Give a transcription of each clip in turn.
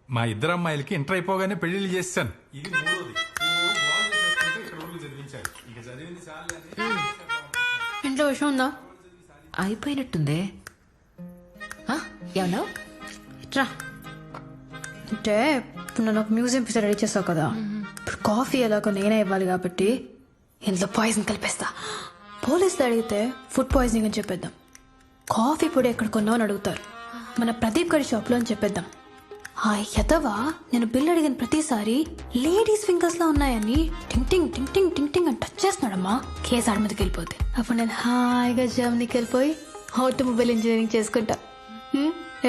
మా ఇద్దరు అమ్మాయిలకి ఇంటర్ అయిపోగానే పెళ్లిళ్ళు చేస్తాను. ఇది మూడోది. ఇక్కడ ఊళ్ళు చదివించారు. ఇక చదివింది చాలు అని. ఇంట్లో విషయం ఉందా? అయిపోయినట్టుందే. ఏమన్నా ఇట్రా. అంటే ఇప్పుడు నన్ను ఒక మ్యూజియం పిచ్చర్ రెడీ చేస్తావు కదా, ఇప్పుడు కాఫీ ఎలాగో నేనే ఇవ్వాలి కాబట్టి ఇంట్లో పాయిజన్ కలిపేస్తా. పోలీసులు అడిగితే ఫుడ్ పాయిజనింగ్ అని చెప్పేద్దాం. కాఫీ పొడి ఎక్కడ కొన్నావు అని అడుగుతారు, మన ప్రదీప్ గడి షాప్లో అని చెప్పేద్దాం. ఆ యతవా నేను బిల్ అడిగిన ప్రతిసారి లేడీస్ ఫింగర్స్ లో ఉన్నాయని టింగ్ టింగ్ టింగ్ టింగ్ టింగ్ టింగ్ అని టచ్ చేస్తున్నాడమ్మా. కేసు ఆడ మీదకి వెళ్ళిపోతే అప్పుడు నేను హాయిగా జర్మనీకి వెళ్ళిపోయి ఆటోమొబైల్ ఇంజనీరింగ్ చేసుకుంటా.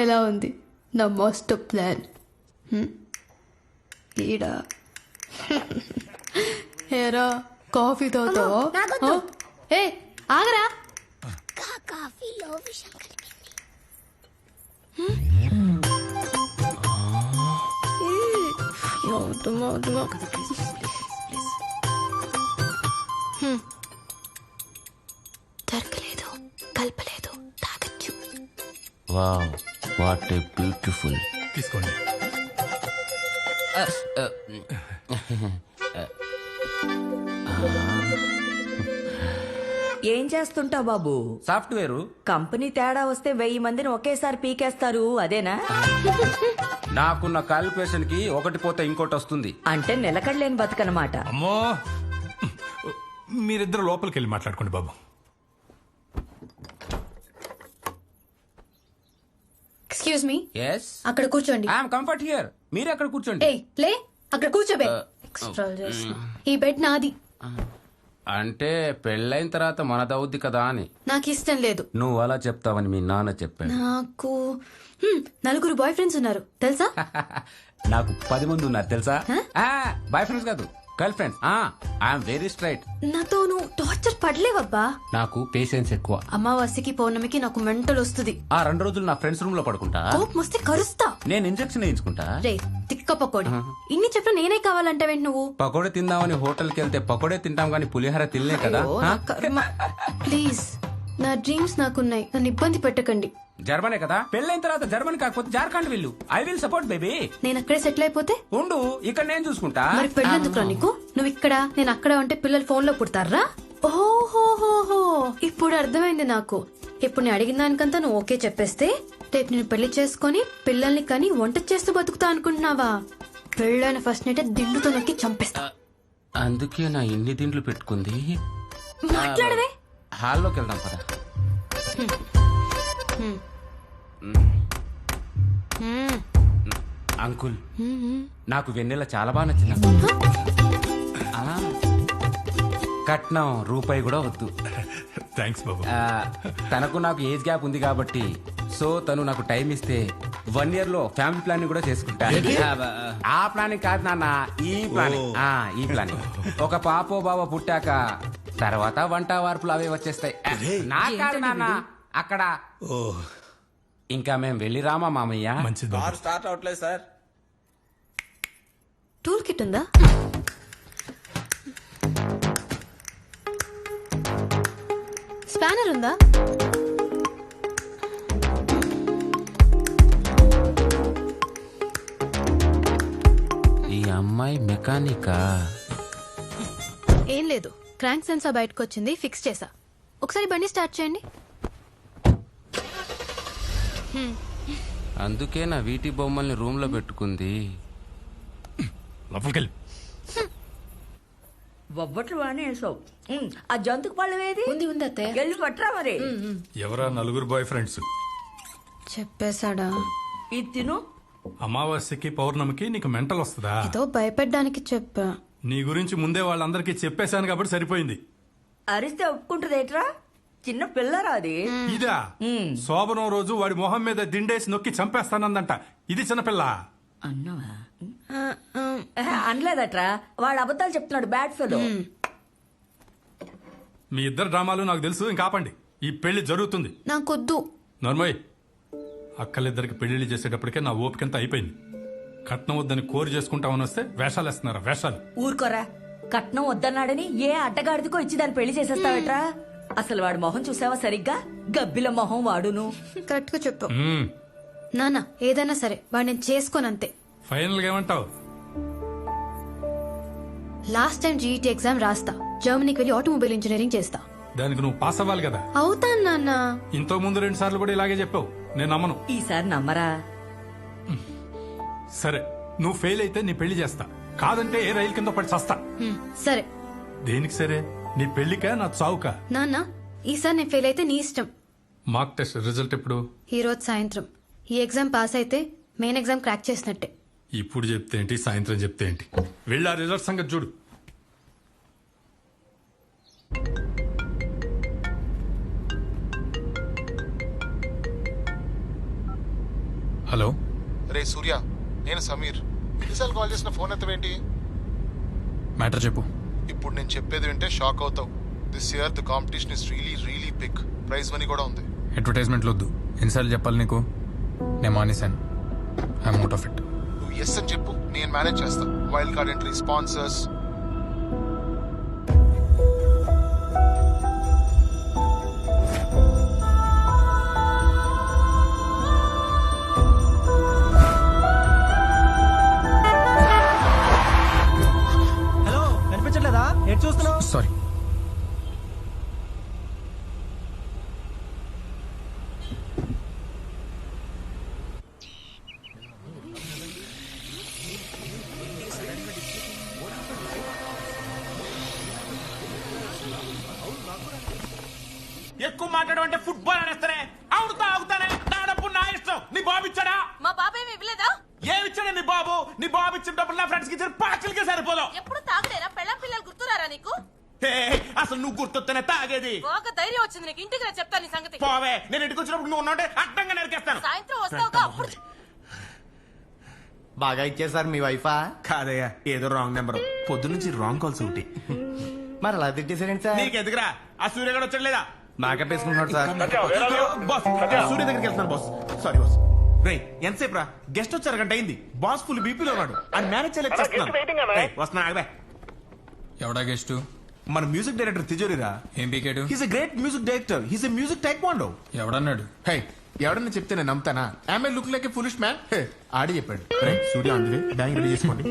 ఎలా ఉంది నా మాస్టర్ ప్లాన్? ఈడా ఏరా కాఫీ తాగుతావా? ఏ ఆగరా. కాఫీలో విషం కలిపింది. దొరకలేదు, కలపలేదు, తాగచ్చు. Wow, what a beautiful. తీసుకోండి. ఏం చేస్తుంటావు బాబు? సాఫ్ట్వేర్. కంపెనీ తేడా వస్తే 1000 మందిని ఒకేసారి పీకేస్తారు, అదేనా? నాకున్న క్వాలిఫికేషన్ కి ఒకటి పోతే ఇంకోటి వస్తుంది. అంటే నిలకడలేని బతుకనమాట. అమ్మో, మీరిద్దరు లోపలికి వెళ్ళి మాట్లాడుకోండి బాబు. ఎక్స్క్యూజ్ మీ, ఎస్, అక్కడ కూర్చోండి. I'm comfort here. మీరు అక్కడ కూర్చోండి. ఏయ్ లే, అక్కడ కూర్చోబే. ఎక్స్ట్రా చేస్తున్నా. ఈ బెడ్ నాది. అంటే పెళ్ళైన తర్వాత మనదవుద్ది కదా అని. నాకు ఇష్టం లేదు. నువ్వు అలా చెప్తావని మీ నాన్న చెప్పాడు. నాకు 4 బాయ్ ఫ్రెండ్స్ ఉన్నారు తెలుసా? నాకు 10 మంది ఉన్నారు తెలుసా? బాయ్ ఫ్రెండ్స్ కాదు, girl friends. I'm very straight. నాతో నువ్వు టార్చర్ పడలేవబ్బా. నాకు పేషెన్స్ ఎక్కువ. అమావాస్యకి పౌర్ణమికి నాకు మెంటల్ వస్తుంది. ఆ 2 రోజులు నా ఫ్రెండ్స్ రూమ్ లో పడుకుంటా. కోపం వస్తే కరుస్తా. నేను ఇంజెక్షన్ వేయించుకుంటా. రే తిక్క పకోడి, ఇన్ని చెప్పిన నేనే కావాలంటావేంటి నువ్వు? పకోడే తిందామని హోటల్కి వెళ్తే పకోడే తింటాం గానీ పులిహోర తినలే కదా. ప్లీజ్, నా డ్రీమ్స్ నాకున్నాయి, నన్ను ఇబ్బంది పెట్టకండి. జర్మనీ కదా, పెళ్ళైన తర్వాత జర్మనీ కాకపోతే జార్ఖండ్ వెళ్ళు. I will support baby. నేను అక్కడే సెటిల్ అయిపోతే ఉండు, ఇక్కడ నేను చూసుకుంటా. మరి పెళ్ళెందుకురా నీకు? నువ్వు ఇక్కడ నేను అక్కడ ఉంటే పిల్లలు ఫోన్ లో పుడతారా? ఓహోహోహో, ఇప్పుడు అర్థమైంది నాకు. ఇప్పుడు నేను అడిగిన దానికంతా నువ్వు ఓకే చెప్పేస్తే రేపు నేను పెళ్లి చేసుకుని పిల్లల్ని కని వంట చేస్తూ బతుకుతా అనుకుంటున్నావా? పెళ్ళైన ఫస్ట్ నైట్ దిండుతో నొక్కి చంపేస్తా. అందుకే నా ఇన్ని దిండ్లు పెట్టుకుంది. మాట్లాడవే. హాల్లోకి వెళ్దాం పద. అంకుల్, నాకు వెన్నెల చాలా బాగా నచ్చింది. కట్నం రూపాయి కూడా వద్దు. థ్యాంక్స్ బాబు. తనకు నాకు ఏజ్ గ్యాప్ ఉంది కాబట్టి, సో తను నాకు టైం ఇస్తే 1 year లో ఫ్యామిలీ ప్లానింగ్ కూడా చేసుకుంటా. ఆ ప్లానింగ్ కాదు నాన్న, ఈ ప్లానింగ్. ఈ ప్లానింగ్. ఒక పాపో బాబో పుట్టాక తర్వాత వంట వార్పులు అవే వచ్చేస్తాయి. నా కాదు నాన్న, అక్కడ. ఇంకా మేము వెళ్ళి రామా మామయ్య. మంచిది బాబు. స్టార్ట్ అవట్లేదు సార్. టూల్ కిట్ ఉందా? స్పానర్ ఉందా? ఈ అమ్మాయి మెకానికా? ఏం లేదు, క్రాంక్ సెన్సార్ బయటకు వచ్చింది, ఫిక్స్ చేసా. ఒకసారి బండి స్టార్ట్ చేయండి. అందుకే నా వీటి బొమ్మల్ని రూమ్ లో పెట్టుకుంది. లోపలికెళ్ళి. బొబ్బట్లు బాగానే వేసావు. ఆ జంతుకు పళ్ళు ఏది? ఉంది ఉంది అత్తయ్య. వెళ్ళి పట్టరా మరి. ఎవరా 4 బాయ్ ఫ్రెండ్స్? చెప్పేశాడా? ఇది తిను. అమావాస్యకి పౌర్ణమికి నీకు మెంటల్ వస్తుందా? ఏదో భయపెట్టడానికి చెప్పా. నీ గురించి ముందే వాళ్ళందరికీ చెప్పేశాను కాబట్టి సరిపోయింది. అరిస్తే ఒప్పుకుంటదేట్రా? చిన్న పిల్లరా అది. ఇదా శోభనం రోజు వాడి మొహం మీద దిండేసి నొక్కి చంపేస్తానందంట. ఇది చిన్నపిల్ల. అన్నావా? అనలేదట్రా, వాడు అబద్ధాలు చెప్తున్నాడు. Bad fellow. మీ ఇద్దరు డ్రామాలు నాకు తెలుసు, ఇంకా ఆపండి. ఈ పెళ్లి జరుగుతుంది. నాకొద్దు. నర్మయ్, అక్కలిద్దరికి పెళ్లిళ్ళు చేసేటప్పటికే నా ఓపికంతా అయిపోయింది. కట్నం వద్దని కోరి చేసుకుంటామని వస్తే వేషాలు వేస్తున్నారా? వేషాలు. ఊరుకోరా. కట్నం వద్దన్నాడని ఏ అడ్డగాడిదికో ఇచ్చి దాన్ని పెళ్లి చేసేస్తావట్రా? అసలు వాడి మొహం చూసావా సరిగ్గా? గబ్బిల మొహం వాడును. కరెక్ట్ గా చెప్పు నాన్న. ఏదైనా సరే వాడు నేను చేసుకోనంతే. ఫైనల్ గా ఏమంటావు? లాస్ట్ టైం జీఈటీ ఎగ్జామ్ రాస్తా, జర్మనీకి వెళ్ళి ఆటోమొబైల్ ఇంజనీరింగ్ చేస్తా. దానికి నువ్వు పాస్ అవ్వాలి కదా. అవుతాను నాన్న. ఇంతో ముందు 2 సార్లు కూడా ఇలాగే చెప్పావు, నేను నమ్మను. ఈసారి నమ్మరా? సరే, నువ్వు ఫెయిల్ అయితే నీ పెళ్లి చేస్తా, కాదంటే ఏ రైలు కింద పడి చస్తా. సరే. దేనికి సరే? నీ పెళ్లికా నా చావుకా? నాన్న, ఈసారి నేను ఫెయిల్ అయితే నీ ఇష్టం. మార్క్ టెస్ట్ రిజల్ట్ ఎప్పుడు? ఈ రోజు సాయంత్రం. ఈ ఎగ్జామ్ పాస్ అయితే మెయిన్ ఎగ్జామ్ క్రాక్ చేసినట్టే. ఇప్పుడు చెప్తే ఏంటి, సాయంత్రం చెప్తే ఏంటి? వెళ్ళి ఆ రిజల్ట్ సంగతి చూడు. హలో. రే సూర్య, నేను సమీర్. ఎన్నిసార్లు కాల్ చేసిన ఫోన్ ఎత్తవేంటి? మ్యాటర్ చెప్పు. ఇప్పుడు నేను చెప్పేది వింటే షాక్ అవుతావు. This year the competition is really big. Prize money కూడా ఉంది. అడ్వర్టైజ్మెంట్లు వద్దు, ఎన్నిసార్లు చెప్పాలి నీకు? నేను మానేశాను. I'm out of it. నువ్వు ఎస్ అని చెప్పు, నేను మేనేజ్ చేస్తా. Wild card entry, sponsors. Hello, కనిపించట్లేదా? ఎటు చూస్తున్నావు? సారీ. ఎక్కువ మాట్లాడమంటే ఫుట్బాల్ అనేస్తానే. ఆగుతానే. నా డబ్బు నా ఇష్టం. నీ బాబు ఇచ్చాడా? మా బాబు ఏమి ఇవ్వలేదా? ఏమిచ్చాడా నీ బాబు? నీ బాబు ఇచ్చిన డబ్బులు నా ఫ్రెండ్స్ కి ఇచ్చిన పార్టీలకే సరిపోదు. ఎప్పుడు తాగలేరా? పెళ్ళం పిల్లలు గుర్తురారా నీకు? హే, అసలు నువ్వు గుర్తొస్తేనే తాగేది. ఒక ధైర్యం వచ్చింది నీకు. ఇంటికి రా, చెప్తాను నీ సంగతి. పోవే, నేను ఇంటికి వచ్చినప్పుడు నువ్వు ఉన్నట్టే అడ్డంగా నరికేస్తాను. సాయంత్రం వస్తావుగా, అప్పుడు బాగా ఇచ్చారు సార్ మీ వైఫా? కాదయ్యా, ఏదో రాంగ్ నెంబర్. పొద్దు నుంచి రాంగ్ కాల్స్ ఒకటి. మరి అలా తిట్టేసారండి సార్. నీకు ఎదుగురా? ఆ సూర్య కూడా వచ్చాడు లేదా? మేకప్ వేసుకుంటున్నాడు సార్. బాస్, సూర్య దగ్గరికి వెళ్తున్నాను బాస్. Sorry boss. రే, ఎంతసేపు రా? గెస్ట్ వచ్చారు, గంట అయింది. బాస్ ఫుల్ బీపీలో ఉన్నాడు. అని మేనేజ్ చేయలేకపోతున్నాను. వస్తున్నా, ఆగబే. ఎవడా గెస్ట్? మన మ్యూజిక్ డైరెక్టర్ తిజోరిరా. ఏం పీకాడు? He's a great music director. He's a music taekwondo. ఎవడన్నాడు? హే, ఎవడన్నా చెప్తే నేను నమ్ముతానా? I look like a foolish man. ఆడి చెప్పాడు. రే సూర్య, అందుకే బ్యాంక్ రెడీ చేసుకోండి.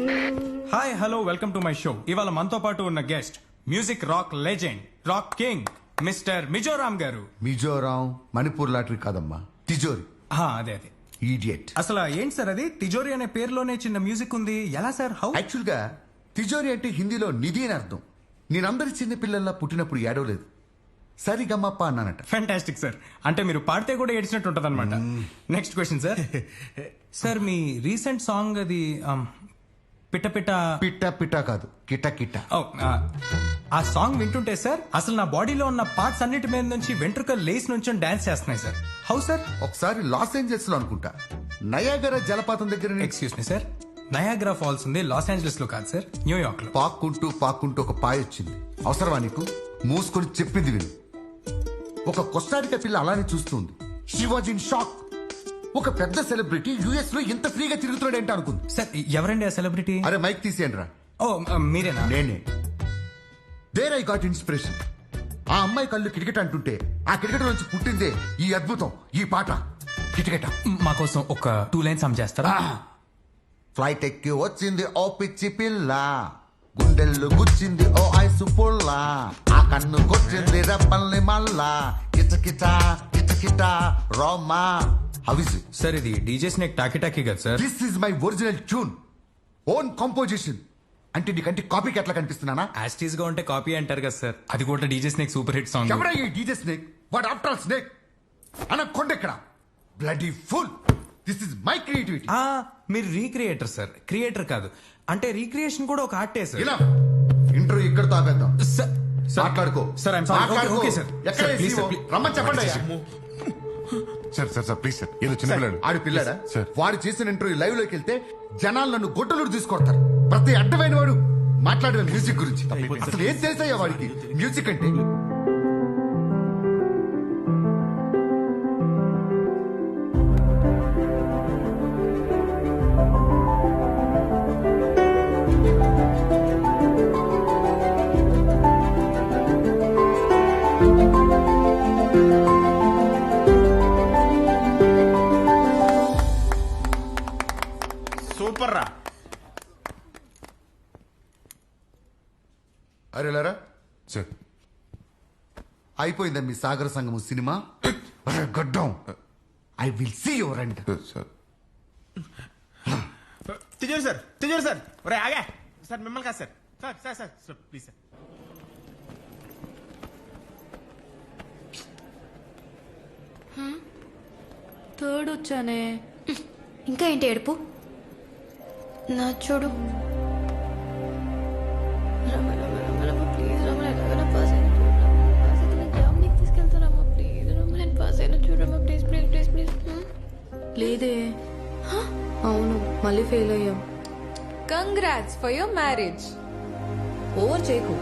Hi hello, welcome to my show. ఇవాళ మనతో పాటు ఉన్న guest music rock legend, rock king mister Mizoram garu. Mizoram Manipur lottery కాదమ్మా, తిజోరి. అదే అదే. ఈడియట్. అసలు ఏంటి సార్ అది? తిజోరి అనే పేరులోనే చిన్న మ్యూజిక్ ఉంది, ఎలా సార్? హౌ? యాక్చువల్ గా తిజోరి అంటే హిందీలో నిధి అని అర్థం. నేనందరి చిన్న పిల్లల్లా పుట్టినప్పుడు ఏడవలేదు, సరిగమ్మప్ప అన్నానట. Fantastic sir. అంటే మీరు పాడితే కూడా ఏడ్చినట్టు ఉంటది అనమాట. Next question sir. సార్ మీ రీసెంట్ సాంగ్ అది పిట్ట పిట్ట పిట్ట పిట్ట కాదు, కిట కిట. ఓ, ఆ సాంగ్ వింటుంటే సార్ అసలు నా బాడీలో ఉన్న పార్ట్స్ అన్నిటి మీద నుంచి వెంట్రుకలు లేస్ నుంచి డాన్స్ చేస్తున్నాయి సార్. How sir? ఒకసారి లాస్ ఏంజల్స్ లో అనుకుంటా, నయాగరా జలపాతం దగ్గర excuse me sir, Niagara Falls ఉంది లాస్ ఏంజలస్ లో కాదు సార్, న్యూయార్క్ లో. పాక్కుంటూ ఒక పాయ వచ్చింది. అవసరమా నీకు? మూసుకొని చెప్పింది విను. ఒక కొస్టారికా పిల్ల అలానే చూస్తుంది. She was in shock. ఒక పెద్ద సెలబ్రిటీ యుఎస్ లో ఎంత ఫ్రీగా తిరుగుతున్నాడంటే అనుకుంది. సార్ ఎవరండి ఆ సెలబ్రిటీ? అరే మైక్ తీసేయండి రా. ఓ మీరేనా? నేనే. There I got inspiration. ఆ అమ్మాయి కళ్ళు కిటకిట అంటుంటే ఆ కిటకిట నుంచి పుట్టిందే ఈ అద్భుతం, ఈ పాట కిటకిట. మా కోసం ఒక 2 లైన్స్ సమ్ చేస్తారా? ఫ్లైట్ ఎక్కి వచ్చింది ఓ పిచ్చి పిల్ల, గుండెల్లో గుచ్చింది ఓ ఐసు పుల్ల, ఆ కన్ను కొట్టింది రెప్పల్ని మల్లా, కిటకిట కిటకిట రోమా. How is it? సార్ ఇది డీజే స్నేక్ టాకీ టాకీ కదా sir? This is my original tune, own composition. అంటే నీకంటే కాపీకి ఎట్లా కనిపిస్తున్నానా? యాస్టీస్ గా ఉంటే కాపీ అంటారు కదా సార్, అది కూడా DJ snake super hit song. ఎవరా ఈ DJ snake? What after all snake అన్న కొండెక్కడ? Bloody fool. This is my creativity. మీరు రీక్రియేటర్ సార్, క్రియేటర్ కాదు. అంటే రీక్రియేషన్ కూడా ఒక ఆర్టే సార్. ఇలా ఇంటర్వ్యూ ఇక్కడ తాగేద్దాం. సార్ మాట్లాడుకో సార్. I'm sorry. మాట్లాడుకో. Okay sir. ఎక్కడ sir, please SEO? Sir, please. రమ్మని చెప్పండి అయ్యా. సార్ ప్లీజ్ సార్, ఏదో చిన్న పిల్లాడు. ఆడి పిల్లడా? సార్. వాడు చేసిన ఇంటర్వ్యూ లైవ్ లోకి వెళ్తే జనాలు నన్ను గొడ్డలు తీసుకొడతారు. ప్రతి అడ్డమైన వాడు మాట్లాడిన మ్యూజిక్ గురించి. అసలు ఏం తెలుసయ్యా వాడికి మ్యూజిక్ అంటే? సూపర్ రా. అరే లేరా సార్ అయిపోయిందా మీ సాగర సంగము సినిమా? అరే గడ్డం, I will see your end. Sir Tijori sir ఒరే ఆగా సార్, మిమ్మల్ని కాదు సార్ ప్లీజ్ సార్. థర్డ్ వచ్చానే. ఇంకా ఏంటి ఏడుపు? నా చూడు. రమ రమ రమ రమ ప్లీజ్ రమ, ఎలాగైనా పాస్ అయిన చూడు రమ. పాస్ అయితే నేను జాబ్ నీకు తీసుకెళ్తానమ్మా ప్లీజ్ రమ. నేను పాస్ అయిన చూడు Rama please please please please. లేదే. అవును, మళ్ళీ ఫెయిల్ అయ్యాం. Congrats for your marriage. Over చేయకు.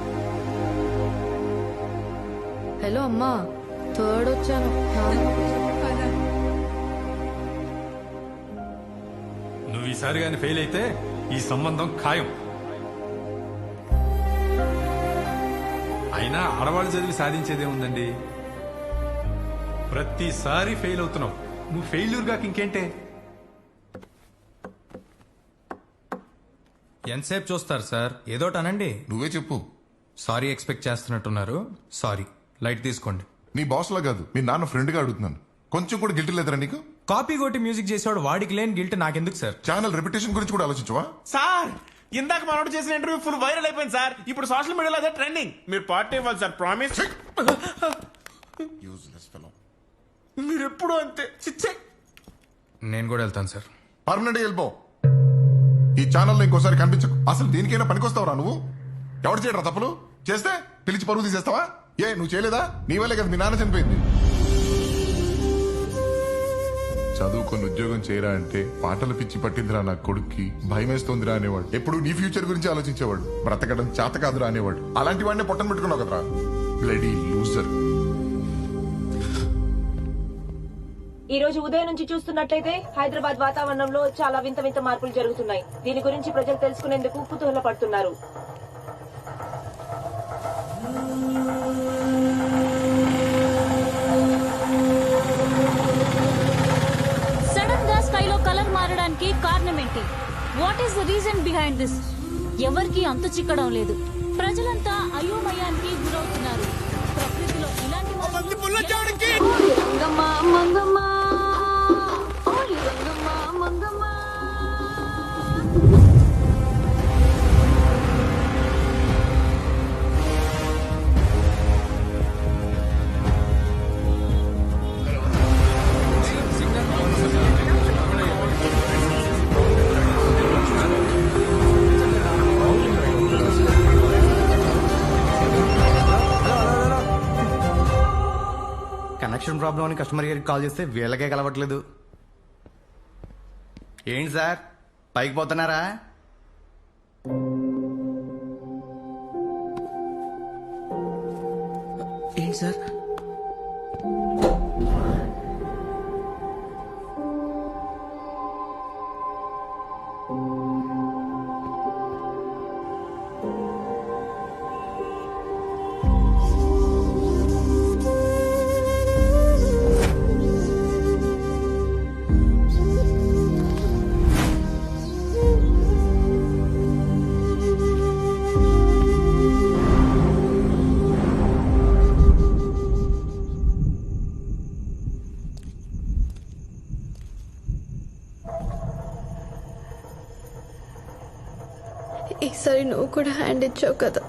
హలో అమ్మా, థర్డ్ వచ్చాను. నువ్వు ఈసారి కానీ ఫెయిల్ అయితే ఈ సంబంధం ఖాయం. అయినా ఆడవాళ్ళు చదివి సాధించేదే ఉందండి. ప్రతిసారి ఫెయిల్ అవుతున్నావు. నువ్వు ఫెయిల్యూర్ గాక ఇంకేంటే. ఎంతసేపు చూస్తారు సార్? ఏదోటి అనండి. నువ్వే చెప్పు. సారీ ఎక్స్పెక్ట్ చేస్తున్నట్టున్నారు. సారీ, లైట్ తీసుకోండి. నీ బాస్ లా కాదు, మీ నాన్న ఫ్రెండ్ గా అడుగుతున్నాను. కొంచెం కూడా గిల్ట్ లేదరా నీకు? కాపీ కొట్టి మ్యూజిక్ చేసేవాడు వాడికి లేని గిల్ట్ నాకెందుకు సార్? ఛానల్ రెప్యుటేషన్ గురించి కూడా ఆలోచించవా? సార్ ఇందాక మనోడు చేసిన ఇంటర్వ్యూ ఫుల్ వైరల్ అయిపోయింది సార్. ఇప్పుడు సోషల్ మీడియాలో అదే ట్రెండింగ్. మీరు పార్టీ ఇవ్వాలి సార్, ప్రామిస్. Useless fellow. మీరు ఎప్పుడు అంతే. చిచ్చే. నేను కూడా వెళ్తాను సార్. పర్మనెంట్ వెళ్ళిపో. ఈ ఛానల్లో ఇంకోసారి కనిపించకు. అసలు దీనికైనా పనికొస్తావురా నువ్వు? ఎవరు చేయడరా తప్పులు? చేస్తే పిలిచి పరువు తీసేస్తావా? ఏ నువ్వు చేయలేదా? నీ వల్లే కదా మీ నాన్న చనిపోయింది. చదువుకొని ఉద్యోగం చేయరా అంటే పాటలు పిచ్చి పట్టిందిరా నా కొడుక్కి, భయమేస్తోందిరా అనేవాడు. ఎప్పుడు నీ ఫ్యూచర్ గురించి ఆలోచించేవాడు. బ్రతకడం చేత కాదురా అనేవాడు. అలాంటి వాడిని పొట్టను పెట్టుకున్నావు కదరా, బ్లడీ లూజర్. ఈ రోజు ఉదయం నుంచి చూస్తున్నట్లయితే హైదరాబాద్ వాతావరణంలో చాలా వింత వింత మార్పులు జరుగుతున్నాయి. దీని గురించి ప్రజలు తెలుసుకునేందుకు కుతూహల పడుతున్నారు. సడన్ గా స్కైలో కలర్ మారడానికి కారణం ఏంటి? What is the reason behind this? ఎవరికి అంతు చిక్కడం లేదు. ప్రజలంతా అయోమయానికి గురవుతున్నారు. ప్రకృతిలో ఇలాంటి కనెక్షన్ ప్రాబ్లం అని కస్టమర్ కేర్కి కాల్ చేస్తే వీళ్ళకే కలవట్లేదు. ఏంటి సార్ పైకి పోతున్నారా? ఏంటి సార్? ఈసారి నువ్వు కూడా హ్యాండ్ ఇచ్చావు కదా.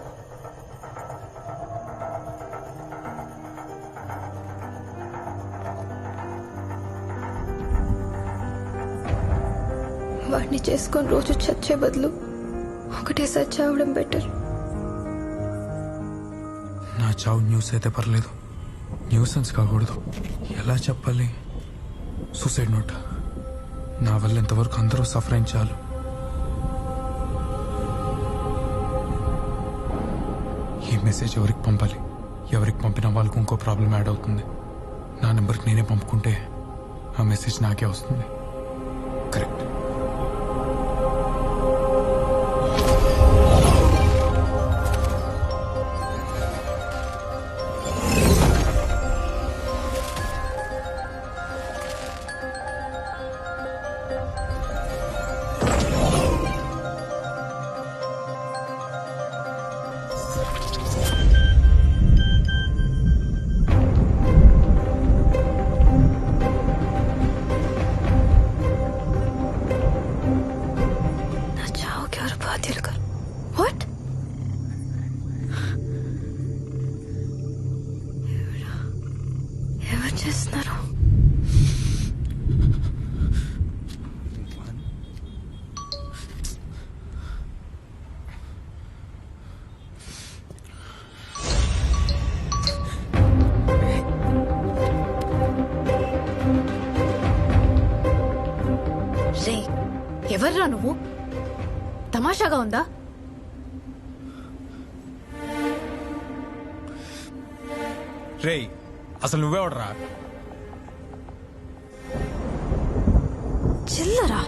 వాడిని చేసుకొని రోజు చచ్చే బదులు ఒకటేసారి చావడం బెటర్. నా చావు న్యూస్ అయితే పర్లేదు, న్యూసెన్స్ కాకూడదు. ఎలా చెప్పాలి? Suicide note. నా వల్ల ఎంతవరకు అందరూ సఫర్ అయిన చాలు. ఈ మెసేజ్ ఎవరికి పంపాలి? ఎవరికి పంపిన వాళ్ళకు ఇంకో ప్రాబ్లం యాడ్ అవుతుంది. నా నెంబర్కి నేనే పంపుకుంటే ఆ మెసేజ్ నాకే వస్తుంది. కరెక్ట్. ఎవర్రా నువ్వు? తమాషాగా ఉందా? రేయ్ అసలు నువ్వెవడరా? చిల్లరా?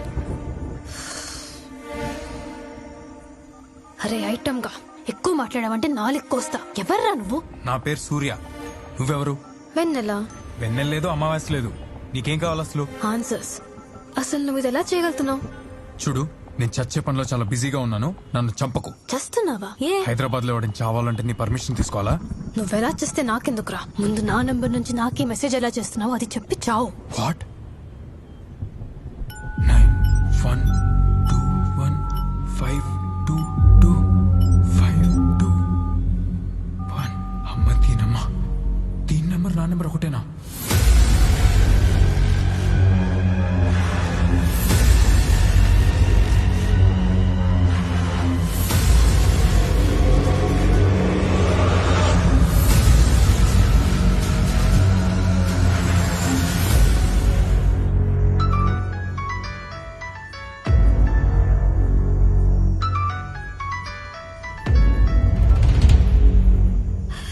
అరే ఐటమ్ గా ఎక్కువ మాట్లాడావంటే నాలుగు కోస్తా. ఎవర్రా నువ్వు? నా పేరు సూర్య. నువ్వెవరు? వెన్నెల. వెన్నెల లేదు, అమావాస్య లేదు. నీకేం కావాలి అసలు? ఆన్సర్స్. అసలు నువ్వు ఇది ఎలా చేయగలుగుతున్నావు? చూడు, నేను చచ్చే పనిలో చాలా బిజీగా ఉన్నాను. నన్ను చంపకు. చేస్తున్నావా? ఏ హైదరాబాద్ లో ఎవడని చావాలంటే నీ పర్మిషన్ తీసుకోవాలా? నువ్వెలా చేస్తే నాకెందుకురా? ముందు నా నంబర్ నుంచి నాకే మెసేజ్ ఎలా చేస్తున్నావు అది చెప్పి చావు. వాట్? 9121522521. అమ్మ దీనమ్మా, దీని నెంబర్ నా నెంబర్ ఒకటేనా?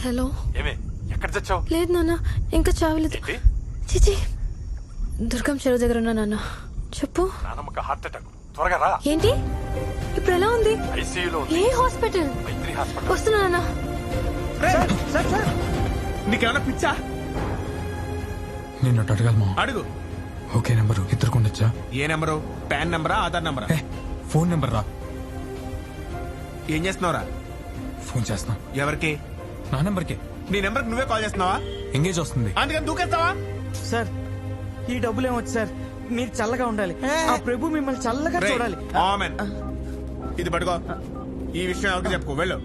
హలో. ఏమే ఎక్కడ చచ్చావు? లేదు నాన్న, ఇంకా చావలేదు. చిచి, దుర్గం చెరువు దగ్గర ఉన్నా నాన్న. చెప్పు. నానమ్మకి హార్ట్ అటాక్, త్వరగా రా. ఏంటి? ఇప్పుడు ఎలా ఉంది? ఐసీయూలో ఏ హాస్పిటల్? వస్తున్నా నాన్న. నీకేమైనా పిచ్చా? నేను అడగలమా? అడుగు. ఓకే నెంబరు ఇద్దరు ఉండొచ్చా? ఏ నెంబరు? పాన్ నెంబరా, ఆధార్ నెంబరా? ఫోన్ నెంబర్ రా. ఏం చేస్తున్నావురా? ఫోన్ చేస్తున్నా. ఎవరికి? నా నెంబర్కి. నీ నెంబర్కి నువ్వే కాల్ చేస్తున్నావా? ఎంగేజ్ వస్తుంది. అందుకని దూకేస్తావా? సార్ ఈ డబ్బులు ఏమొచ్చు సార్, మీరు చల్లగా ఉండాలి. ఆ ప్రభు మిమ్మల్ని చల్లగా చూడాలి. ఆమెన్. ఇది పట్టుకో. ఈ విషయం ఎవరికి చెప్పుకో. వెళ్ళు.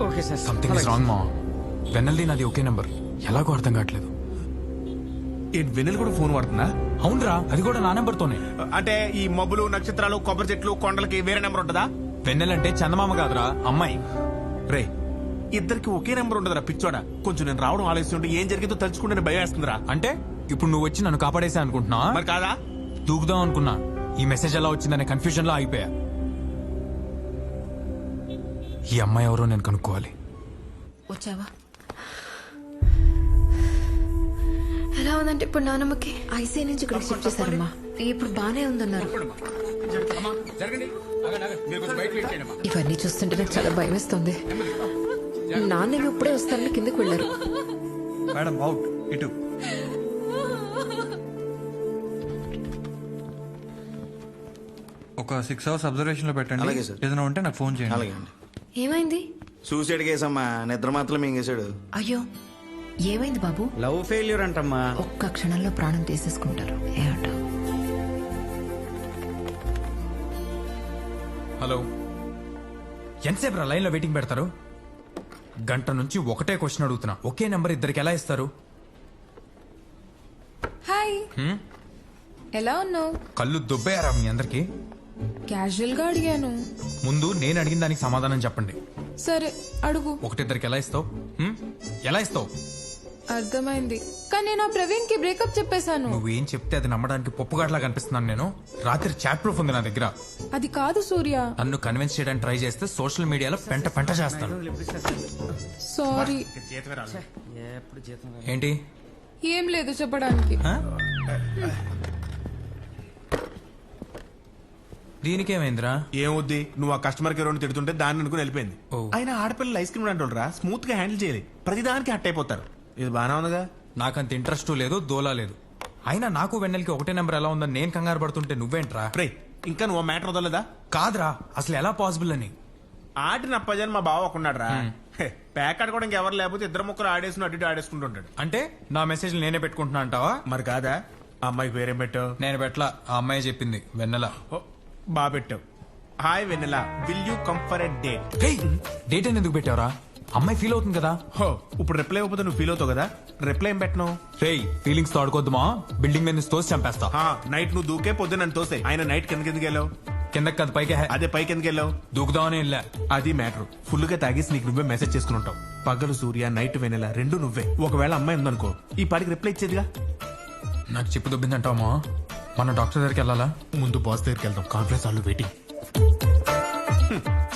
Okay sir. Something is wrong మా. వెన్నెల్ది నాది ఒకే నెంబర్, ఎలాగో అర్థం కావట్లేదు. ఏంటి వెన్నెల కూడా ఫోన్ వాడుతుందా? అవునరా, అది కూడా నా నెంబర్ తోనే. అంటే ఈ మబ్బులు, నక్షత్రాలు, కొబ్బరి చెట్లు, కొండలకి వేరే నెంబర్ ఉంటుందా? వెన్నెలంటే చందమామ కాదురా, అమ్మాయి. రే, ఇద్దరికి ఒకే నెంబర్ ఉండదురా పిచ్చోడా. కొంచెం నేను రావడం ఆలస్యం ఉంటే ఏం జరిగిందో తలుచుకుంటే భయం వేస్తుందిరా. అంటే ఇప్పుడు నువ్వు వచ్చి నన్ను కాపాడేసా అనుకుంటున్నా? మరి కాదా? దూకుదాం అనుకున్నా. ఈ మెసేజ్ ఎలా వచ్చిందనే కన్ఫ్యూజన్ లో అయిపోయా. ఈ అమ్మాయి ఎవరో నేను కనుక్కోవాలి. వచ్చావా? ఎలా ఉందంటే ఇప్పుడు నానమ్మకి ఐసీ నుంచి ఇక్కడ షిఫ్ట్ చేశారమ్మా. ఇప్పుడు బానే ఉందన్నారు. ఇవన్నీ చూస్తుంటే నాకు చాలా భయం వేస్తుంది. నాన్నేమి ఇప్పుడే వస్తారని కిందకు వెళ్ళారు. మేడం అవుట్ ఇటు. ఒక 6 hours అబ్జర్వేషన్ లో పెట్టండి. ఏదైనా ఉంటే నాకు ఫోన్ చేయండి. ఏమైంది? సూసైడ్ కేసు అమ్మా. నిద్ర మాత్రం మింగేశాడు. అయ్యో ఏమైంది బాబు? Love failure అంటమ్మా. ఒక్క క్షణంలో ప్రాణం తీసేసుకుంటారు. ఏమంట? హలో, ఎంతసేపు రా లైన్ లో వెయిటింగ్ పెడతారు? గంట నుంచి ఒకటే క్వశ్చన్ అడుగుతున్నా. ఒకే నెంబర్ ఇద్దరికి ఎలా ఇస్తారు? హాయ్, ఎలా ఉన్నావు? కళ్ళు దుబ్బేయారా మీ అందరికి? క్యాజువల్ గా అడిగాను. ముందు నేను అడిగిన దానికి సమాధానం చెప్పండి. సరే అడుగు. ఒకటిద్దరికి ఎలా ఇస్తావు? ఎలా ఇస్తావు? అర్థమైంది, కానీ నేను ఆ ప్రవీణ్ కి బ్రేకప్ చెప్పేశాను. నువ్వేం చెప్తే అది నమ్మడానికి పప్పుగాట్లా కనిపిస్తున్నాను నేను. రాత్రి చాట్ ప్రూఫ్ ఉంది నా దగ్గర. అది కాదు సూర్య. నన్ను కన్విన్స్ చేయడానికి ట్రై చేస్తే సోషల్ మీడియాలో పెంట పెంట చేస్తాను. సారీ. ఏంటి? ఏం లేదు చెప్పడానికి. దీనికేమైందిరా? ఏమవుద్ది? నువ్వు ఆ కస్టమర్ కేర్ తిడుతుంటే దాన్ని అనుకుని వెళ్ళిపోయింది. ఆయన ఆడపిల్లలు ఐస్ క్రీమ్ అంటారా, స్మూత్ గా హ్యాండిల్ చేయాలి. ప్రతిదానికి హట్ అయిపోతారు. ఇది బానే ఉందిగా. నాకంత ఇంట్రెస్ట్ లేదు, దోలా లేదు. అయినా నాకు వెన్నెలకి ఒకటే నెంబర్ ఎలా ఉందని నేను కంగారు పడుతుంటే నువ్వేంట్రా? ఇంకా నువ్వు మ్యాటర్ వదలదా? కాదురా, అసలు ఎలా పాసిబుల్ అని. ఆడిన అప్పజని మా బావ ఒకన్నాడు రా. ప్యాక్ ఆడుకోవడానికి ఎవరు లేకపోతే ఇద్దరు ముక్కలు ఆడేసుకుని అడ్డు ఆడేసుకుంటుంటాడు. అంటే నా మెసేజ్ నేనే పెట్టుకుంటున్నా అంటావా? మరి కాదా? ఆ అమ్మాయికి పేరేం పెట్టావు? నేను పెట్టలా, ఆ అమ్మాయి చెప్పింది. వెన్నెల. బాగా పెట్టావు. Hi Vennela, will you come for a date? Date అని ఎందుకు పెట్టావురా? అమ్మాయి ఫీల్ అవుతుంది కదా. హో, ఇప్పుడు రిప్లై అయిపోతే నువ్వు ఫీల్ అవుతావు కదా. రిప్లై ఏం పెట్టను? రేయ్, ఫీలింగ్స్ తో ఆడుకోద్దుమా. బిల్డింగ్ మీద నుంచి తోసి చంపేస్తా. నైట్ నువ్వు దూకే పొద్దు నన్ను తోసే. ఆయన నైట్ కిందకి వెళ్ళావు. కిందకి కదా పైకి. అదే పైకి ఎందుకు వెళ్ళావు? దూకుదామని వెళ్ళా. అది మ్యాటర్. ఫుల్ గా తాగేసి నీకు నువ్వే మెసేజ్ చేసుకుని ఉంటావు. పగలు సూర్య, నైట్ వెన్నెల రెండు నువ్వే. ఒకవేళ అమ్మాయి ఉందనుకో, ఈ పాటికి రిప్లై ఇచ్చేదిగా. నాకు చెప్పు దొబ్బిందంటావా? మన డాక్టర్ దగ్గరికి వెళ్ళాలా? ముందు బాస్ దగ్గరికి వెళ్దాం, కాన్ఫరెన్స్ హాల్లో వెయిటింగ్.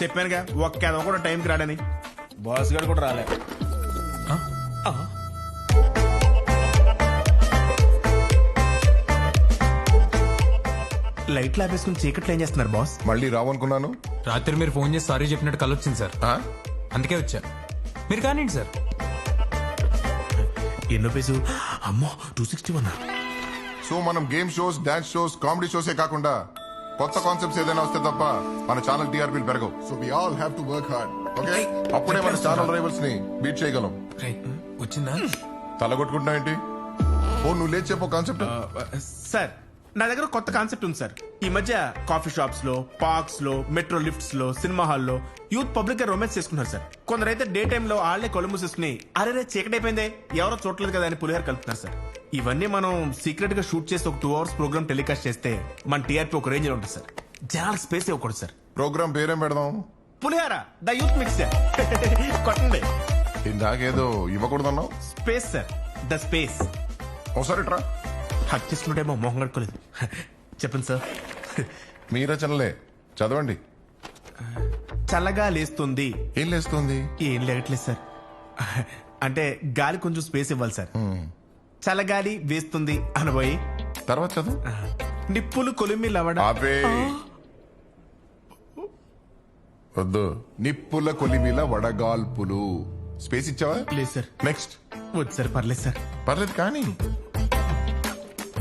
చెప్పానుగా ఒక్క కూడా టైంకి రాడని. బాస్ గారు కూడా రాలే. లైట్లు ఆపేసుకుని చీకట్లో ఏం చేస్తున్నారు బాస్? మళ్ళీ రావనుకున్నాను. రాత్రి మీరు ఫోన్ చేసి సారీ చెప్పినట్టు కళ్ళు వచ్చింది సార్, అందుకే వచ్చా. మీరు కానివ్వండి సార్. ఎన్నో పేసు? అమ్మో 261. సో మనం game shows, dance shows, comedy షోసే కాకుండా కొత్త కాన్సెప్ట్స్ ఏదైనా వస్తే తప్ప మన ఛానల్ టీఆర్పీలు పెరగవు. So we all have to work hard. Okay, అప్పుడే మన ఛానల్ రైవల్స్ ని బీట్ చేయగలం. వచ్చిందా? తలగొట్టుకుంటున్నా ఏంటి? ఓ నువ్వు లేచి చెప్పు కాన్సెప్ట్. సార్ నా దగ్గర కొత్త కాన్సెప్ట్ ఉంది సార్. ఈ మధ్య కాఫీ షాప్స్ లో, పార్క్స్ లో, మెట్రో లిఫ్ట్స్ లో, సినిమా హాల్లో యూత్ పబ్లిక్ గా రొమాన్స్ చేసుకున్నారు సార్. కొందరైతే డే టైమ్ లో ఆళ్లే కళ్ళు మూసేసుకుని అరే చీకటైపోయిందే ఎవరో చూడలేదు కదా అని పులిహార కలుపుతున్నారు సార్. ఇవన్నీ మనం సీక్రెట్ గా షూట్ చేసి ఒక 2 hours ప్రోగ్రామ్ టెలికాస్ట్ చేస్తే మన టీఆర్పీ ఒక రేంజ్ లో ఉంటుంది సార్. జనాలకు స్పేస్ ఇవ్వకూడదు సార్. ప్రోగ్రామ్ పేరేం పెడదాం? Pulihora the youth mixer. కొట్టండి. ఇందాకేదో ఇవ్వకూడదన్నావు. Space sir, the space. ఒకసారి ట్రా. హక్ చేసుకుంటేమో మొహం కడుకోలేదు. చెప్పండి సార్. మీ రచనలే చదవండి. చల్లగా లేస్తుంది. ఏం లేస్తుంది? ఏం లేగట్లేదు సార్. అంటే గాలి కొంచెం స్పేస్ ఇవ్వాలి సార్. చల్లగాలి వేస్తుంది అనబోయి తర్వాత చదువు. నిప్పులు కొలిమి లవడ. వద్దు. నిప్పుల కొలిమిల వడగాల్పులు. స్పేస్ ఇచ్చావా? లేదు సార్. నెక్స్ట్. వద్దు సార్. పర్లేదు సార్. పర్లేదు కానీ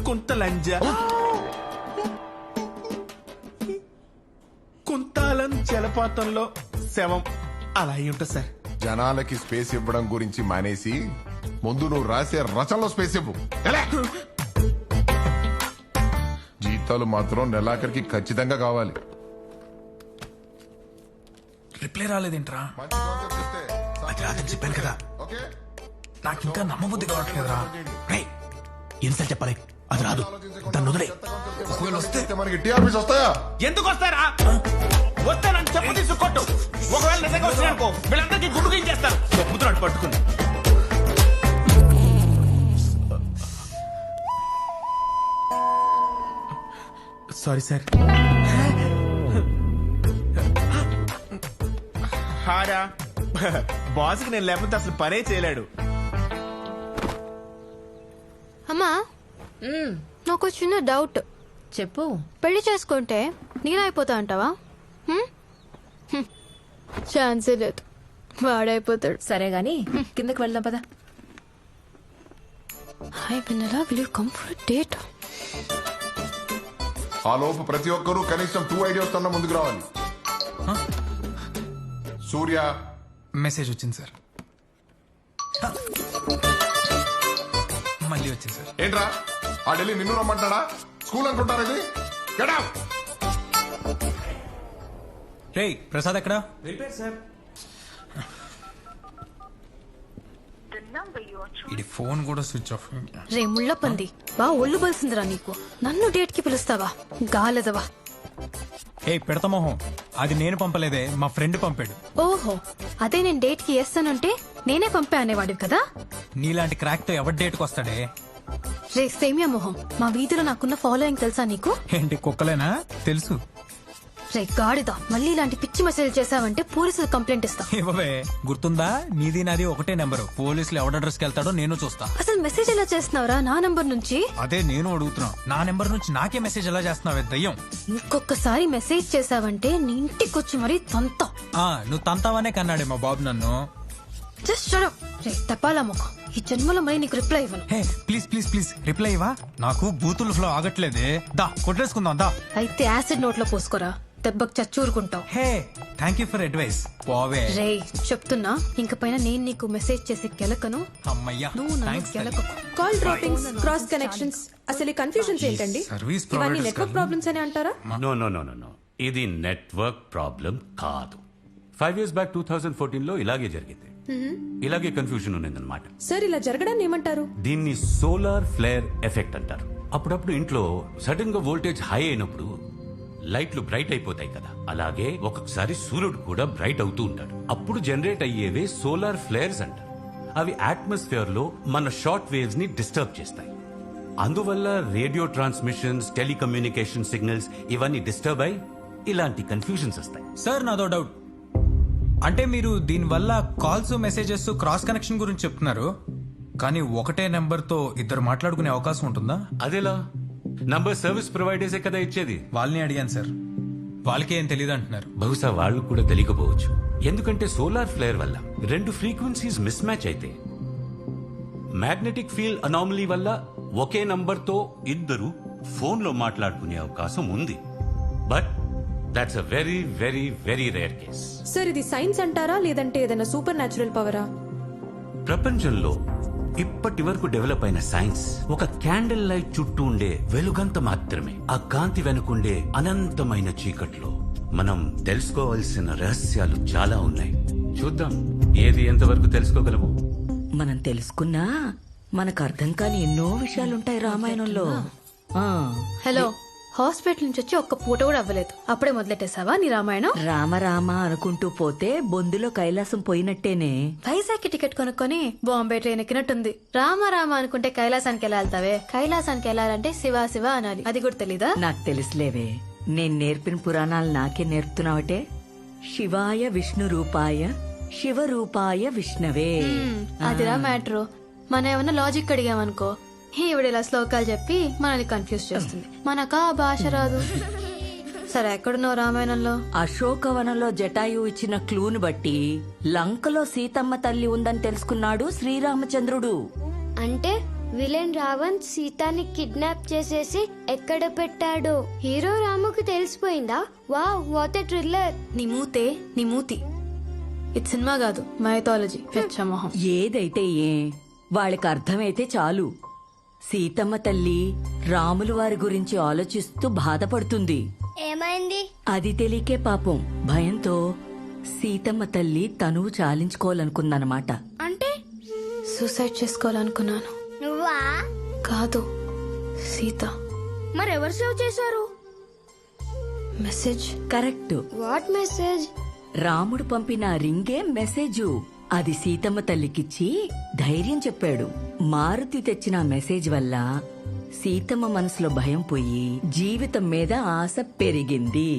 కుంతలంజ. కుంతాలం జలపాతంలో శవం అలా అయి ఉంటుంది సార్. జనాలకి స్పేస్ ఇవ్వడం గురించి మానేసి ముందు నువ్వు రాసే రచనలో స్పేస్ ఇవ్వు. జీతాలు మాత్రం నెలాఖరికి ఖచ్చితంగా కావాలి. రిప్లై రాలేదేంట్రా? అది రాదని చెప్పాను కదా. నాకు ఇంకా నమ్మబుద్ధి కావట్లేదురా. ఎన్నిసార్లు చెప్పాలి? అది రాదు, దాన్ని వదిలే. ఒకవేళ వస్తే మనకి టీఆర్పీస్ వస్తాయా? ఎందుకు వస్తారా? వస్తే నన్ను చెప్పు తీసుకొట్టు. ఒకవేళ నిజంగా వచ్చినానుకో వీళ్ళందరికీ గుడ్డు చేస్తారు. చెప్పుతున్నాడు పట్టుకుని. Sorry sir. హారా బాస్కి నేను లేకపోతే అసలు పనే చేయలేడు. అమ్మా నాకు చిన్న డౌట్. చెప్పు. పెళ్లి చేసుకుంటే నేనైపోతా అంటావా? ఛాన్సే లేదు, వాడైపోతాడు. సరే గాని కిందకి వెళ్దాం పదా. హాయ్ వెన్నెలా, will you come for date? ఆ లోపు ప్రతి ఒక్కరూ కనీసం 2 ఐడియాస్ తన ముందుకు రావాలి. సూర్య మెసేజ్ వచ్చింది సార్. మళ్ళీ వచ్చింది సార్. ఏంట్రా ఆ ఢిల్లీ నిన్ను రమ్మంటాడా? స్కూల్ అనుకుంటారా ఇది? Get out. రేయ్ ప్రసాద్ ఎక్కడా? సార్ ఇది ఫోన్ కూడా స్విచ్ ఆఫ్. రే ముళ్ళ పంది, బా ఒళ్ళు బలిసిందిరా నీకు. నన్ను డేట్ కి పిలుస్తావా గాలదవా? ఏ పెడతా మొహం, అది నేను పంపలేదే, మా ఫ్రెండ్ పంపాడు. ఓహో, అదే నేను డేట్ కి వేస్తానంటే నేనే పంపా అనేవాడివి కదా. నీలాంటి క్రాక్ తో ఎవరి డేట్ కి వస్తాడే? రే సేమియా మొహం, మా వీధిలో నాకున్న ఫాలోయింగ్ తెలుసా నీకు? ఏంటి కుక్కలేనా? తెలుసు. రే గాడిదా, మళ్ళీ ఇలాంటి పిచ్చి మెసేజ్ చేసావంటే పోలీసులు కంప్లైంట్ ఇస్తా. ఇవ్వవే, గుర్తుందా? నీది నాది ఒకటే నెంబరు. పోలీసులు ఎవడ అడ్రస్ కి వెళ్తాడో నేను చూస్తా. అసలు మెసేజ్ ఎలా చేస్తున్నావురా నా నంబర్ నుంచి? అదే నేను అడుగుతున్నా, నా నెంబర్ నుంచి నాకే మెసేజ్ ఎలా చేస్తున్నావే దయ్యం? ఇంకొకసారి మెసేజ్ చేసావంటే నీ ఇంటికి వచ్చి మరీ తంతా. నువ్వు తంతావనే కన్నాడే మా బాబు నన్ను. Just shut up. రే తపాలా మొక్క, ఈ జన్మలో మరీ నీకు రిప్లై ఇవ్వను. Hey please please please reply ఇవ్వా. నాకు బూతుల ఫ్లో ఆగట్లేదే. దా కొట్టేసుకుందాం దా. అయితే యాసిడ్ నోట్లో పోసుకోరా, దెబ్బకు చచ్చూరుకుంటావు. Hey thank you for advice. పోవే. రే చెప్తున్నా, ఇంక పైన నేను నీకు మెసేజ్ చేసి కెలకను. అమ్మయ్యా, నువ్వు నన్ను కెలకకు. కాల్ డ్రాపింగ్స్, క్రాస్ కనెక్షన్స్, అసలు ఈ కన్ఫ్యూజన్స్ ఏంటండి? సర్వీస్ ఇవన్నీ నెట్వర్క్ ప్రాబ్లమ్స్ అని అంటారా? No no no no no, ఇది నెట్వర్క్ ప్రాబ్లం కాదు. 5 years బ్యాక్ 2014 లో ఇలాగే జరిగింది. ఇలాగే కన్ఫ్యూజన్ ఉన్నదన్నమాట. సార్ ఇలా జరగడాన్ని ఏమంటారు? దీన్ని సోలార్ ఫ్లేర్ ఎఫెక్ట్ అంటారు. అప్పుడప్పుడు ఇంట్లో సడన్ గా వోల్టేజ్ హై అయినప్పుడు లైట్లు బ్రైట్ అయిపోతాయి కదా, అలాగే ఒక్కొక్కసారి సూర్యుడు కూడా బ్రైట్ అవుతూ ఉంటాడు. అప్పుడు జనరేట్ అయ్యేవే సోలార్ ఫ్లేర్స్ అంటారు. అవి అట్మాస్ఫియర్ లో మన షార్ట్ వేవ్స్ ని డిస్టర్బ్ చేస్తాయి. అందువల్ల రేడియో ట్రాన్స్మిషన్స్, టెలికమ్యూనికేషన్ సిగ్నల్స్ ఇవన్నీ డిస్టర్బ్ అయి ఇలాంటి కన్ఫ్యూజన్స్ వస్తాయి. సార్ నాదో డౌట్. అంటే మీరు దీనివల్ల కాల్స్ మెసేజెస్ క్రాస్ కనెక్షన్ గురించి చెప్తున్నారు, కానీ ఒకటే నెంబర్ తో ఇద్దరు మాట్లాడుకునే అవకాశం ఉంటుందా? అదేలా? నంబర్ సర్వీస్ ప్రొవైడర్సే కదా ఇచ్చేది. వాళ్ళని అడిగాను సార్, వాళ్ళకి ఏం తెలియదు అంటున్నారు. బహుశా వాళ్ళు కూడా తెలియకపోవచ్చు. ఎందుకంటే సోలార్ ఫ్లేర్ వల్ల 2 ఫ్రీక్వెన్సీస్ మిస్ మ్యాచ్ అయితే మ్యాగ్నెటిక్ ఫీల్డ్ అనామలీ వల్ల ఒకే నంబర్ తో ఇద్దరు ఫోన్ లో మాట్లాడుకునే అవకాశం ఉంది. But that's a very very very rare case. Sir ఇది సైన్స్ అంటారా లేదంటే ఏదైనా సూపర్ న్యాచురల్ పవరా? ప్రపంచంలో ఇప్పటి వరకు డెవలప్ అయిన సైన్స్ ఒక క్యాండిల్ లైట్ చుట్టూ ఉండే వెలుగంత మాత్రమే. ఆ కాంతి వెనుకుండే అనంతమైన చీకట్లో మనం తెలుసుకోవాల్సిన రహస్యాలు చాలా ఉన్నాయి. చూద్దాం ఏది ఎంతవరకు తెలుసుకోగలము. మనం తెలుసుకున్నా మనకు అర్థం కాని ఎన్నో విషయాలుంటాయి రామాయణంలో. హలో, హాస్పిటల్ నుంచి వచ్చి ఒక్క పూట కూడా అవ్వలేదు, అప్పుడే మొదలెట్టేసావా నీ రామాయణం? రామ రామ అనుకుంటూ పోతే బొందులో కైలాసం పోయినట్టేనే. వైజాగ్ టికెట్ కొనుక్కొని బాంబే ట్రైన్ ఎక్కినట్టుంది. రామ రామ అనుకుంటే కైలాసానికి వెళ్ళాలతావే, కైలాసానికి వెళ్ళాలంటే శివ శివ అనాలి. అది కూడా తెలీదా? నాకు తెలుసులేవే, నేను నేర్పిన పురాణాలు నాకే నేర్పుతున్నావటే. శివాయ విష్ణు రూపాయ శివ రూపాయ విష్ణవే. అదిరా మ్యాటర్. మనం ఏమన్నా లాజిక్ అడిగామనుకో, ఈవిడ ఇలా శ్లోకాలు చెప్పి మనల్ని కన్ఫ్యూజ్ చేస్తుంది. మనకా భాష రాదు. సరే, ఎక్కడున్నావు రామాయణంలో? అశోకవనంలో జటాయు ఇచ్చిన క్లూను బట్టి లంకలో సీతమ్మ తల్లి ఉందని తెలుసుకున్నాడు శ్రీరామచంద్రుడు. అంటే విలన్ రావణ్ సీతాని కిడ్నాప్ చేసేసి ఎక్కడ పెట్టాడో హీరో రాముకు తెలిసిపోయిందా? Wow, what a thriller. నీ మూతి. ఇది సినిమా కాదు, మైథాలజీ. పెచ్చమోహం. ఏదైతే ఏ వాళ్ళకి అర్థమైతే చాలు. సీతమ్మ తల్లి రాముల వారి గురించి ఆలోచిస్తూ బాధపడుతుంది. ఏమైంది? అది తెలియకే పాపం భయంతో సీతమ్మ తల్లి తనువు చాలించుకోవాలనుకుందనమాట. అంటే సూసైడ్ చేసుకోవాలనుకున్నాను. నువ్వా? కాదు, సీత. మరెవరు సేవ్ చేశారు? మెసేజ్. కరెక్ట్. What message? రాముడు పంపిన రింగే మెసేజు. అది సీతమ్మ తల్లికిచ్చి ధైర్యం చెప్పాడు. మారుతి తెచ్చిన మెసేజ్ వల్ల సీతమ్మ మనసులో భయం పోయి జీవితం మీద ఆశ పెరిగింది.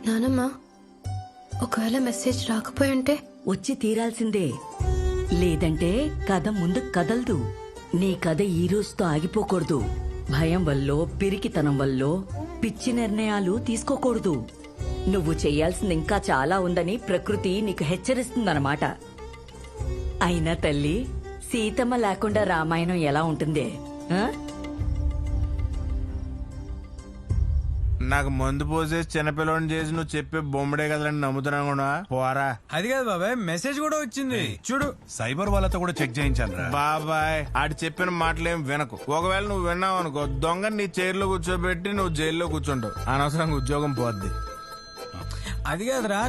నానమ్మ, ఒకవేళ మెసేజ్ రాకపోయి ఉంటే? వచ్చి తీరాల్సిందే, లేదంటే కథ ముందు కదలదు. నీ కథ ఈ రోజుతో ఆగిపోకూడదు. భయం వల్లో పిరికితనం వల్లో పిచ్చి నిర్ణయాలు తీసుకోకూడదు. నువ్వు చెయ్యాల్సింది ఇంకా చాలా ఉందని ప్రకృతి నీకు హెచ్చరిస్తుందన్నమాట. అయినా తల్లి, సీతమ్మ లేకుండా రామాయణం ఎలా ఉంటుంది? నాకు మందు పోసే చిన్నపిల్లని చేసి నువ్వు చెప్పే బొమ్మడే కదండి నమ్ముతున్నా కూడా పోరా. అది కాదు బాబాయ్, మెసేజ్ కూడా వచ్చింది చూడు. సైబర్ వాళ్ళతో కూడా చెక్ చేయించాను. బాబాయ్, ఆడు చెప్పిన మాటలేం వినకు. ఒకవేళ నువ్వు విన్నావు అనుకో, దొంగ నీ చైర్లో కూర్చోబెట్టి నువ్వు జైల్లో కూర్చుంటావు. అనవసరంగా ఉద్యోగం పోద్ది. అది కాదురా,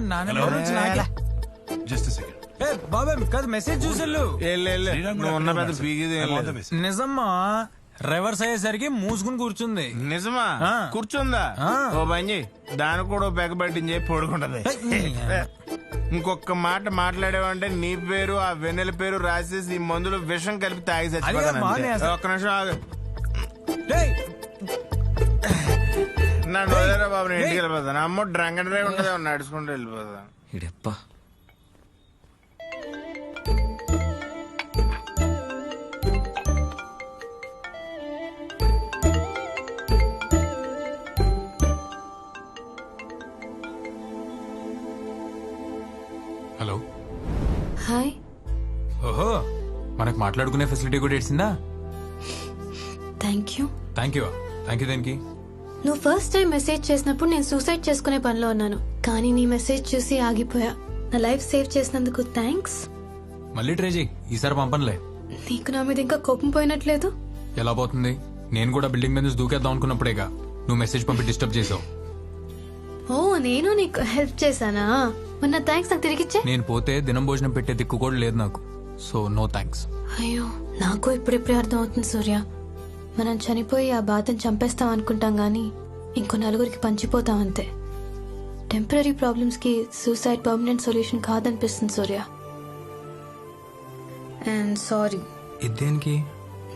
జస్ట్ సెకండ్. బాబాయ్ కాదు, మెసేజ్ చూసేళ్ళు. నువ్వు ఉన్న పెద్ద పీకిది నిజమ్మా, రివర్స్ అయ్యేసరికి మూసుకుని కూర్చుంది. నిజమా? కూర్చుందా? ఓ పని దానికి కూడా పెగ పట్టించి పడుకుంటది. ఇంకొక మాట మాట్లాడేవంటే నీ పేరు ఆ వెన్నెల పేరు రాసేసి ఈ మందులో విషం కలిపి తాగి చచ్చిపోతాను. ఒక్క నిమిషం ఆగు. నన్ను వదిలేరా బాబు, నేను ఇంటికి వెళ్ళిపోతాను. అమ్మ డ్రంక్ అండ్ డ్రైవ్ ఉండదు, నడుచుకుంటూ వెళ్ళిపోతాను. హలో. హాయ్. ఓహో, మనకు మాట్లాడుకునే ఫెసిలిటీ కూడా ఇచ్చిందా? Thank you. థ్యాంక్ యూ దేనికి? నువ్వు ఫస్ట్ టైం మెసేజ్ చేసినప్పుడు నేను సూసైడ్ చేసుకునే పనిలో ఉన్నాను, కానీ నీ మెసేజ్ చూసి ఆగిపోయా. నా లైఫ్ సేవ్ చేసినందుకు థ్యాంక్స్. మళ్ళీ ట్రై చేయి, ఈసారి పంపనులే. నీకు నా మీద ఇంకా కోపం పోయినట్లేదు? ఎలా పోతుంది? నేను కూడా బిల్డింగ్ మీద నుంచి దూకేద్దాం అనుకున్నప్పుడేగా నువ్వు మెసేజ్ పంపి డిస్టర్బ్ చేసావు. ఓ, నేను నీకు హెల్ప్ చేశానా? మొన్న థ్యాంక్స్ నాకు తిరిగిచ్చే. నేను పోతే దినం భోజనం పెట్టే దిక్కు కూడా లేదు నాకు, సో నో థ్యాంక్స్. అయ్యో, నాకు ఇప్పుడిప్పుడే అర్థం అవుతుంది సూర్య. మనం చనిపోయి ఆ బాధను చంపేస్తాం అనుకుంటాం గానీ ఇంకో నలుగురికి పంచిపోతాం అంతే. టెంపరీ ప్రాబ్లమ్స్ కి సూసైడ్ పర్మనెంట్ సొల్యూషన్ కాదనిపిస్తుంది సూర్య. And sorry. ఇదేనికి?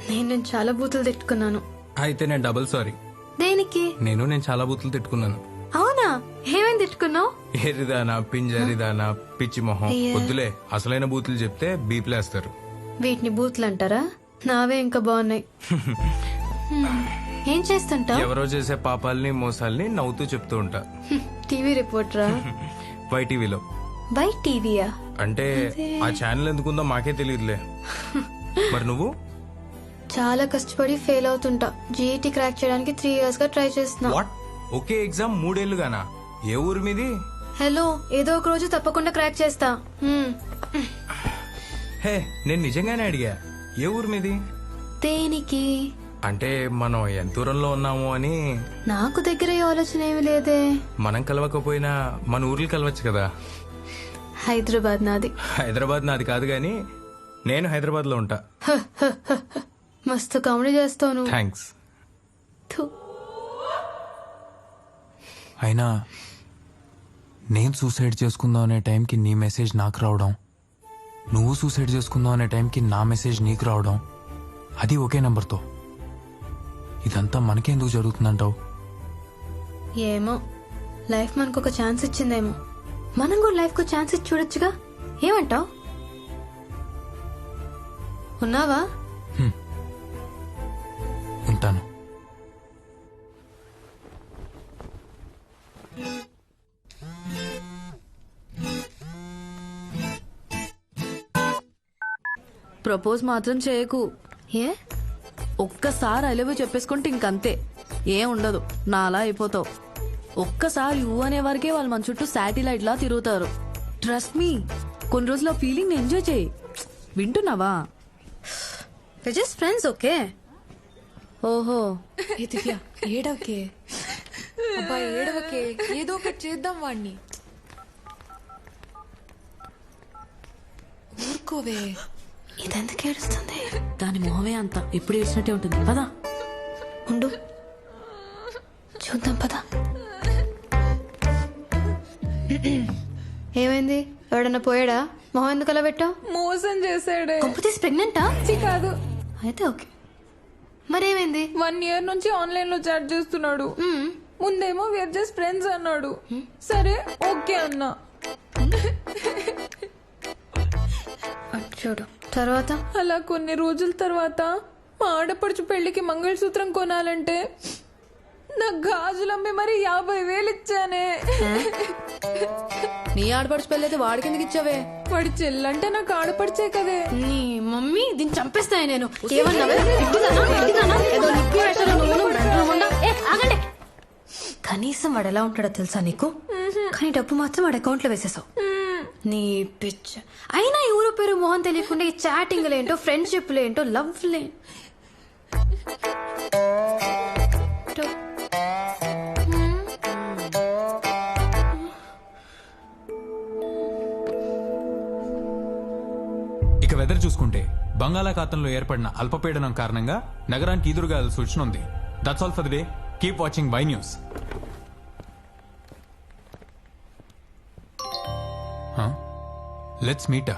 నేను చాలా బూతులు తిట్టుకున్నాను. అయితే నేను డబుల్ సారీ. దేనికి? నేను చాలా బూతులు తిట్టుకున్నాను. అవునా? ఏమేం తిట్టుకున్నావు? ఎరిదానా, పింజరిదానా, పిచ్చి మొహం. అయ్యా. వద్దులే, అసలైన బూతులు చెప్తే బీప్లేస్తారు. వీటిని బూతులు అంటారా? నావే ఇంకా బాగున్నాయి. ఏం చేస్తుంటా? ఎవరో చేసే పాపాలని మోసాల్ని నవ్వుతూ చెప్తూ ఉంటా. టీవీ రిపోర్టరా? వైటీవీలో. బై టీవీయా? అంటే ఆ ఛానల్ ఎందుకుందో మాకే తెలియదులే. మరి నువ్వు? చాలా కష్టపడి ఫెయిల్ అవుతుంటా. జీఈటీ క్రాక్ చేయడానికి 3 years గా ట్రై చేస్తున్నా. ఒకే ఎగ్జామ్ 3 ఏళ్లుగానా? ఏ ఊరు మీది? హలో, ఏదో ఒక రోజు తప్పకుండా క్రాక్ చేస్తా. హే, నేను నిజంగానే అడిగా, ఏ ఊరు మీది? దేనికి? అంటే మనం ఎంత దూరంలో ఉన్నాము అని. నాకు దగ్గర ఈ ఆలోచన ఏమి లేదే. మనం కలవకపోయినా మన ఊర్లు కలవచ్చు కదా. హైదరాబాద్ నాది. హైదరాబాద్ నాది కాదు గాని నేను హైదరాబాద్ లో ఉంటా. మస్తు కామెడీ చేస్తాను. థ్యాంక్స్. అయినా నేను సూసైడ్ చేసుకుందాం అనే టైంకి నీ మెసేజ్ నాకు రావడం, నువ్వు సూసైడ్ చేసుకుందాం అనే టైంకి నా మెసేజ్ నీకు రావడం, అది ఒకే నెంబర్తో. ఇదంతా మనకెందుకు జరుగుతుందంటావు? ఏమో, లైఫ్ మనకు ఒక ఛాన్స్ ఇచ్చిందేమో. మనం కూడా లైఫ్ కు ఛాన్స్ ఇచ్చి చూడొచ్చుగా. ఏమంటావు? ఉన్నావా? ఉంటాను. ప్రపోజ్ మాత్రం చేయకు. ఏ? ఒక్కసారి ఐ లవ్ యూ చెప్పేసుకుంటే ఇంకంతే, ఏం ఉండదు. నా అలా అయిపోతావు. ఒక్కసారి యూ అనే వరకే వాళ్ళు మన చుట్టూ శాటిలైట్ లా తిరుగుతారు. ట్రస్ట్ మీ, కొన్ని రోజులు ఆ ఫీలింగ్ ఎంజాయ్ చేయి. వింటున్నావా? Just friends, okay? ఓహో, దివ్య ఏడవకే. అబ్బా ఏడవకే, ఏదో ఒకటి చేద్దాం వాణ్ణి. ఊరుకోవే. ఇదెందుకు ఏడుస్తుంది? దాని మొహమే అంత ఎప్పుడు ఏడ్చినట్టే ఉంటుంది. పదా ఉండు, చూద్దాం పదా. ఏమైంది? ఎవడన్నా పోయాడా? మొహం ఎందుకు అలా పెట్టావు? మోసం చేశాడే. కంపెనీస్ ప్రెగ్నెంటా? కాదు. అయితే ఓకే. మరేమైంది? 1 year నుంచి ఆన్లైన్ లో చాట్ చేస్తున్నాడు. ముందేమో వేర్ జస్ట్ ఫ్రెండ్స్ అన్నాడు. సరే ఓకే అన్నా. చూడు తర్వాత. అలా కొన్ని రోజుల తర్వాత మా ఆడపడుచు పెళ్లికి మంగళసూత్రం కొనాలంటే నా గాజులమ్మి మరి 50,000 ఇచ్చానే. నీ ఆడపడుచు పెళ్ళి అయితే వాడికి ఎందుకు ఇచ్చావే? వాడి చెల్లంటే నాకు ఆడపడిచే కదే. నీ మమ్మీ దీన్ని చంపేస్తాయి. నేను కనీసం వాడు ఎలా ఉంటాడో తెలుసా నీకు? కానీ డబ్బు మాత్రం వాడి అకౌంట్ లో వేసేసావు. నీ పిచ్చ. అయినా ఎవరో పేరు మోహన్ తెలియకుండా ఈ చాటింగ్ లేంటో, ఫ్రెండ్షిప్ లేంటో, లవ్ లే. ఇక వెదర్ చూసుకుంటే బంగాళాఖాతంలో ఏర్పడిన అల్పపీడనం కారణంగా నగరానికి ఎదురుగా సూచన ఉంది. That's all for the day. Keep watching Y news. Let's meet.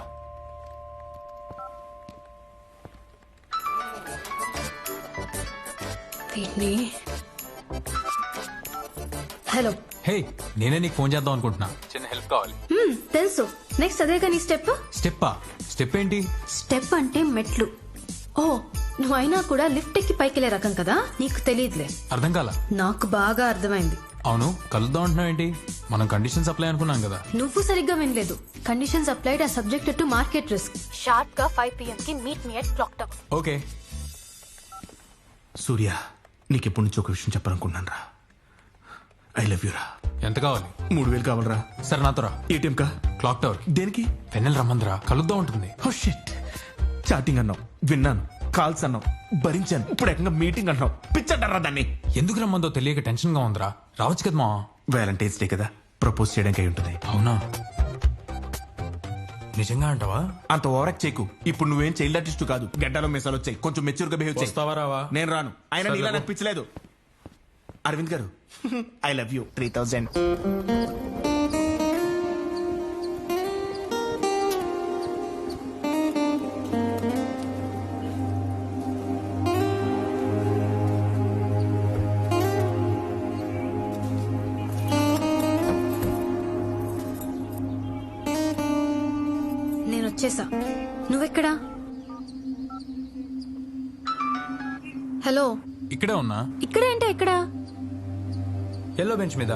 Hello. Hey, నేనే నీకు ఫోన్ చేద్దాం అనుకుంటున్నా. చిన్న హెల్ప్ కావాలి. తెలుసు. నెక్స్ట్ అదే కానీ స్టెప్. స్టెప్పా? స్టెప్ ఏంటి? స్టెప్ అంటే మెట్లు. ఓ, నువ్వు అయినా కూడా లిఫ్ట్ ఎక్కి పైకి రకం కదా, నీకు తెలియదులే. అర్థం కాల. నాకు బాగా అర్థమైంది. అవును, కలుద్దాం అంటున్నావు ఏంటి? మనం కండిషన్స్ అప్లై అనుకున్నాం కదా. నువ్వు సరిగ్గా వినలేదు. Conditions applied are subjected to market risk. Sharp గా 5 PM కి meet me at clock tower. Okay. Surya, నీకెప్పటి నుంచి ఒక విషయం చెప్పాలనుకున్నాను రా. ఐ లవ్ యూ రా. ఎంత కావాలి? 3,000 కావాలరా. సరే నాతో రా. ఏటీఎం కా? Clock tower. దేనికి? పెన్నెల్ రమ్మందిరా, కలుద్దాం ఉంటుంది. Oh shit. చాటింగ్ అన్నావు, విన్నాను. కాల్స్ అన్నావు, భరించాను. ఇప్పుడు ఏకంగా మీటింగ్ అంటున్నావు. పిచ్చంటారా దాన్ని? ఎందుకు రమ్మందో తెలియక టెన్షన్ గా ఉందిరా. రావచ్చు కదా మా. వ్యాలంటైన్స్ డే కదా, ప్రపోజ్ చేయడానికి అయి ఉంటుంది. అవునా? నిజంగా అంటావా? అంత ఓవరాక్ట్ చేయకు. ఇప్పుడు నువ్వేం చైల్డ్ ఆర్టిస్ట్ కాదు. గడ్డలో మెసాలు వచ్చాయి. కొంచెం మెచ్యూర్ గా బిహేవ్ చేయి. వస్తావా రావా? నేను రాను. ఆయన నీలా నాకు పిచ్చలేదు. అరవింద్ గారు, ఐ లవ్ యూ. 3,000. వచ్చేసా. నువ్వెక్కడా? హలో, ఇక్కడే ఉన్నా. ఇక్కడేంటే ఎక్కడా? ఎల్లో బెంచ్ మీద.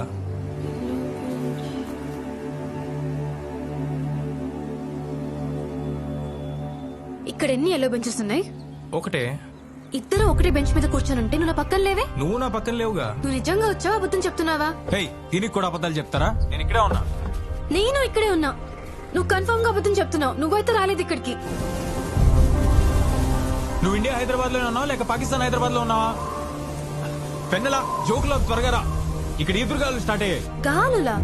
ఇక్కడ ఎన్ని ఎల్లో బెంచెస్ ఉన్నాయి? ఒకటే. ఇద్దరు ఒకటే బెంచ్ మీద కూర్చొని నువ్వు నా పక్కన లేవే. నువ్వు నా పక్కన లేవుగా. నువ్వు నిజంగా వచ్చావా అబద్ధం చెప్తున్నావా? హే, దీనికి కూడా అబద్ధాలు చెప్తారా? నేను ఇక్కడే ఉన్నా. నేను ఇక్కడే ఉన్నా. నువ్వు కన్ఫర్మ్ గా అబద్ధం చెప్తున్నావు. నువ్వైతే రాలేదు ఇక్కడికి. నువ్వు ఇండియా హైదరాబాద్ లో ఉన్నావా లేక పాకిస్తాన్ హైదరాబాద్ లో ఉన్నావా? పెన్నెలా జోకులో త్వరగా రా. ఇక్కడ ఈదురుగాలు స్టార్ట్ అయ్యాయి. గాలులా?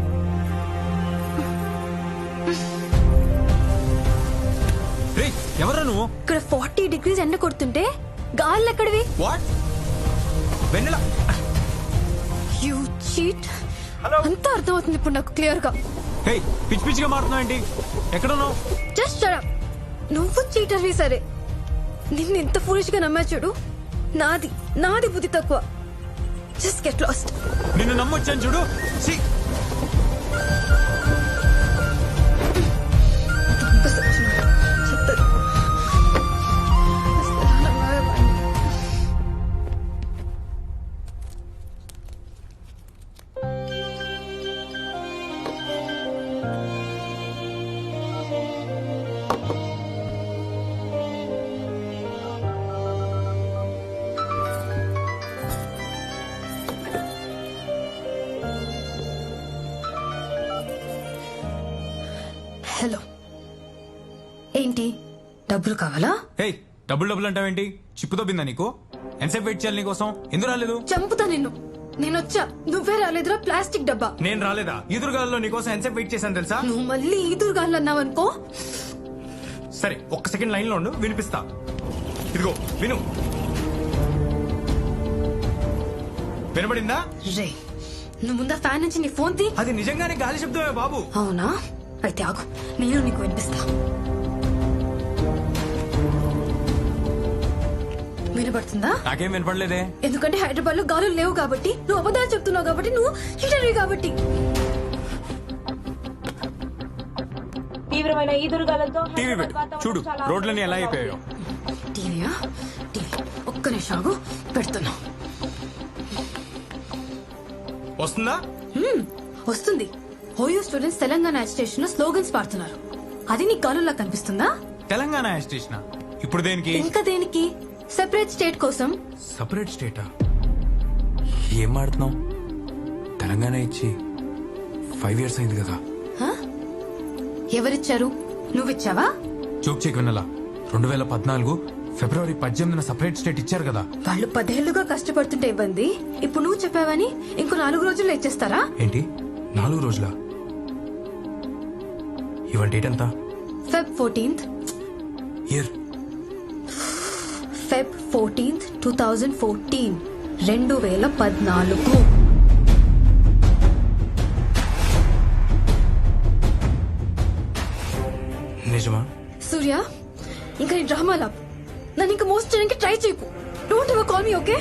ఎవరా నువ్వు? ఇక్కడ 40 degrees ఎండ కొడుతుంటే గాలు ఎక్కడివి? వాట్? Vennela, you cheat. అంతా అర్థమవుతుంది ఇప్పుడు నాకు క్లియర్ గా. హే, పిచ్చి పిచ్చిగా మారుతున్నావు ఏంటి? ఎక్కడున్నావు? Just shut up. నువ్వు చీటర్వి సరే, నిన్ను ఎంత ఫూలిష్ గా నమ్మా చూడు. నాది బుద్ధి తక్కువ. Just get lost. నిన్ను నమ్మొచ్చాను చూడు. హలో, ఏంటి డబ్బులు కావాలా? హే, డబ్బులు అంటావేంటి? చిప్పుతో బిందా నీకు? ఎంతసేపు వెయిట్ చేయాలి నీకోసం? ఎందుకు రాలేదు? చంపుతా నిన్ను. నేనొచ్చా, నువ్వే రాలేదురా ప్లాస్టిక్ డబ్బా. నేను రాలేదా? ఈదురుగాల్లో నీకోసం ఎంతసేపు వెయిట్ చేశాను తెలుసా? నువ్వు మళ్ళీ ఈదురుగాళ్ళు అన్నావనుకో. సరే, ఒక్క సెకండ్ లైన్ లో ఉండు, వినిపిస్తా. ఇదిగో విను. వినబడిందా? రే, నువ్వు ముందా ఫ్యాన్ నుంచి నీ ఫోన్ తీ. అది నిజంగానే గాలి శబ్దమే బాబు. అవునా? అయితే ఆగు, నేను నీకు వినిపిస్తా. వినపడుతుందా? నాకేం వినపడలేదే. ఎందుకంటే హైదరాబాద్ లో గాలులు లేవు కాబట్టి, నువ్వు అబద్ధాలు చెప్తున్నావు కాబట్టి, నువ్వు హిటరీ కాబట్టి. తీవ్రమైన ఈదురుగాలతో టీవీ పెట్టు, చూడు రోడ్లన్నీ ఎలా అయిపోయాయో. టీవీయా? టీవీ ఒక్క నిమిషం ఆగు, పెడుతున్నా. వస్తుందా? వస్తుంది. ఓయో స్టూడెంట్స్ తెలంగాణ స్టేషన్ లో స్లోగన్స్ పాడుతున్నారు. అది నీ గాలులా కనిపిస్తుందా? తెలంగాణ స్టేషన్ ఇప్పుడు దేనికి? ఇంకా దేనికి? సెపరేట్ స్టేట్ కోసం. సెపరేట్ స్టేటా? ఏం మాడుతున్నావు? తెలంగాణ ఇచ్చి 5 years అయింది కదా. ఎవరిచ్చారు? నువ్విచ్చావా? జోక్ చెక్ వినలా. 2014 February 18న సెపరేట్ స్టేట్ ఇచ్చారు కదా. వాళ్ళు 10 ఏళ్లుగా కష్టపడుతుంటే ఇబ్బంది, ఇప్పుడు నువ్వు చెప్పావని ఇంకో 4 రోజుల్లో ఇచ్చేస్తారా? ఏంటి 4 రోజులా? ఇవాళ డేట్ ఎంత? Feb 14th. Year? Feb 14th, 2014. 2014. నిజమా? సూర్య, ఇంకా నీ డ్రామా లాప్. నన్ను ఇంకా మోస్ట్ చేయడానికి ట్రై చేయకు. Don't ever call me, okay?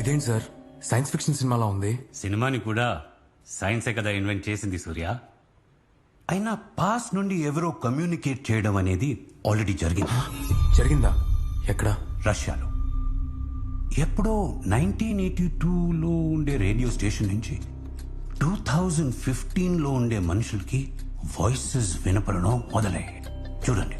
ఇదేంటి సార్, సైన్స్ ఫిక్షన్ సినిమాలా ఉంది. సినిమాని కూడా సైన్సే కదా ఇన్వెంట్ చేసింది సూర్య. అయినా పాస్ నుండి ఎవరో కమ్యూనికేట్ చేయడం అనేది ఆల్రెడీ జరిగింది. జరిగిందా? ఎక్కడ? రష్యాలో. ఎప్పుడో 1982లో ఉండే రేడియో స్టేషన్ నుంచి 2015లో ఉండే మనుషులకి వాయిసెస్ వినపడడం మొదలయ్యాయి. చూడండి.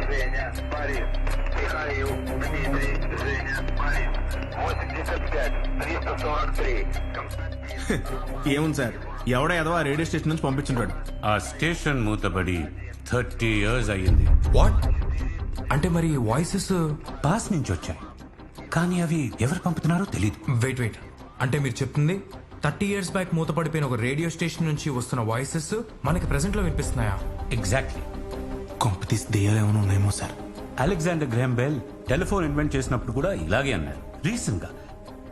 Женя, Борис. Михаил, Дмитрий, Женя, Борис. 85, 343. ఏముంది సార్ ఎవడో ఏదో ఆ రేడియో స్టేషన్ నుంచి పంపించుంటాడు. ఆ స్టేషన్ మూతబడి 30 years అయ్యింది. వాట్ అంటే మరి వాయిసెస్ పాస్ నుంచి వచ్చాయి, కానీ అవి ఎవరు పంపుతున్నారో తెలియదు. వెయిట్ అంటే మీరు చెప్తుంది 30 years బ్యాక్ మూతపడిపోయిన ఒక రేడియో స్టేషన్ నుంచి వస్తున్న వాయిసెస్ మనకి ప్రెసెంట్ లో వినిపిస్తున్నాయా? ఎగ్జాక్ట్లీ. కొంపతీసి దెయ్యాలు ఏమైనా ఉన్నాయేమో sir. Alexander Graham bell telephone invent చేసినప్పుడు కూడా ఇలాగే అన్నారు. రీసెంట్ గా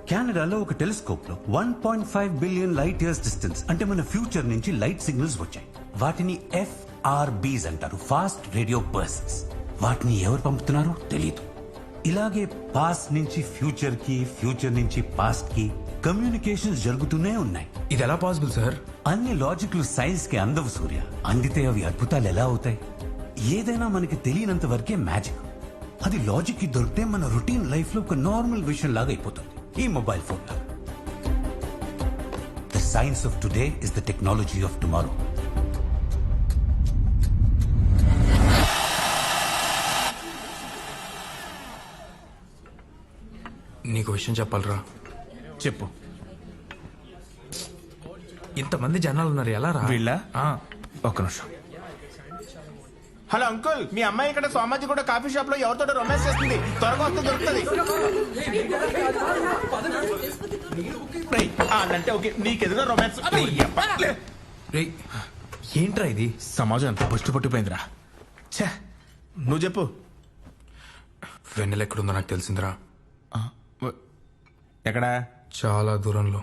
కెనడాలో ఒక టెలిస్కోప్ లో 1.5 billion light years డిస్టెన్స్ అంటే మన ఫ్యూచర్ నుంచి లైట్ సిగ్నల్స్ వచ్చాయి. వాటిని FRBs అంటారు, ఫాస్ట్ రేడియో బర్స్ట్స్. వాటిని ఎవరు పంపుతున్నారో తెలియదు. ఇలాగే పాస్ట్ నుంచి ఫ్యూచర్ కి, ఫ్యూచర్ నుంచి పాస్ట్ కి కమ్యూనికేషన్స్ జరుగుతూనే ఉన్నాయి. ఇది ఎలా పాసిబుల్ సార్? అన్ని లాజిక్లు సైన్స్ కి అందవు సూర్య. అందితే అవి అద్భుతాలు ఎలా అవుతాయి? ఏదైనా మనకి తెలియనంత వరకే మ్యాజిక్. అది లాజిక్ కి దొరికితే మన రొటీన్ లైఫ్ లో ఒక నార్మల్ విషయం లాగా అయిపోతుంది. ఈ మొబైల్ ఫోన్ లాగా. The science of today is the technology of tomorrow. నీకు విషయం చెప్పాలరా. చెప్పు. ఇంతమంది జనాలు ఉన్నారు, ఎలా రా? వీళ్ళ ఒక్క నిమిషం. హలో అంకుల్, మీ అమ్మాయి ఇక్కడ సోమాజీ కూడా కాఫీ షాప్ లో ఎవరితో రొమాన్స్ చేస్తుంది. త్వరగా వస్తే దొరుకుతుంది. అంటే ఓకే, నీకెదురు రొమాన్స్. ఏంట్రా ఇది? సమాజం అంతా పుష్టి పట్టిపోయిందిరా. ఛే, నువ్వు చెప్పు. వెన్నెల ఎక్కడుందో నాకు తెలిసిందిరా. ఎక్కడా? చాలా దూరంలో.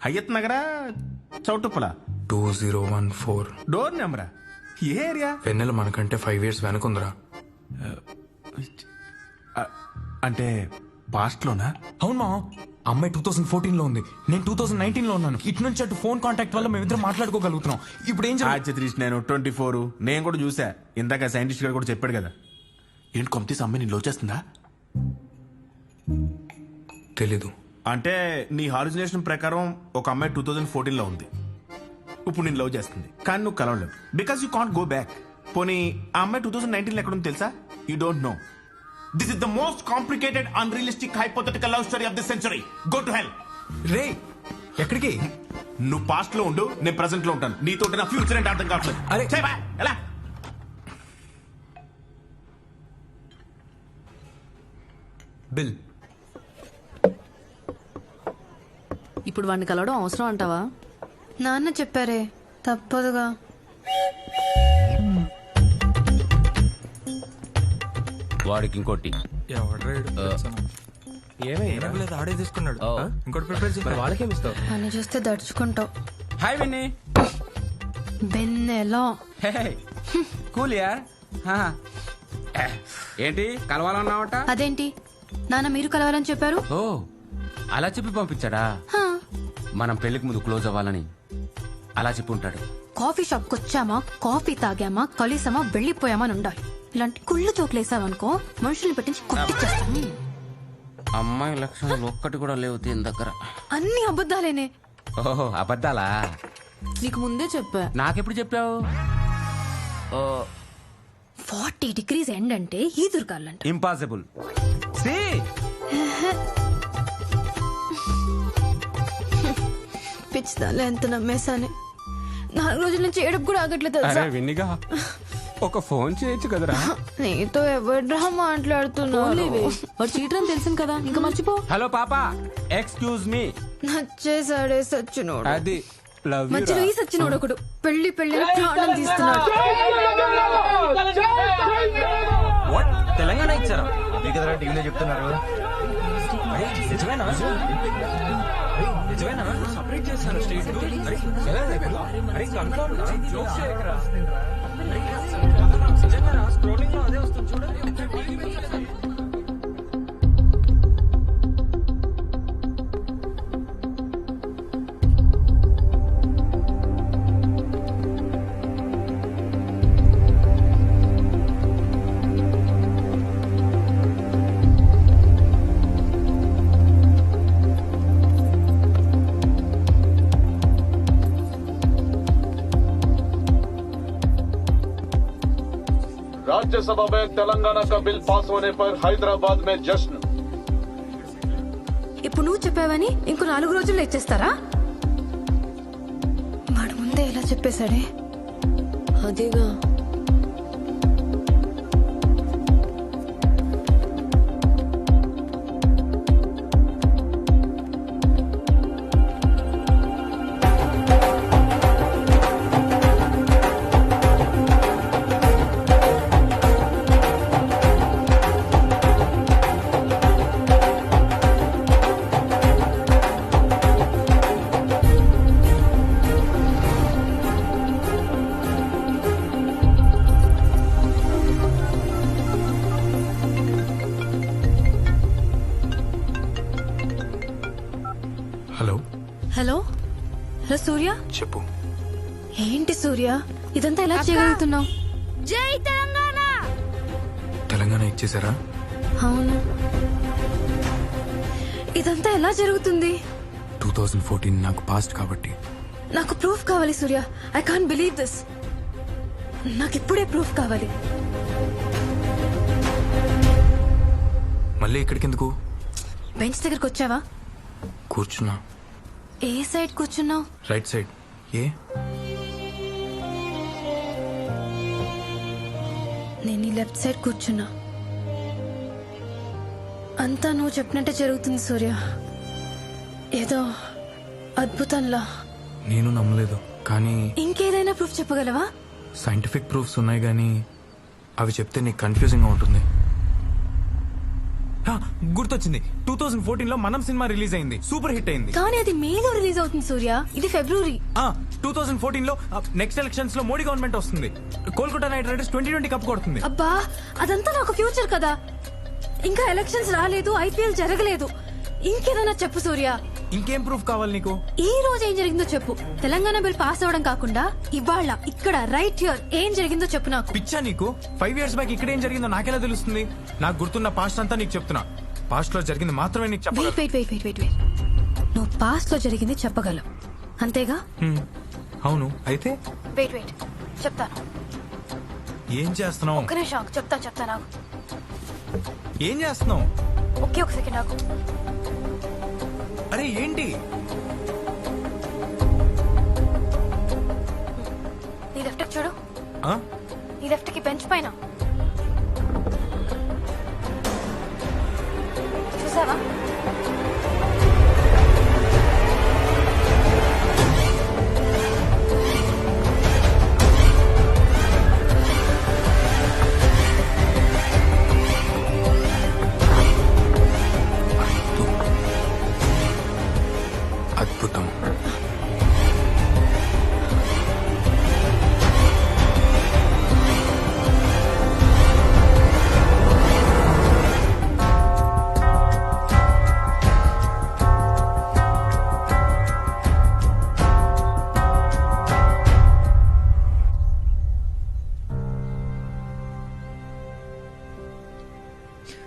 హయ్యత్ నగరా, చౌటుప్పల? 2014. డోర్ నెంబరా? ఏ ఏరియా? వెన్నెల మనకంటే 5 years వెనకుందిరా. అంటే పాస్ట్ లోనా? అవును మా అమ్మాయి 2014 లో ఉంది, నేను 2019 లో ఉన్నాను. ఇటు నుంచి అటు ఫోన్ కాంటాక్ట్ వల్ల మేమిద్దరం మాట్లాడుకోగలుగుతున్నాం. ఇప్పుడు ఏం జరిగింది? నేను 24, నేను కూడా చూసా. ఇందాక సైంటిస్ట్ గారు కూడా చెప్పాడు కదా. ఏంటి కొంత అమ్మాయి నేను లోచేస్తుందా? తెలీదు. అంటే నీ హాలుజినేషన్ ప్రకారం ఒక అమ్మాయి 2014 లో ఉంది, ఇప్పుడు నేను లవ్ చేస్తుంది, కానీ నువ్వు కలవలేవు because you can't go back. పోనీ ఆ అమ్మాయి 2019 లో ఎక్కడ ఉంది తెలుసా? You don't know. This is the most complicated unrealistic hypothetical love story of the century. Go to hell. రే ఎక్కడికి? నువ్వు పాస్ట్ లో ఉండు, నేను ప్రెసెంట్ లో ఉంటాను. నీతో నా ఫ్యూచర్ అంటే అర్థం కావట్లేదు. అరే ఎలా? బిల్. ఇప్పుడు వాడిని కలవడం అవసరం అంటావా? నాన్న చెప్పారే, తప్పదుగా. వాడికి ఇంకోటి ఆడే తీసుకున్నాడు. ఇంకోటి ప్రిపేర్ చేసి వాళ్ళకేమిస్తావు? అని చూస్తే దడుచుకుంటావు. హాయ్ విన్నీ. బెన్నెలో కూల్ యార్. ఏంటి కలవాలన్నావట? అదేంటి నాన్న మీరు కలవాలని చెప్పారు? ఓ అలా చెప్పి పంపించాడా? మనం పెళ్లికి ముందు క్లోజ్ అవ్వాలని అలా చెప్పి ఉంటాడు. కాఫీ షాప్ వచ్చామా, కాఫీ తాగామా, కలిసామా, వెళ్ళిపోయామా అని ఉండాలి. ఇలాంటి కుళ్ళు చోట్లేసావనుకో మనుషుల్ని పెట్టించి కొట్టిచ్చేస్తాను. అమ్మాయి లక్షణాలు ఒక్కటి కూడా లేవు దీని దగ్గర. అన్ని అబద్ధాలేనే. ఓహో అబద్ధాలా? నీకు ముందే చెప్పా. నాకెప్పుడు చెప్పావు? 40 degrees ఎండ్ అంటే ఈదురుగాలంట. ఇంపాసిబుల్. పిచ్చిదాలే ఎంత నమ్మేశానే. 4 రోజుల నుంచి ఏడుపు కూడా ఆగట్లేదు. విన్నిగా ఒక ఫోన్ చేయొచ్చు కదరా. నీతో ఎవడ్రా మాట్లాడుతున్నావు? వాడు చీటర్ అని తెలిసింది కదా, ఇంకా మర్చిపో. హలో పాపా, ఎక్స్క్యూజ్ మీ. నచ్చేసాడే సచ్చినోడు. అది లవ్ యు. మధ్యలో ఈ సచ్చినోడు ఒకడు పెళ్లి పెళ్లి ప్రాణం తీస్తున్నాడు. తెలంగాణ ఇచ్చారా? మీకు ఎదురా టీవీలో చెప్తున్నారు. నిజమేనా? సపరేట్ చేస్తాను స్టేట్. స్క్రోలింగ్ లో అదే వస్తుంది చూడండి. राज्यसभा में तेलंगाना का बिल पास होने पर हैदराबाद में जश्न। ఇప్పుడు నువ్వు చెప్పావని ఇంకో 4 రోజుల్లో ఇచ్చేస్తారా? వాడు ముందే ఇలా చెప్పేశాడే. అదేగా హలో హలో హలో సూర్య. చెప్పు. ఏంటి సూర్య ఇదంతా ఎలా చేయగలుగుతున్నావు? జై తెలంగాణ. తెలంగాణ ఇచ్చేసారా? అవును. ఇదంతా ఎలా జరుగుతుంది? 2014 నాకు పాస్ట్ కాబట్టి. నాకు ప్రూఫ్ కావాలి Surya. I can't believe this. నాకు ఇప్పుడే ప్రూఫ్ కావాలి. మళ్ళీ ఇక్కడికి ఎందుకు? బెంచ్ దగ్గరకు వచ్చావా? కూర్చున్నా. ఏ సైడ్ కూర్చున్నావు? Right side. ఏ? నేను ఈ లెఫ్ట్ సైడ్ కూర్చున్నా. అంతా నువ్వు చెప్పినట్టే జరుగుతుంది సూర్య. ఏదో అద్భుతంలా. నేను నమ్మలేదు కానీ ఇంకేదైనా ప్రూఫ్ చెప్పగలవా? సైంటిఫిక్ ప్రూఫ్స్ ఉన్నాయి కానీ అవి చెప్తే నీకు కన్ఫ్యూజింగ్ గా ఉంటుంది. గుర్తొచ్చింది, 2014 లో మనం సినిమా రిలీజ్ అయింది, సూపర్ హిట్ అయింది. కానీ అది మేలో రిలీజ్ అవుతుంది సూర్య. ఇది ఫిబ్రవరి. 2014 లో నెక్స్ట్ ఎలక్షన్స్ లో మోడీ గవర్నమెంట్ వస్తుంది. కోల్కతా నైట్ రైడర్స్ 2020 కప్ కొడుతుంది. అబ్బా అదంతా నాకు ఫ్యూచర్ కదా. ఇంకా ఎలక్షన్స్ రాలేదు, ఐపీఎల్ జరగలేదు. ఇంకేదైనా చెప్పు సూర్య. ఇంకేం ప్రూఫ్ కావాలి నీకు? ఈ రోజు ఏం జరిగిందో చెప్పు. తెలంగాణ బిల్ పాస్ అవడం కాకుండా ఇవాళ ఇక్కడ రైట్ హియర్ ఏం జరిగిందో చెప్పు నాకు. పిచ్చా నీకు? 5 years బ్యాక్ ఇక్కడ ఏం జరిగిందో నాకెలా తెలుస్తుంది? నాకు గుర్తున్న పాస్ట్ అంతా నీకు చెప్తున్నా. పాస్ట్ లో జరిగింది మాత్రమే నీకు చెప్పగలను. వెయిట్. నువ్వు పాస్ట్ లో జరిగింది చెప్పగలవు అంతేగా? అవును. అయితే వెయిట్ చెప్తాను. ఏం చేస్తున్నావు? ఒక్క నిమిషం చెప్తా నాకు. ఏం చేస్తున్నావు? ఒకే ఒక సెకండ్ నాకు. అరే ఏంటి? నీ లెఫ్ట్ చూడు. నీ లెఫ్ట్ కి బెంచ్ పైన చూసావా? అద్భుతం.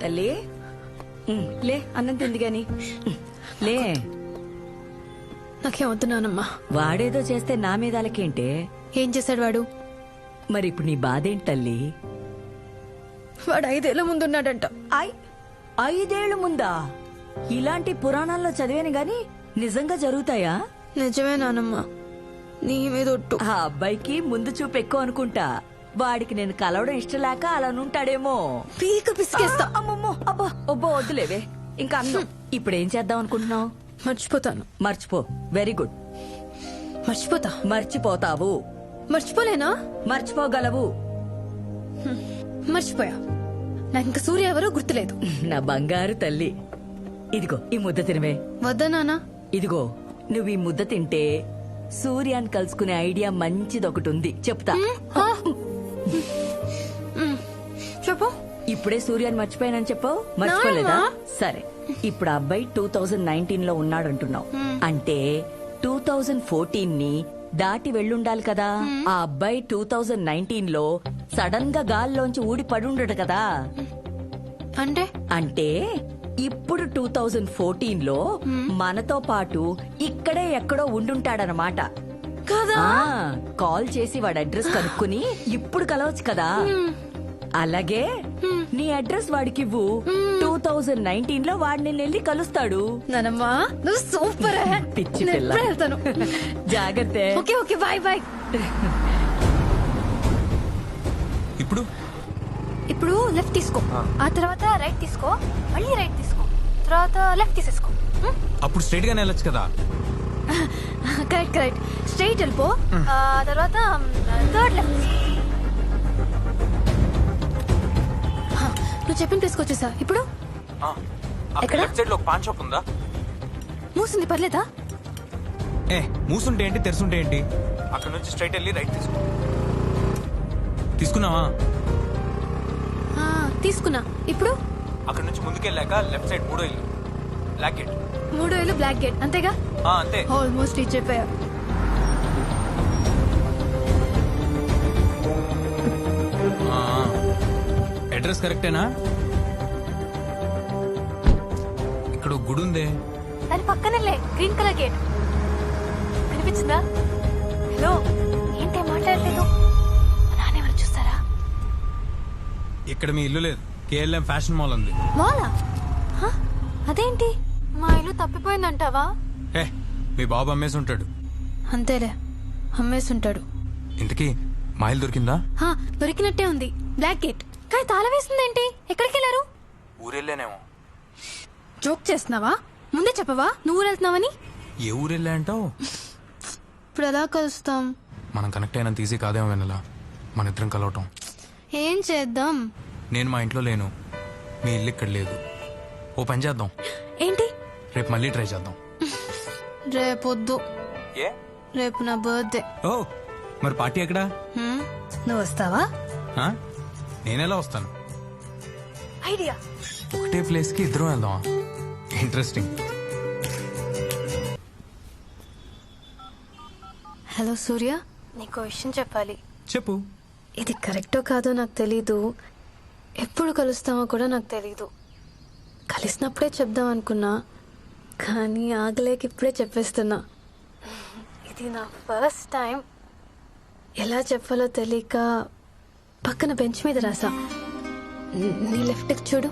తల్లి లే, అన్నం తింది గాని లే. నాకేం వద్దున్నానమ్మా. వాడేదో చేస్తే నా మీద అలకేంటే? ఏం చేశాడు వాడు? మరి ఇప్పుడు నీ బాధేంటి తల్లి? వాడు 5 ఏళ్ల ముందున్నాడంట. 5 ఏళ్ల ముందా? ఇలాంటి పురాణాల్లో చదివాను గాని నిజంగా జరుగుతాయా? నిజమే నానమ్మా, నీ మీద ఒట్టు. ఆ అబ్బాయికి ముందు చూపు ఎక్కువ అనుకుంటా. వాడికి నేను కలవడం ఇష్టం లేక అలా ఉంటాడేమో. పీక పిసికేస్తా. అమ్మమ్మో, అబ్బా ఒబ్బో వద్దులేవే. ఇంకా అన్నం ఇప్పుడేం చేద్దాం అనుకుంటున్నావు? మర్చిపోతాను. మర్చిపో. Very good. మర్చిపోతావు. మర్చిపోలేనా? మర్చిపోగలవు. మర్చిపోయా. నాకు ఇంకా సూర్య ఎవరో గుర్తులేదు. నా బంగారు తల్లి, ఇదిగో ఈ ముద్ద తినవే. వద్దా నాన్న? ఇదిగో నువ్వు ఈ ముద్ద తింటే సూర్యాన్ని కలుసుకునే ఐడియా మంచిదొకటి ఉంది, చెప్తా. చెప్పు. ఇప్పుడే సూర్యాన్ని మర్చిపోయానని చెప్పావు, మర్చిపోలేదా? సరే, ఇప్పుడు అబ్బాయి 2019 లో ఉన్నాడంటున్నావు. అంటే 2014 ని దాటి వెళ్ళుండాలి కదా. ఆ అబ్బాయి 2019 లో సడన్ గా గాల్లోంచి ఊడి పడుండడు కదా. అంటే ఇప్పుడు 2014 లో మనతో పాటు ఇక్కడే ఎక్కడో ఉండుంటాడనమాట. కాల్ చేసి వాడి అడ్రస్ కనుక్కుని ఇప్పుడు కలవచ్చు కదా. అలాగే నీ అడ్రస్ వాడికివ్వు. 2019 లో వాడు నిన్ను వెళ్ళి కలుస్తాడు. నానమ్మా నువ్వు సూపర్. పిచ్చి పిల్ల. వెళ్తాను. జాగ్రత్త. Okay okay bye bye. ఇప్పుడు లెఫ్ట్ తీసుకో, ఆ తర్వాత రైట్ తీసుకో, మళ్ళీ రైట్ తీసుకో, తర్వాత లెఫ్ట్ తీసేసుకో. అప్పుడు స్ట్రైట్ గానే వెళ్ళొచ్చు కదా. Correct correct. స్ట్రైట్ వెళ్ళిపో, ఆ తర్వాత థర్డ్ లెఫ్ట్. నువ్వు చెప్పిన ప్లేస్కి వచ్చేసా. ఇప్పుడు ఎక్కడ లెఫ్ట్ సైడ్ లో పాన్ షాప్ ఉందా? మూసింది, పర్లేదా? మూసుంటే ఏంటి, తెరుసుంటే ఏంటి? అక్కడ నుంచి స్ట్రైట్ వెళ్ళి రైట్ తీసుకో. తీసుకున్నావా? తీసుకున్నా. ఇప్పుడు అక్కడ నుంచి ముందుకెళ్ళాక లెఫ్ట్ సైడ్ 3వ ఇల్లు, బ్లాక్ గేట్. 3వ ఇల్లు బ్లాక్ గేట్, అంతేగా? అంతే. ఆల్మోస్ట్ రీచ్ అయిపోయా. అడ్రస్ కరెక్టేనా? ఇక్కడ గుడి ఉందే, దాని పక్కనలే గ్రీన్ కలర్ గేట్ కనిపించిందా? హలో, ఏంటి మాట్లాడలేదు? నానేమని చూస్తారా? ఇక్కడ మీ ఇల్లు లేదు, కేఎల్ఎం ఫ్యాషన్ మాల్ ఉంది. మాలా? అదేంటి మా ఇల్లు తప్పిపోయిందంటావా? మీ బాబు అమ్మేసి ఉంటాడు. అంతేలే, అమ్మేసి ఉంటాడు. ఇంతకీ మా ఇల్లు దొరికిందా? దొరికినట్టే ఉంది, బ్లాక్ గేట్. కానీ తాళం వేస్తుందేంటి? ఎక్కడికి వెళ్ళారు? ఊరెళ్ళానేమో. జోక్ చేస్తున్నావా? ముందే చెప్పవా నువ్వు ఊరు వెళ్తున్నావని? ఏ ఊరెళ్ళా అంటావు? ఇప్పుడు ఎలా కలుస్తాం? మనం కనెక్ట్ అయినంత ఈజీ కాదేమో వెనలా మన ఇద్దరం కలవటం. ఏం చేద్దాం? నేను మా ఇంట్లో లేను, మీ ఇల్లు ఇక్కడ లేదు. ఓ పని చేద్దాం. ఏంటి? రేపు మళ్ళీ ట్రై చేద్దాం. రేపొద్దు, రేపు నా బర్త్డే. ఓ మరి పార్టీ ఎక్కడా? నువ్వు వస్తావా? నేనెలా వస్తాను? ఐడియా. ఒకటే ప్లేస్ కి ఇద్దరం వెళ్దామా? ఇంట్రెస్టింగ్. హలో సూర్య, నీకు విషయం చెప్పాలి. చెప్పు. ఇది కరెక్టో కాదో నాకు తెలీదు, ఎప్పుడు కలుస్తామో కూడా నాకు తెలీదు. కలిసినప్పుడే చెప్దాం అనుకున్నా, కానీ ఆగలేక ఇప్పుడే చెప్పేస్తున్నా. ఇది నా ఫస్ట్ టైం. ఎలా చెప్పాలో తెలియక పక్కన బెంచ్ మీద రాసా. నీ లెఫ్ట్కి చూడు.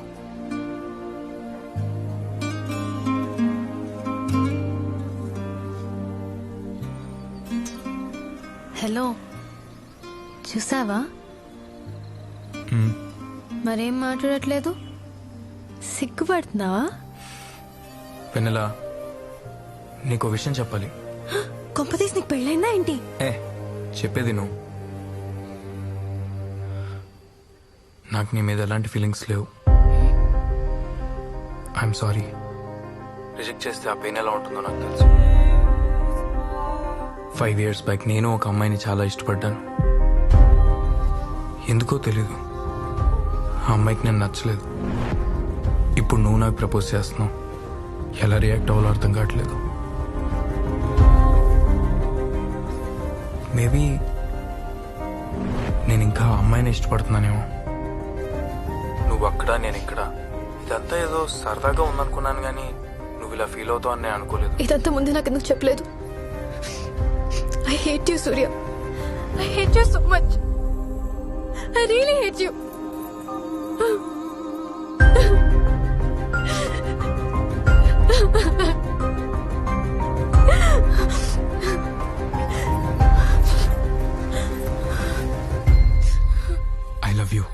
హలో, చూసావా? మరేం మాట్లాడట్లేదు? సిగ్గుపడుతున్నావా? వెన్నెలా, నీకు విషయం చెప్పాలి. కొంపతీసి నీకు పెళ్ళైందా ఏంటి? చెప్పేది నువ్వు. నాకు నీ మీద ఎలాంటి ఫీలింగ్స్ లేవు. I'm sorry. రిజెక్ట్ చేస్తే ఆ పెయిన్ ఎలా ఉంటుందో నాకు తెలుసు. 5 years బ్యాక్ నేను ఒక అమ్మాయిని చాలా ఇష్టపడ్డాను. ఎందుకో తెలీదు, ఆ అమ్మాయికి నేను నచ్చలేదు. ఇప్పుడు నువ్వు నాకు ప్రపోజ్ చేస్తున్నావు. ఎలా రియాక్ట్ అవ్వాలో అర్థం కావట్లేదు. మేబీ నేను ఇంకా ఆ అమ్మాయిని ఇష్టపడుతున్నానేమో. నువ్వు అక్కడ, నేను ఇక్కడ. ఇదంతా ఏదో సరదాగా ఉందనుకున్నాను, కానీ నువ్వు ఇలా ఫీల్ అవుతావు అని నేను అనుకోలేదు. ఇదంతా ముందే నాకు ఎందుకు చెప్పలేదు? I hate you Surya. I hate you so much. I really hate you. I love you.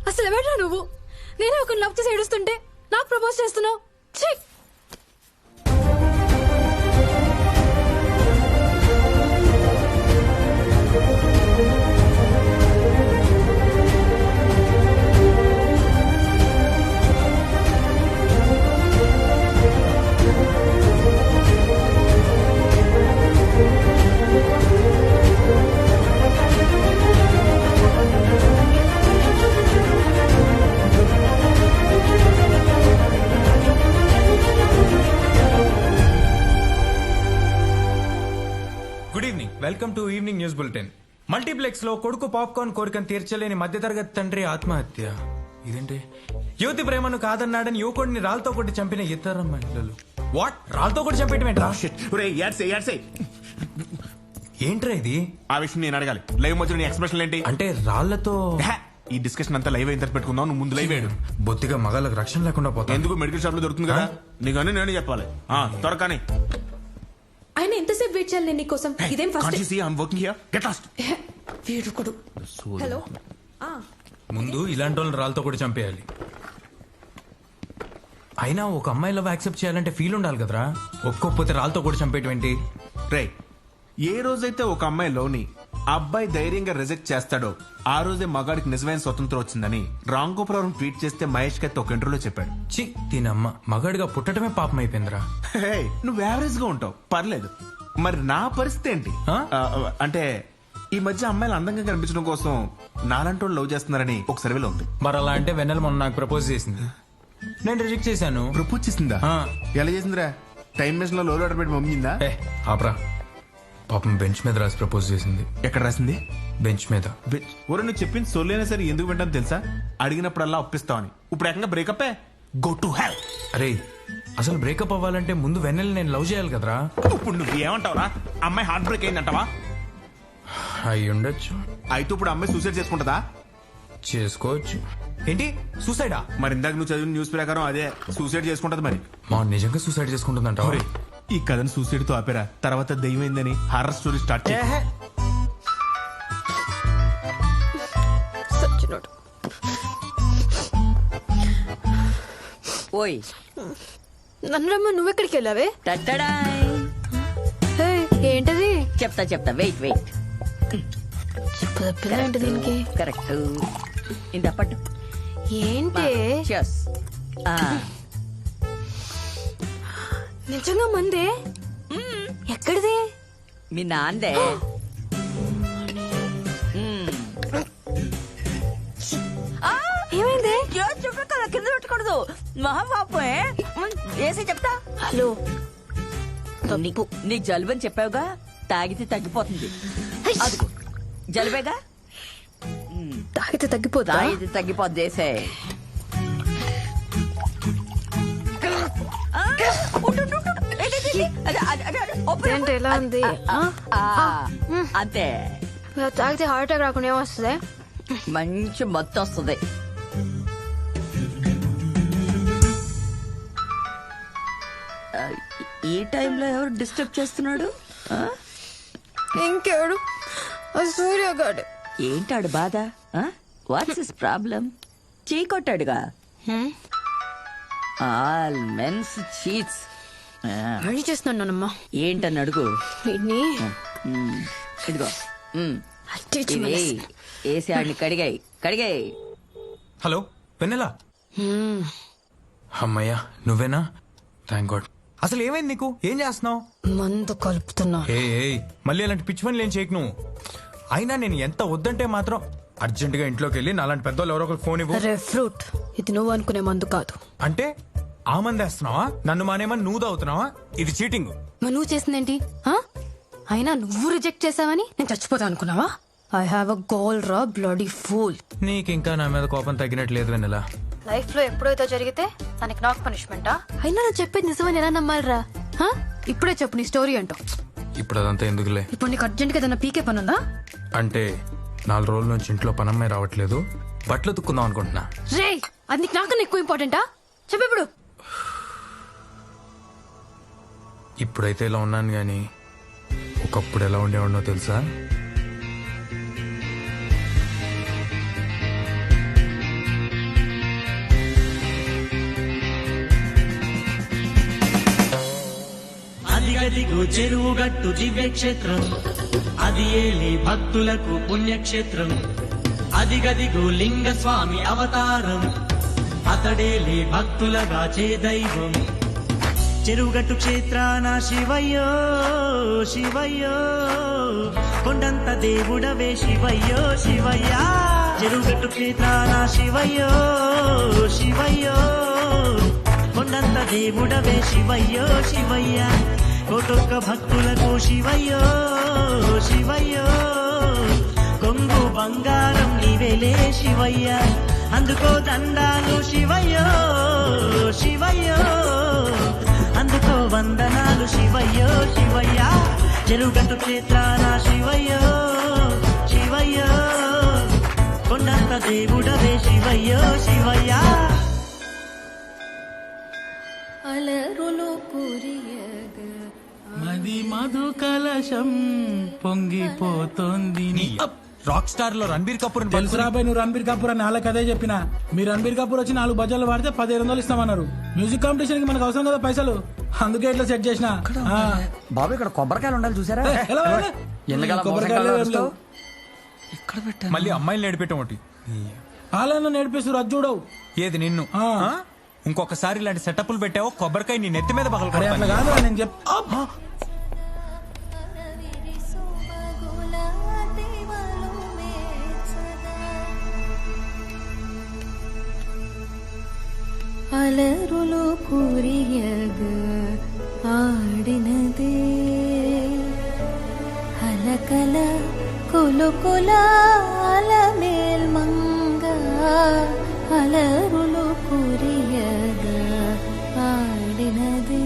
అసలు ఎవడ్రా నువ్వు? నేనే ఒక లవ్ చేసి ఏడుస్తుంటే నాకు ప్రపోజ్ చేస్తున్నావు. ఛీ! Welcome to evening news bulletin. Multiplex లో కొడుకు పాప్కార్న్ కోరికను తీర్చలేని మధ్యతరగతి తండ్రి ఆత్మహత్య. ఇదేంటి? యువతి ప్రేమను కాదన్నాడని యువకుడిని రాళ్తో కొట్టి చంపిన ఇతర మహిళలు. వాట్? రాళ్తో కొట్టి చంపేయటం ఏంట్రా? ఏంట్రా ఇది? ఆ విషయం నేను అడగాలి. లైవ్ మధ్యలో నీ ఎక్స్ప్రెషన్ ఏంటి? అంటే రాళ్లతో ఈ డిస్కషన్ అంతా లైవ్ అయిన పెట్టుకుందాం. నువ్వు ముందు లైవ్ వేయడు. బొత్తిగా మగాళ్ళకి రక్షణ లేకుండా పోతా. ఎందుకు మెడికల్ షాప్ లో దొరుకుతుంది కదా, నీకని నేను చెప్పాలి. త్వరగానే ఆయన ఎంతసేపు వెయిట్ చేయాలి నేను నీకోసం? ఇదేం ఫస్ట్ వీడుకుడు. హలో ముందు ఇలాంటి వాళ్ళని రాళ్ళతో కూడా చంపేయాలి. అయినా ఒక అమ్మాయి లవ్ యాక్సెప్ట్ చేయాలంటే ఫీల్ ఉండాలి కదరా. ఒక్కొక్కతే రాళ్ళతో కూడా చంపేటువంటి. రే, ఏ రోజైతే ఒక అమ్మాయి లోని అబ్బాయి ధైర్యంగా రిజెక్ట్ చేస్తాడో ఆ రోజే మగాడికి నిజమైన స్వతంత్రం వచ్చిందని రామ్ గోపురం ట్వీట్ చేస్తే మహేష్ కత్తి ఒక ఇంటర్వ్యూలో చెప్పాడు. చి దీనమ్మ, మగాడిగా పుట్టడమే పాపం అయిపోయిందిరా. నువ్వు యావరేజ్ గా ఉంటావు, పర్లేదు. మరి నా పరిస్థితి ఏంటి? అంటే ఈ మధ్య అమ్మాయిలు అందంగా కనిపించడం కోసం నాలంటి వాళ్ళు లవ్ చేస్తున్నారని ఒక సర్వేలో ఉంది. మరి అలా అంటే వెన్నెల మొన్న నాకు ప్రపోజ్ చేసింది, నేను రిజెక్ట్ చేశాను. ప్రపోజ్ చేసిందా? ఎలా చేసిందిరా? టైం మెషిన్ లో లోడ్ ఆర్డర్ పెట్టి మమ్మిందా? ఆపరా, పాపం బెంచ్ మీద రాసి ప్రపోజ్ చేసింది. ఎక్కడ రాసింది? బెంచ్ మీద. ఒరే, నువ్వు చెప్పింది సొల్లైనా సరే ఎందుకు వింటాను తెలుసా? అడిగినప్పుడల్లా ఒప్పిస్తావని. ఇప్పుడు ఏకంగా బ్రేకప్. గో టు హెల్. అరే, అసలు బ్రేకప్ అవ్వాలంటే ముందు వెన్నెల నేను లవ్ చేయాలి కదరా. ఇప్పుడు నువ్వు ఏమంటావురా? అమ్మాయి హార్ట్ బ్రేక్ అయిందంటావా? అయి ఉండొచ్చు. అయితే ఇప్పుడు అమ్మాయి సూసైడ్ చేసుకుంటదా? చేసుకోవచ్చు. ఏంటి సూసైడా? మరి ఇందాక నువ్వు చదివిన న్యూస్ ప్రకారం అదే సూసైడ్ చేసుకుంటది. మరి మా నిజంగా సూసైడ్ చేసుకుంటుందంట. ఈ కథను సూసైడ్ తో ఆపేరా, తర్వాత దయ్యమైందని హారర్ స్టోరీ స్టార్ట్ చేయ. ఓయ్ నన్నమ్మ, నువ్వెక్కడికి వెళ్ళావే? ఏంటది? చెప్తా వెయిట్ ఏంటి దీనికి? కరెక్ట్. ఇంత పట్టు. ఏంటి? నిజంగా మందే? ఎక్కడిది? మీ నాందే. ఏమైంది? కింద పెట్టకూడదు, మహాపాపే. వేసి చెప్తా. హలో, నీకు జలుబు అని చెప్పావుగా, తాగితే తగ్గిపోతుంది. అదిగో జలుబేగా, తాగితే తగ్గిపోద్ది. వేసే ఏంటి ఎలా ఉంది? అంతే. తాగితే హార్ట్ అటాక్ రాకుండా ఏమొస్తుంది? మంచి మత్తు వస్తుంది. ఈ టైంలో ఎవరు డిస్టర్బ్ చేస్తున్నాడు? ఇంకెవడు? సూర్యగాడు. ఏంటాడు బాధ? What's his problem? చీ కొట్టాడుగా. All men's cheats. అడిగి చేస్తున్నానమ్మా. ఏంటని అడుగు. ఇదిగో వేసి ఆడిని కడిగాయి. హలో వెన్నెలా. అమ్మయ్యా, నువ్వేనా? Thank God. అసలు ఏమైంది నీకు? ఏం చేస్తున్నావు? మందు కలుపుతున్నా. మళ్ళీ అలాంటి పిచ్చి పనులు ఏం చేయకు నువ్వు. అయినా నేను ఎంత వద్దంటే మాత్రం అర్జెంట్ గా ఇంట్లోకి వెళ్ళి నాలాంటి పెద్దోళ్ళు ఎవరో ఒకరు ఫోన్ ఇవ్వు. ఫ్రూట్, ఇది నువ్వు అనుకునే మందు కాదు. అంటే ఆ మంది వేస్తున్నావా? నన్ను మానేమని నువ్వు తాగుతున్నావా? ఇది చీటింగ్. నువ్వు చేసిందేంటి? అయినా నువ్వు రిజెక్ట్ చేసావని నేను చచ్చిపోతా అనుకున్నావా? ఐ హావ్ అ గోల్ రా బ్లడీ ఫూల్. నీకు ఇంకా నా మీద కోపం తగ్గినట్లేదు వెన్నెలా. లైఫ్ లో ఎప్పుడైతే జరిగితే దానికి నాకు పనిష్మెంటా? అయినా నువ్వు చెప్పేది నిజమని ఎలా నమ్మాలిరా? ఇప్పుడే చెప్పు నీ స్టోరీ అంటూ. ఇప్పుడు అదంతా ఎందుకులే. ఇప్పుడు నీకు అర్జెంట్ గా ఏదైనా పీకే పని ఉందా? అంటే 4 రోజుల నుంచి ఇంట్లో పనమ్మాయి రావట్లేదు, బట్టలు తుక్కుందాం అనుకుంటున్నా. రే, అది నీకు నాకన్నా ఎక్కువ ఇంపార్టెంటా? చెప్పిప్పుడు. ఇప్పుడైతే ఇలా ఉన్నాను గాని ఒకప్పుడు ఎలా ఉండేవాడినో తెలుసా? అదిగదిగో చెరువు గట్టు దివ్యక్షేత్రం, అది ఏలే భక్తులకు పుణ్యక్షేత్రం. అదిగదిగో లింగ స్వామి అవతారం, అతడేలే భక్తులగాచే దైవం. చెరువుగట్టు క్షేత్రాన శివయ్యో శివయ్యో, కొండంత దేవుడవే శివయ్యో శివయ్యా. చెరువుగట్టు క్షేత్రాన శివయ్యో శివయ్యో, కొండంత దేవుడవే శివయ్యో శివయ్యా. కోటొక్క భక్తులకు శివయ్యో శివయ్యో, కొంగు బంగారం నీవేలే శివయ్యా. అందుకో దండాలు శివయ్యో శివయ్యో, అందుకో వందనాలు శివయ్యో శివయ్యా. చెరుగట్టు క్షేత్రాన శివయ్యో శివయ్యో కొండంత దేవుడవే శివయ్యో శివయ్యా అలరులు కురియగ మది మధు కలశం పొంగిపోతోంది రాక్ స్టార్ లో రణబీర్ కపూర్ తెలుసు రాబాయ్, నువ్వు రణబీర్ కపూర్ అని వాళ్ళకి అదే చెప్పిన. మీరు రణబీర్ కపూర్ వచ్చి 4 బజార్లు వాడితే 1500 ఇస్తామన్నారు. మ్యూజిక్ కాంపిటీషన్ కి మనకు అవసరం కదా పైసలు, అందుకే ఇట్లా సెట్ చేసిన. బాబు ఇక్కడ కొబ్బరికాయలు ఉండాలి చూసారా? మళ్ళీ అమ్మాయిలు నేడిపెట్టం ఒకటి వాళ్ళను నేర్పిస్తారు, అది చూడవు. ఏది నిన్ను ఇంకొకసారి ఇలాంటి సెటప్లు పెట్టావో కొబ్బరికాయ నీ నెత్తి మీద పగల అట్లా కాదు నేను చెప్ అలరులు కురియగ ఆడినదే అలకల కులుకుల అలమేల్మంగ అలరులు కురియగ ఆడినదే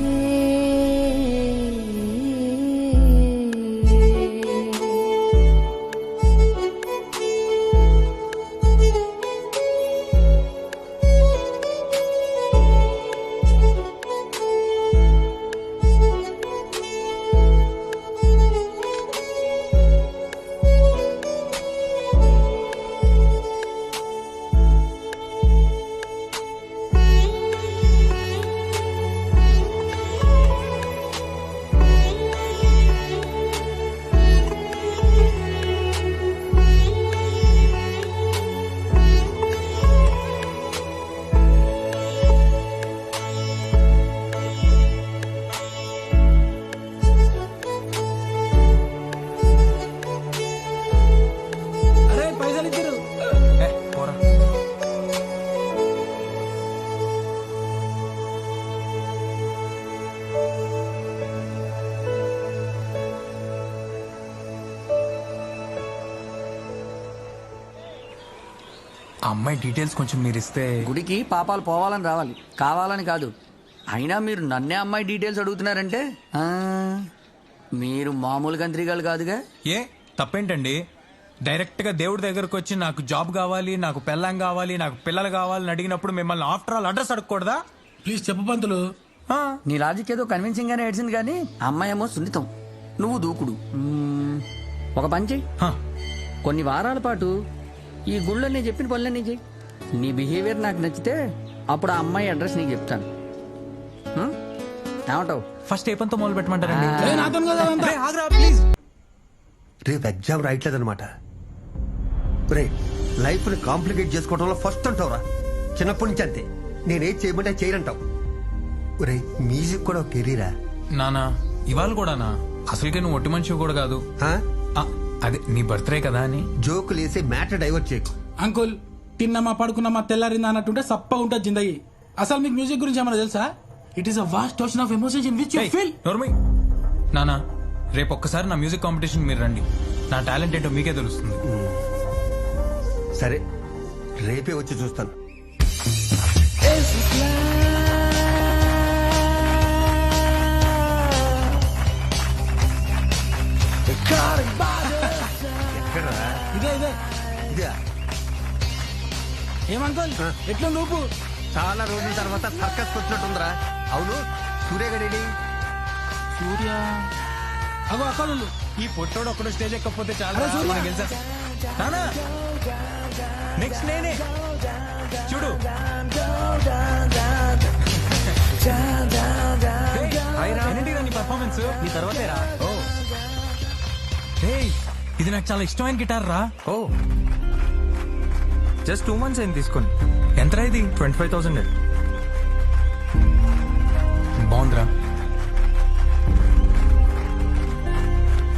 అమ్మాయి డీటెయిల్స్ కొంచెం మీరు ఇస్తే. గుడికి పాపాలు పోవాలని రావాలి, కావాలని కాదు. అయినా మీరు నన్నే అమ్మాయి డీటెయిల్స్ అడుగుతున్నారంటే మీరు మామూలు గంత్రిగాలు కాదుగా. ఏ తప్పేంటండి? డైరెక్ట్ గా దేవుడి దగ్గరకు వచ్చి నాకు జాబ్ కావాలి, నాకు పెళ్ళాం కావాలి, నాకు పిల్లలు కావాలని అడిగినప్పుడు మిమ్మల్ని ఆఫ్టర్ ఆల్ అడ్రస్ అడగకూడదా? ప్లీజ్ చెప్పు పంతులు. నీ లాజిక్ ఏదో కన్విన్సింగ్ గానే ఏడ్చింది కానీ అమ్మాయి ఏమో సున్నితం, నువ్వు దూకుడు. ఒక పని చెయ్యి, కొన్ని వారాల పాటు ఈ గుళ్ళో నేను చెప్పిన పనులన్నీ చెయ్యి. నీ బిహేవియర్ నాకు నచ్చితే అప్పుడు ఆ అమ్మాయి అడ్రస్ నీకు చెప్తాను. ఏమంటావు? ఫస్ట్ ఏ పనితో మొదలు పెట్టమంటారండి? రేపు ఎగ్జామ్ రాయట్లేదనమాట. రే లైఫ్ ని కాంప్లికేట్ చేసుకోవడంలో ఫస్ట్ అంటావురా. చిన్నప్పటి నుంచి అంతే, నేనేం చేయమంటే చేయనంటావు. రే మ్యూజిక్ కూడా ఒక కెరీరా నానా. ఇవాళ కూడానా? అసలుకే నువ్వు ఒట్టి మనిషి కూడా కాదు. అదే నీ బర్త్డే కదా అని జోకులు వేసి మ్యాటర్ డైవర్ట్ చేయకు. అంకుల్ తిన్నమా పడుకున్నామా తెల్లారిందా అన్నట్టుంటే సప్ప ఉంటుంది జిందగీ. అసలు మీకు మ్యూజిక్ గురించి ఏమన్నా తెలుసా? It is a vast ocean of emotions in which you feel. నానా రేపు ఒక్కసారి నా మ్యూజిక్ కాంపిటీషన్ మీరు రండి, నా టాలెంట్ ఏంటో మీకే తెలుస్తుంది. సరే రేపే వచ్చి చూస్తాను. ఏమంకుల్ ఎట్లా నువ్వు? చాలా రోజుల తర్వాత సర్కస్ వచ్చినట్టుందిరా. అవును సూర్యగడేడి? సూర్య అగో అక్కడ ఈ పొట్టోడు ఒక్కడు స్టేజ్ ఎక్కకపోతే చాలా నెక్స్ట్ నేనే చూడు. పర్ఫార్మెన్స్ నీ తర్వాతేరా. ఇది నాకు చాలా ఇష్టమైన గిటార్ రా. ఓ జస్ట్ 2 months అయింది తీసుకొని. ఎంతరా ఇది? 25,000. బాగుందిరా.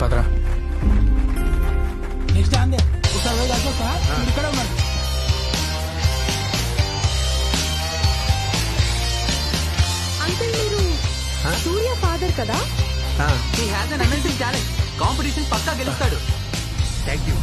పదరా. నెక్స్ట్ అందే ఒకసారి పోయి దాకా ఇక్కడ ఉన్నారు. అంకుల్ మీరు సూర్య ఫాదర్ కదా? He has an amazing talent. Competition పక్కా గెలుస్తాడు. Thank you.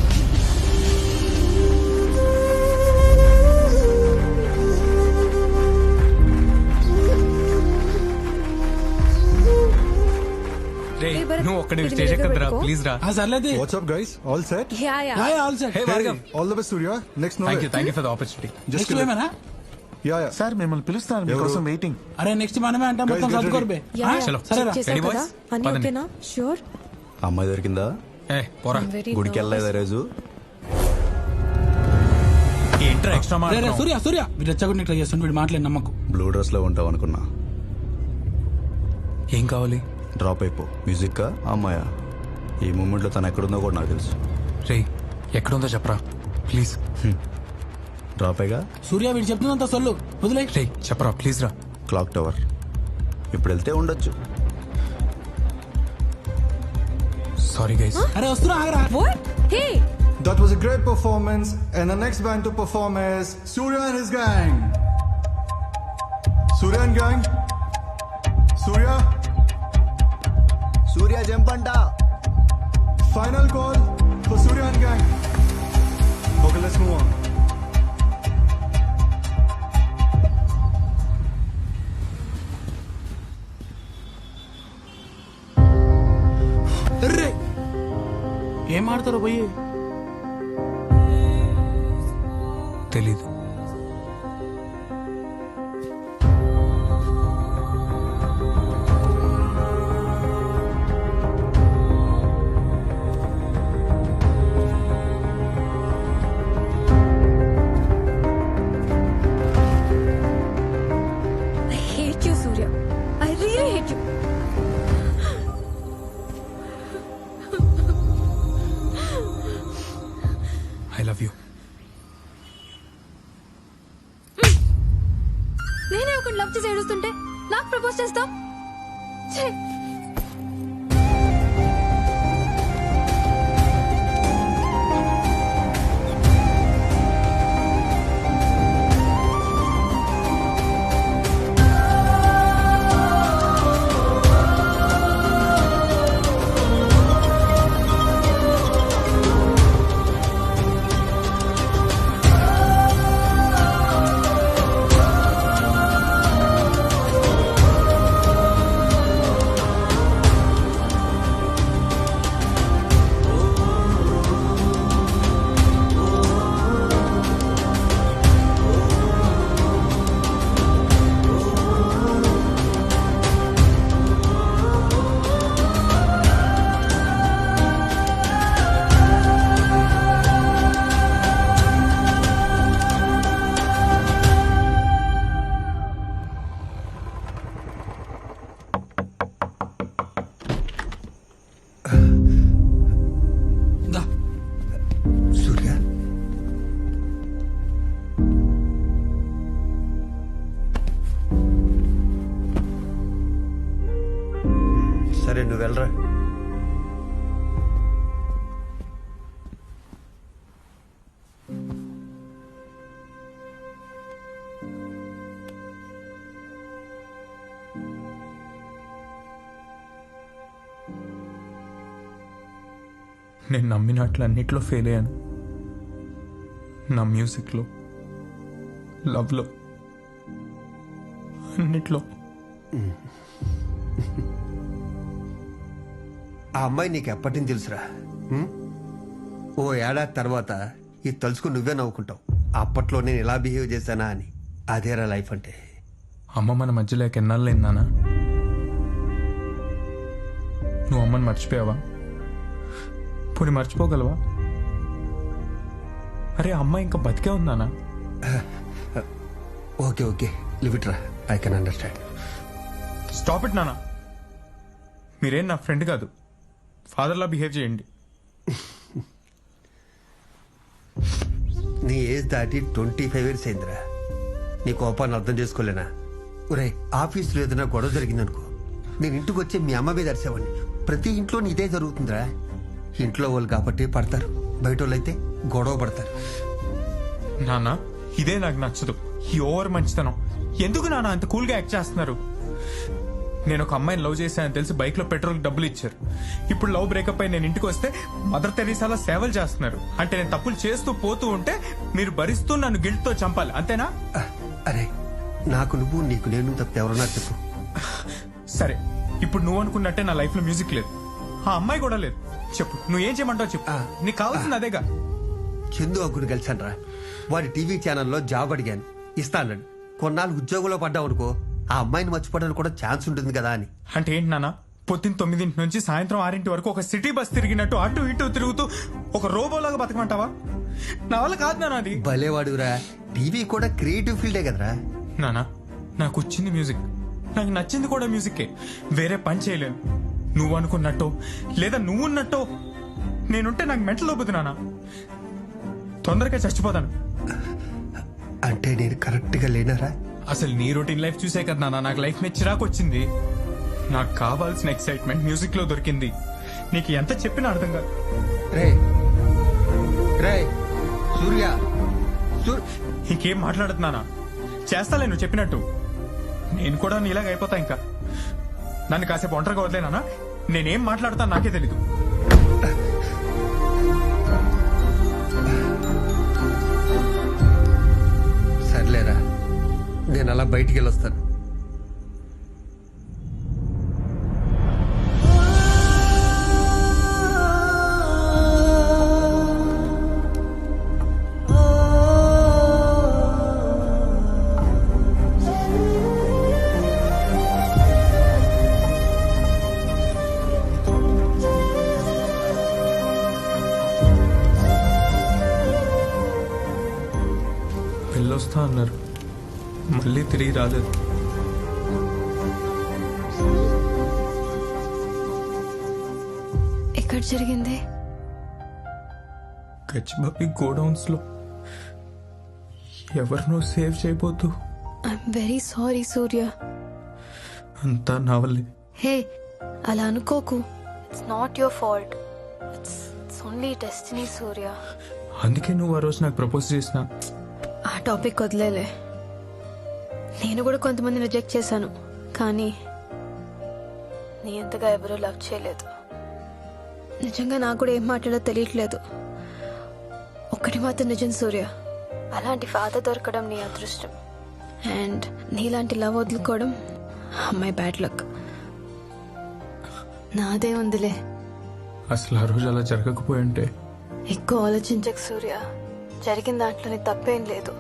రేయ్, నువ్వు ఒక్కడే స్టేజ్ ఎక్కద్దురా ప్లీజ్ రా. సర్లేదు. What's up guys all set all set. Hey Bhargav, all the best Surya. Next thank you for the opportunity. Next ఏమన్నా సార్ మిమ్మల్ని పిలుస్తాను మీకోసం వెయిటింగ్. అరే నెక్స్ట్ మనమే అంటే మొత్తం Guys, get సర్దుకోర్బే. చలో సరేరా. రెడీ బాయ్స్, పదండి. షూర్. అమ్మాయి దొరికిందా? ఏ పోరా. గుడికి వెళ్ళలేదా రోజు? ఏంట్రా ఎక్స్ట్రా రే, రే, మాట్లాడుతున్నావు? సూర్య సూర్య వీడు రెచ్చగొట్టి ఇట్లా చేస్తుండే వీడు మాట్లాడి నమ్మకు. బ్లూ డ్రెస్ లో ఉంటావు అనుకున్నా. ఏం కావాలి? డ్రాప్ అయిపో. మ్యూజిక్ అమ్మాయా? ఈ మూమెంట్ లో తను ఎక్కడుందో కూడా నాకు తెలుసు. రేయ్ ఎక్కడుందో చెప్పరా ప్లీజ్. డ్రాప్ అయ్యగా సూర్య వీడు చెప్తుందంత సొల్లు వదిలే. రేయ్ చెప్పరా ప్లీజ్ రా. Clock tower. ఇప్పుడు వెళ్తే ఉండొచ్చు. Sorry guys. అరే వస్తున్నా ఆగరా. హే That was a great performance, and the next band to perform is Surya and his gang. Surya and gang. Surya. Surya Jempanta. Final call for Surya and gang. Okay, let's move on. Array ఏం ఆడతారో పోయి. తెలీదు. I hate you, Surya. I really hate you. I love you. నేనే ఒకటి love చేసి ఏడుస్తుంటే నాకు propose చేస్తాం. సూర్య సరే నువ్వు వెళ్ళరా. నేను నమ్మినట్లు అన్నిట్లో ఫెయిల్ అయ్యాను. నా మ్యూజిక్లో, లవ్లో, అన్నిట్లో. ఆ అమ్మాయి నీకు ఎప్పటి నుంచి తెలుసురా? ఓ ఏడాది తర్వాత ఇది తలుచుకుని నువ్వే నవ్వుకుంటావు. అప్పట్లో నేను ఇలా బిహేవ్ చేశానా అని. అదేరా లైఫ్ అంటే. అమ్మ మన మధ్యలో ఎన్నాళ్ళైందానా? నువ్వు అమ్మని మర్చిపోయావా? పోనీ మర్చిపోగలవా? అరే అమ్మ ఇంకా బతికే ఉందానా? ఓకే ఓకే లివ్ ఇట్ రా. I can understand. Stop it నానా. మీరేం నా ఫ్రెండ్ కాదు, ఫాదర్లా బిహేవ్ చేయండి. నీ ఏజ్ దాటి 25 ఇయర్స్ అయిందిరా. నీ కోపాన్ని అర్థం చేసుకోలేనా? ఒరే ఆఫీసులో ఏదైనా గొడవ జరిగిందనుకో, నేను ఇంటికి వచ్చి మీ అమ్మ మీద అరిసేవాడిని. ప్రతి ఇంట్లో ఇదే జరుగుతుందిరా. ఇంట్లో వాళ్ళు కాబట్టి పడతారు, బయట వాళ్ళు అయితే గొడవ పడతారు. నానా ఇదే నాకు నచ్చదు, ఈ ఓవర్ మంచితనం. ఎందుకు నాన్న అంత కూల్గా యాక్ట్ చేస్తున్నారు? నేను ఒక అమ్మాయిని లవ్ చేశానని తెలిసి బైక్ లో పెట్రోల్ డబ్బులు ఇచ్చారు. ఇప్పుడు లవ్ బ్రేకప్ అయి నేను ఇంటికి వస్తే మదర్ తెరీసాలా సేవలు చేస్తున్నారు. అంటే నేను తప్పులు చేస్తూ పోతూ ఉంటే మీరు భరిస్తూ నన్ను గిల్ట్ తో చంపాలి, అంతేనా? అరే నాకు నువ్వు, నీకు నేను తప్పితే ఎవరన్నా చెప్పు. సరే ఇప్పుడు నువ్వు అనుకున్నట్టే నా లైఫ్ లో మ్యూజిక్ లేదు, ఆ అమ్మాయి కూడా లేదు. చెప్పు నువ్వు ఏం చేయమంటావు చెప్పు, నీకు కావాల్సింది అదేగా. చందు అగ్గుని కలిసాను రా. వాడి టీవీ ఛానల్లో జాబ్ అడిగాను, ఇస్తాను. కొన్నాళ్ళు ఉద్యోగంలో పడ్డావు అనుకో, ఆ అమ్మాయిని మర్చిపోవడానికి కూడా ఛాన్స్ ఉంటుంది కదా అని. అంటే ఏంటి నాన్న, పొద్దున్న 9 నుంచి సాయంత్రం 6 వరకు ఒక సిటీ బస్ తిరిగినట్టు అటు ఇటు తిరుగుతూ ఒక రోబోలాగా బతకమంటావా? నా వల్ల కాదు నాన్న అది. భలేవాడురా, టీవీ కూడా క్రియేటివ్ ఫీల్డే కదరా. నానా నాకు వచ్చింది మ్యూజిక్, నాకు నచ్చింది కూడా మ్యూజిక్కే, వేరే పని చేయలేను. నువ్వు అనుకున్నట్టో లేదా నువ్వున్నట్టో నేనుంటే నాకు మెంటల్ అవుతుంది నాన్న, తొందరగా చచ్చిపోతాను. అంటే నేను కరెక్ట్ గా లేనారా? అసలు నీ రొటీన్ లైఫ్ చూసే కదా నాన్న నాకు లైఫ్ మీద చిరాకు వచ్చింది. నాకు కావాల్సిన ఎక్సైట్మెంట్ మ్యూజిక్ లో దొరికింది. నీకు ఎంత చెప్పినా అర్థం కాదు. సూర్య ఇంకేం మాట్లాడుతున్నానా? చేస్తాలే నువ్వు చెప్పినట్టు. నేను కూడా నీలాగా అయిపోతా. ఇంకా నన్ను కాసేపు ఒంటరిగా వదిలేనా? నేనేం మాట్లాడతాను నాకే తెలీదు. సర్లేరా, నేను అలా బయటికి వెళ్ళొస్తాను. వెళ్ళొస్తా అన్నారు, మళ్ళీ తిరిగి రాలేదు. ఎక్కడ జరిగింది? గచ్చిబాబి గోడౌన్స్ లో ఎవరినో సేవ్ చేయబోతూ. I'm very sorry Surya. అంతా నా వల్లే. హే, అలా అనుకోకు. It's not your fault, it's only destiny Surya. అందుకే నువ్వు ఆ రోజు నాకు ప్రపోజ్ చేసిన. ఆ టాపిక్ వదిలేలే. నేను కూడా కొంతమంది రిజెక్ట్ చేశాను, కానీ నీ ఎంతగా ఎవరూ లవ్ చేయలేదు. నిజంగా నాకు కూడా ఏం మాట్లాడో తెలియట్లేదు. ఒక్కటి మాత్రం నిజం సూర్య, అలాంటి ఫాదర్ దొరకడం నీ అదృష్టం, అండ్ నీలాంటి లవ్ వదులుకోవడం అమ్మాయి బ్యాడ్ లక్. నాదే ఉందిలే. అసలు ఆ రోజు అలా జరగకపోయింటే. ఎక్కువ ఆలోచించకు సూర్య, జరిగిన దాంట్లో నీ తప్పేం లేదు.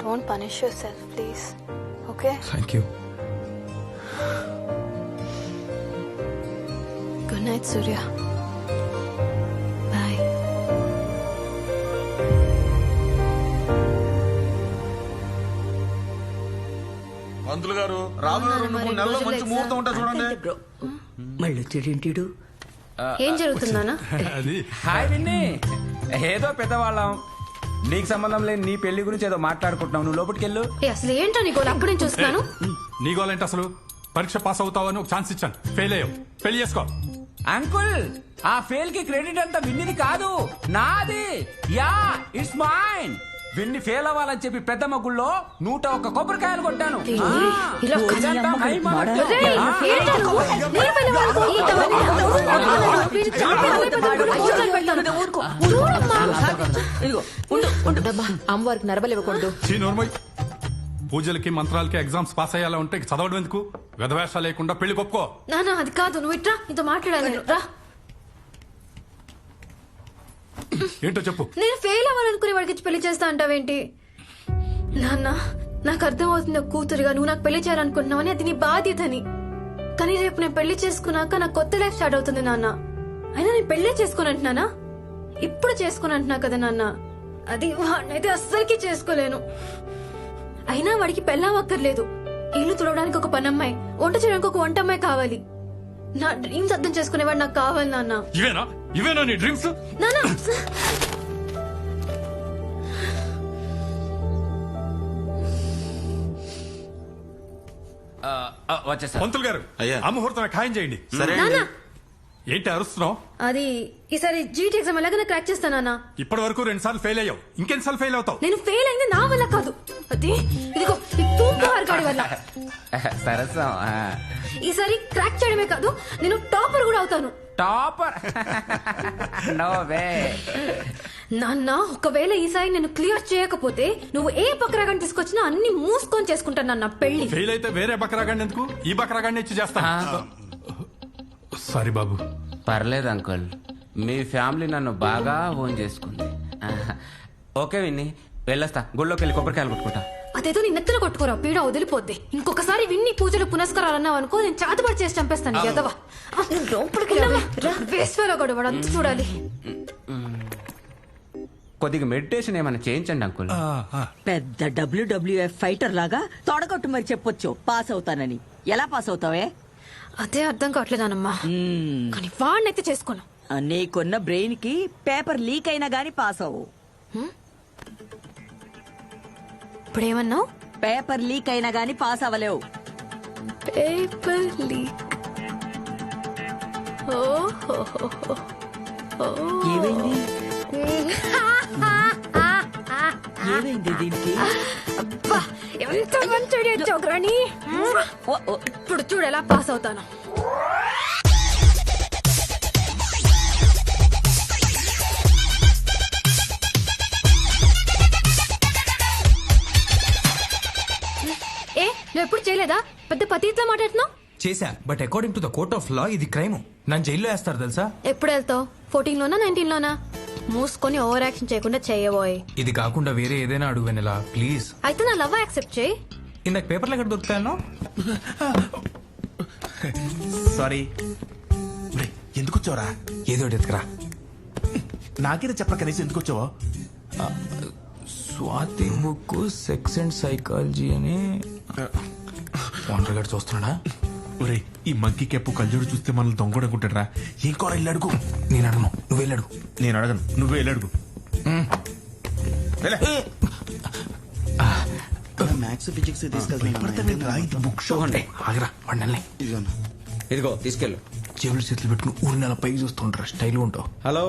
Don't punish yourself please, okay? Thank you. Good night Surya. Bye. పంతులు గారు, రాబోయే 2-3 నెలల్లో మంచి ముహూర్తం ఉంటా చూడండి. మళ్ళీ వచ్చాడేంటిడు? ఏం జరుగుతుందానా? హాయ్ విన్నీ, ఏదో పెద్దవాళ్ళం, నీకు సంబంధం లేని నీ పెళ్లి గురించి ఏదో మాట్లాడుకుంటున్నావు. నువ్వు లోపలికి వెళ్ళు. అసలు ఏంటో నీ గోల్? అప్పుడు నేను చూస్తున్నాను. నీ గోల్ ఏంటి అసలు? పరీక్ష పాస్ అవుతావని ఒక ఛాన్స్ ఇచ్చాను, ఫెయిల్ అయ్యావు, పెళ్లి చేసుకో. అంకుల్, ఆ ఫెయిల్ కి క్రెడిట్ అంతా విన్నిది కాదు, నాది. Yeah, it's mine. Vinni fail అవ్వాలని చెప్పి పెద్ద మగుల్లో 101 కొబ్బరికాయలు కొట్టాను. ఇదంతా మై మనకు. అమ్మవారికి నరబలు ఇవ్వకూడదు. పూజలకి మంత్రాలకి ఎగ్జామ్స్ పాస్ అయ్యేలా ఉంటే చదవడం ఎందుకు? వెధవేషాలు లేకుండా పెళ్లి కొప్పుకో. నానా అది కాదు, నువ్వు ఇట్రా, నీతో మాట్లాడాలి. రా. ఏంటో చెప్పు. నేను ఫెయిల్ అవ్వాలనుకునే వాడికి పెళ్లి చేస్తా అంటావేంటి? నాన్న, నాకు అర్థం అవుతుంది కూతురుగా నువ్వు నాకు పెళ్లి చేయాలనుకుంటున్నావని, అది నీ బాధ్యతని. కానీ రేపు నేను పెళ్లి చేసుకున్నాక నాకు కొత్త లైఫ్ స్టార్ట్ అవుతుంది నాన్న. అయినా నేను పెళ్లే చేసుకుని అంటున్నానా? ఇప్పుడు చేసుకుని అంటున్నా కదా నాన్న. అది వాడినైతే అస్సలకి చేసుకోలేను. అయినా వాడికి పెళ్ళాం అక్కర్లేదు, ఇల్లు తుడవడానికి ఒక పనమ్మాయి, వంట చేయడానికి ఒక వంట అమ్మాయి కావాలి. నా డ్రీమ్స్ అర్థం చేసుకునేవాడు నాకు కావాలి నాన్న. ఇవేనా నీ డ్రీమ్స్? నాన్న వచ్చేసా. పంతులు గారు, ఆ ముహూర్తం ఖాయం చేయండి. నాన్న, ఏంటి అరుస్తున్నావు? అది ఈసారి జీటీ ఎగ్జామ్ ఎలాగైనా క్రాక్ చేస్తానా? ఇప్పటి వరకు 2 సార్లు ఫెయిల్ అయ్యావు, ఇంకెన్నిసార్లు ఫెయిల్ అవుతావు? నేను ఫెయిల్ అయింది నా వల్ల కాదు, అది ఇదిగో ఈ తూంపు గాడి వల్ల. సరసం. ఈసారి క్రాక్ చేయడమే కాదు, నేను టాపర్ కూడా అవుతాను. టాపర్? No way. నాన్న, ఒకవేళ ఈసారి నేను క్లియర్ చేయకపోతే నువ్వు ఏ బక్రాగాన్ని తీసుకొచ్చినా అన్ని మూసుకొని చేసుకుంటాను నాన్న పెళ్లి. ఫెయిల్ అయితే వేరే బక్రాగాన్ని ఎందుకు, ఈ బక్రాగాన్ని ఇచ్చి చేస్తా. సారీ బాబు. పర్లేదు అంకుల్, మీ ఫ్యామిలీ నన్ను బాగా ఓన్ చేసుకుంది. ఓకే విన్ని, వెళ్ళొస్తా. గుళ్ళోకి వెళ్ళి కొబ్బరికాయలు కొట్టుకుంటా. అదేదో నీ నెత్తలు కొట్టుకోరా, పీడ వదిలిపోద్ది. ఇంకొకసారి విన్ని పూజలు పునస్కారాలు అన్నావు అనుకో, నేను చేతపడి చేసి చంపేస్తాను. ఎదవా వేస్వేలో కూడా వాడు అంత చూడాలి. కొద్దిగా మెడిటేషన్ ఏమైనా చేయించండి అంకుల్. పెద్ద WWF ఫైటర్ లాగా తొడగొట్టు మరి చెప్పొచ్చు పాస్ అవుతానని. ఎలా పాస్ అవుతావే? అదే అర్థం కావట్లేదానమ్మా. కానీ వాడినైతే చేసుకోను. నీకున్న బ్రెయిన్ కి పేపర్ లీక్ అయినా గానీ పాస్ అవ్వు. ఇప్పుడేమన్నావు? పేపర్ లీక్ అయినా గానీ పాస్ అవ్వలేవు. Paper leak. ఏమైంది? ఏమైంది దీనికి? అబ్బా, ఎంత మంచి చోగ్రాని. ఇప్పుడు చూడు ఎలా పాస్ అవుతాను. ఏ, నువ్వు ఎప్పుడు చేయలేదా? పెద్ద పతిట్లా మాట్లాడుతున్నావు. చేశా, but according to the court of law ఇది క్రైమ్. నన్ను జైల్లో వేస్తారు తెలుసా? ఎప్పుడు వెళ్తావు? 14 లోనా 19 లోనా? మూసుకొని ఓవర్ యాక్షన్ చేయకుండా చేయబోయ్. ఇది కాకుండా వేరే ఏదైనా అడుగు వెనలా ప్లీజ్. అయితే నా లవ్ యాక్సెప్ట్ చేయి. ఇందాక పేపర్లు ఎక్కడ దొరుకుతాయో. సారీ. ఎందుకు వచ్చావరా? ఏదో ఎత్తుకురా. నాకేదో చెప్పరా కనీసం ఎందుకు వచ్చావో? Swathi book sex and psychology అని ఓనర్ గారు చూస్తున్నాడా? ఒరే, ఈ మంకీ కెప్పు కళ్ళజోడు చూస్తే మనల్ని దొంగడుకుంటాడరా. ఏం కూర వెళ్ళి అడుగు. నేను అడగను, నువ్వు వెళ్ళి అడుగు. నేను అడగను, నువ్వే వెళ్ళి అడుగు. మ్యాథ్స్ ఫిజిక్స్ బుక్ షో అంటే ఆగరా వాడిని. ఇదిగో తీసుకెళ్ళు. చెవులు చేతులు పెట్టుకుని ఊరి నెల పైకి చూస్తుంటారా, స్టైల్ ఉంటావు. హలో,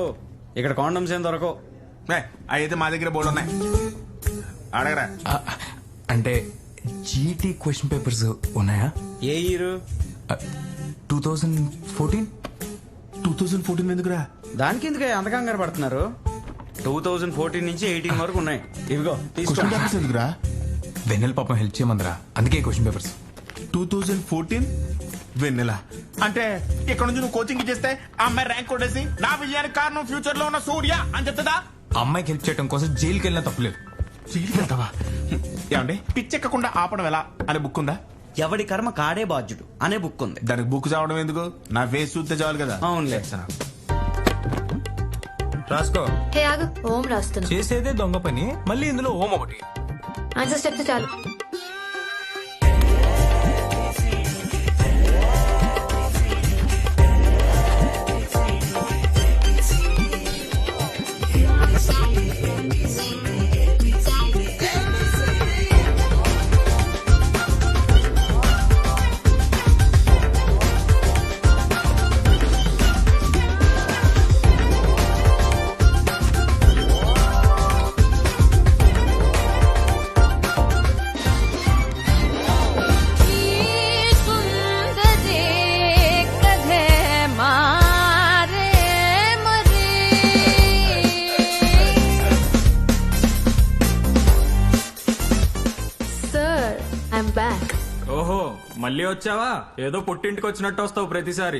ఇక్కడ కాండమ్స్ ఏం దొరకవు. అయితే మా దగ్గర బోర్డు ఉన్నాయి, అడగరా. అంటే జీటీ క్వశ్చన్ పేపర్స్ ఉన్నాయా? ఏ ఇయర్? 2014. 2014 ఎందుకురా? దానికి ఎందుకు అంత కంగారు పడుతున్నారు? 2014 నుంచి 18 వరకు ఉన్నాయి. ఇవిగో ఎందుకురా? వెన్నెల పాపం హెల్ప్ చేయమందరా, అందుకే క్వశ్చన్ పేపర్స్. 2014 వెన్నెల అంటే ఇక్కడ నుంచి నువ్వు కోచింగ్ ఇచ్చేస్తే ఆ అమ్మాయి ర్యాంక్ కొట్టేసి నా విజయానికి కారణం ఫ్యూచర్ లో ఉన్న సూర్య అని చెప్తుందా? అమ్మాయికి హెల్ప్ చేయడం కోసం జైలుకి వెళ్ళినా తప్పలేదు. జైలుకి వెళ్తావా? ఏమండి, పిచ్చెక్కకుండా ఆపడం ఎలా అనే బుక్ ఉందా? ఎవడి కర్మ కాడే బాధ్యుడు అనే బుక్ ఉంది. దానికి బుక్ చదవడం ఎందుకు? నా ఫేస్ చూస్తే చాలు కదా. అవునులే. రాసుకో. హే ఆగు, ఓం రాస్తున్నా. చేసేదే దొంగ పని, మళ్ళీ ఇందులో ఓం ఒకటి. ఆన్సర్ చెప్తే చాలు. ఓహో, మళ్ళీ వచ్చావా? ఏదో పుట్టింటికి వచ్చినట్టు వస్తావు ప్రతిసారి.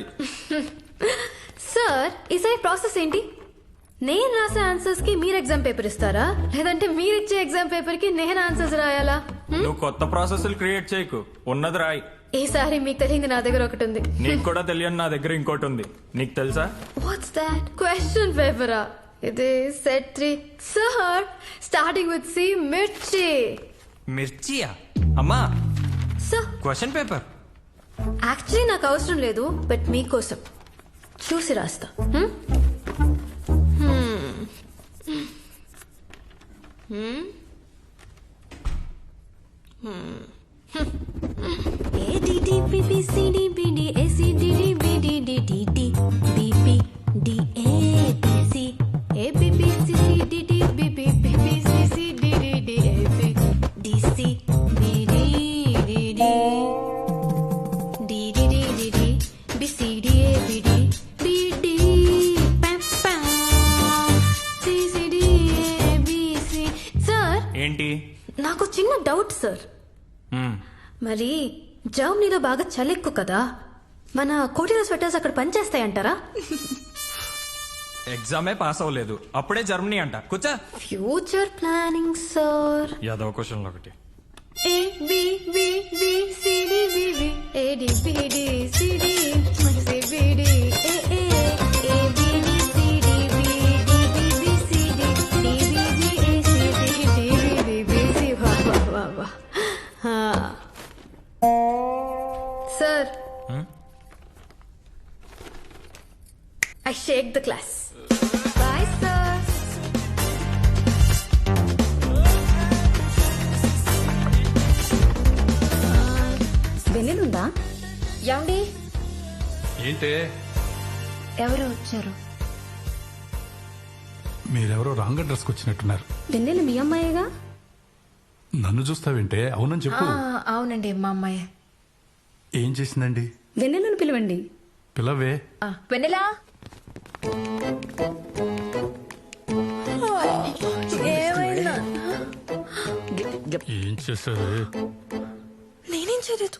సార్, ఈసారి ప్రాసెస్ ఏంటి? నేను రాసే ఆన్సర్స్ కి మీరు ఎగ్జామ్ పేపర్ ఇస్తారా, లేదంటే మీరు ఇచ్చే ఎగ్జామ్ పేపర్ కి నేను ఆన్సర్స్ రాయాలా? నువ్వు కొత్త ప్రాసెస్లు క్రియేట్ చేయకు, ఉన్నది రాయి. ఈసారి మీకు తెలియంది నా దగ్గర ఒకటి ఉంది. నీకు కూడా తెలియని నా దగ్గర ఇంకోటి ఉంది. నీకు తెలుసా? What's that? క్వశ్చన్ పేపరా? ఇది set 3 sir, starting with C. మిర్చి. మిర్చియా? అమ్మా, సార్ క్వశ్చన్ పేపర్ యాక్చువల్లీ నాకు అవసరం లేదు, బట్ మీకోసం చూసి రాస్తా. ఏంటి? నాకు చిన్న డౌట్ సార్. మరి జర్మనీలో బాగా చలి ఎక్కువ కదా, మన కోటిలో స్వెటర్స్ అక్కడ పనిచేస్తాయంటారా? ఎగ్జామే పాస్ అవ్వలేదు, అప్పుడే జర్మనీ అంట. కూర్చో. Future planning sir. Yadava question ఒకటి. A B B B C D B B A D B D C D C B D A A A B D C D B D B B C D D B B A C D D B B C. Wow. Sir, I shake the class. Bye, sir. వెన్నెలుందా? ఏమండి? ఏంటే ఎవరో వచ్చారు. మీరెవరో wrong address వచ్చినట్టున్నారు. వెన్నెలు మీ అమ్మాయిగా? నన్ను చూస్తావేంటే? అవునని చెప్పు. అవునండి, మా అమ్మాయి. ఏం చేసిందండి? వెన్నెలను పిలవండి. పిలవే. వెన్నెలా? ఏమైనా? ఏం చేసావే? నేనేం చేయలేదు.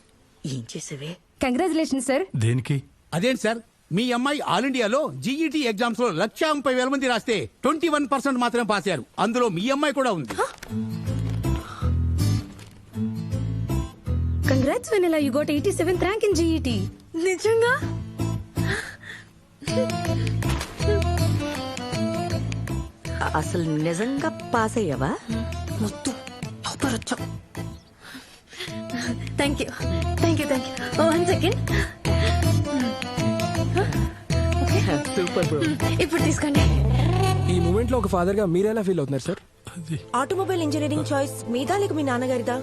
ఏం చేసావే? Congratulation sir. దేనికి? అదేంటి సార్, మీ అమ్మాయి ఆల్ ఇండియాలో జీఈటీ ఎగ్జామ్స్ లో 1,30,000 మంది రాస్తే 21% మాత్రమే పాస్ అయ్యారు. అందులో మీ అమ్మాయి కూడా ఉంది. కంగ్రాట్స్ వెన్నెలా, you got 87th rank in GET. నిజంగా? అసలు నిజంగా పాస్ అయ్యావా? మొత్తం టాపర్ వచ్చావు. Thank you. One second. Super bro. ఇప్పుడు తీసుకోండి. ఈ మూమెంట్ లో ఒక ఫాదర్ గా మీరెలా ఫీల్ అవుతున్నారు సార్? ఆటోమొబైల్ ఇంజనీరింగ్ చాయిస్ మీదా లేక మీ నాన్నగారిదా?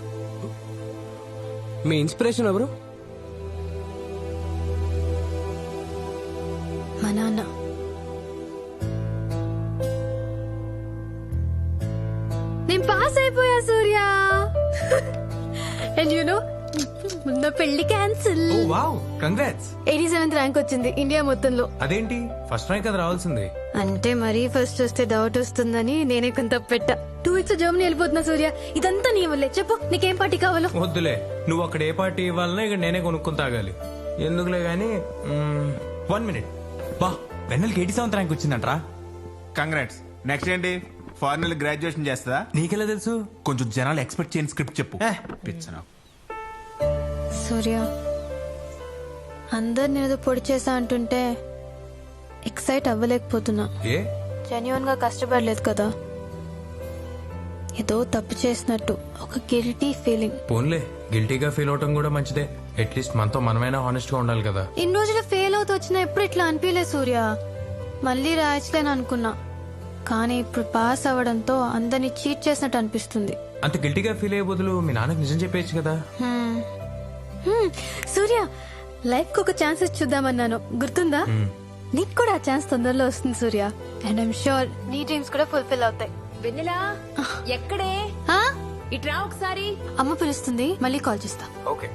మీ ఇన్స్పిరేషన్ ఎవరు? మా నాన్న. నేను పాస్ అయిపోయా సూర్య. అండ్ యు నో, నా పెళ్లి క్యాన్సిల్. ఓ వావ్, కంగ్రాట్స్. 87th ర్యాంక్ వచ్చింది ఇండియా మొత్తంలో. అదేంటి ఫస్ట్ ర్యాంక్ అది రావాల్సింది? అంటే మరీ ఫస్ట్ వస్తే డౌట్ వస్తుందని నేనే కొంత పెట్టా. 2 weeks జర్మనీ వెళ్ళిపోతున్నా సూర్య. ఇదంతా నీ వల్లే. చెప్పు, నీకేం పార్టీ కావాలో? వద్దులే, నువ్వు అక్కడ ఏ పార్టీ ఇవ్వాలన్నా ఇక్కడ నేనే కొనుక్కుని తాగాలి. ఎందుకులే గానీ 1 minute. బా, వెన్నెలకి 87th ర్యాంక్ వచ్చిందంట్రా. కంగ్రాట్స్. నెక్స్ట్ ఏంటి? ఫారెన్ గ్రాడ్యుయేషన్ చేస్తుందా? నీకెలా తెలుసు? కొంచెం జనాలు ఎక్స్పెక్ట్ చేయని స్క్రిప్ట్ చెప్పు. పిచ్చనా సూర్య, అందరు నేను పొడి చేసా అంటుంటే ఎక్సైట్ అవ్వలేకపోతున్నా. జెన్యున్ గా కష్టపడలేదు కదా, ఏదో తప్పు చేసినట్టు ఒక గిల్టీ ఫీలింగ్. పోన్లే, గిల్టీగా ఫీల్ అవటం కూడా మంచిదే. అట్లీస్ట్ మనతో మనమైనా హానెస్ట్ గా ఉండాలి కదా. ఇన్ని రోజులు ఫెయిల్ అవుతూ వచ్చినా ఎప్పుడు ఇట్లా అనిపించలేదు సూర్య. మళ్ళీ రాయట్లేను అనుకున్నా, కానీ ఇప్పుడు పాస్ అవ్వడంతో అందరినీ చీట్ చేసినట్టు అనిపిస్తుంది. అంత గిల్టీగా ఫీల్ అయ్యే బదులు మీ నాన్నకి నిజం చెప్పేయచ్చు కదా. సూర్య, లైఫ్ కు ఒక ఛాన్స్ ఇచ్చి చూద్దామన్నాను, గుర్తుందా? నీకు కూడా ఆ ఛాన్స్ తొందరలో వస్తుంది సూర్య. అండ్ ఐమ్ షూర్ నీ డ్రీమ్స్ కూడా ఫుల్ఫిల్ అవుతాయి. వెన్నెలా ఎక్కడే? ఇట్రా ఒకసారి. అమ్మ పిలుస్తుంది, మళ్ళీ కాల్ చేస్తా. ఓకే.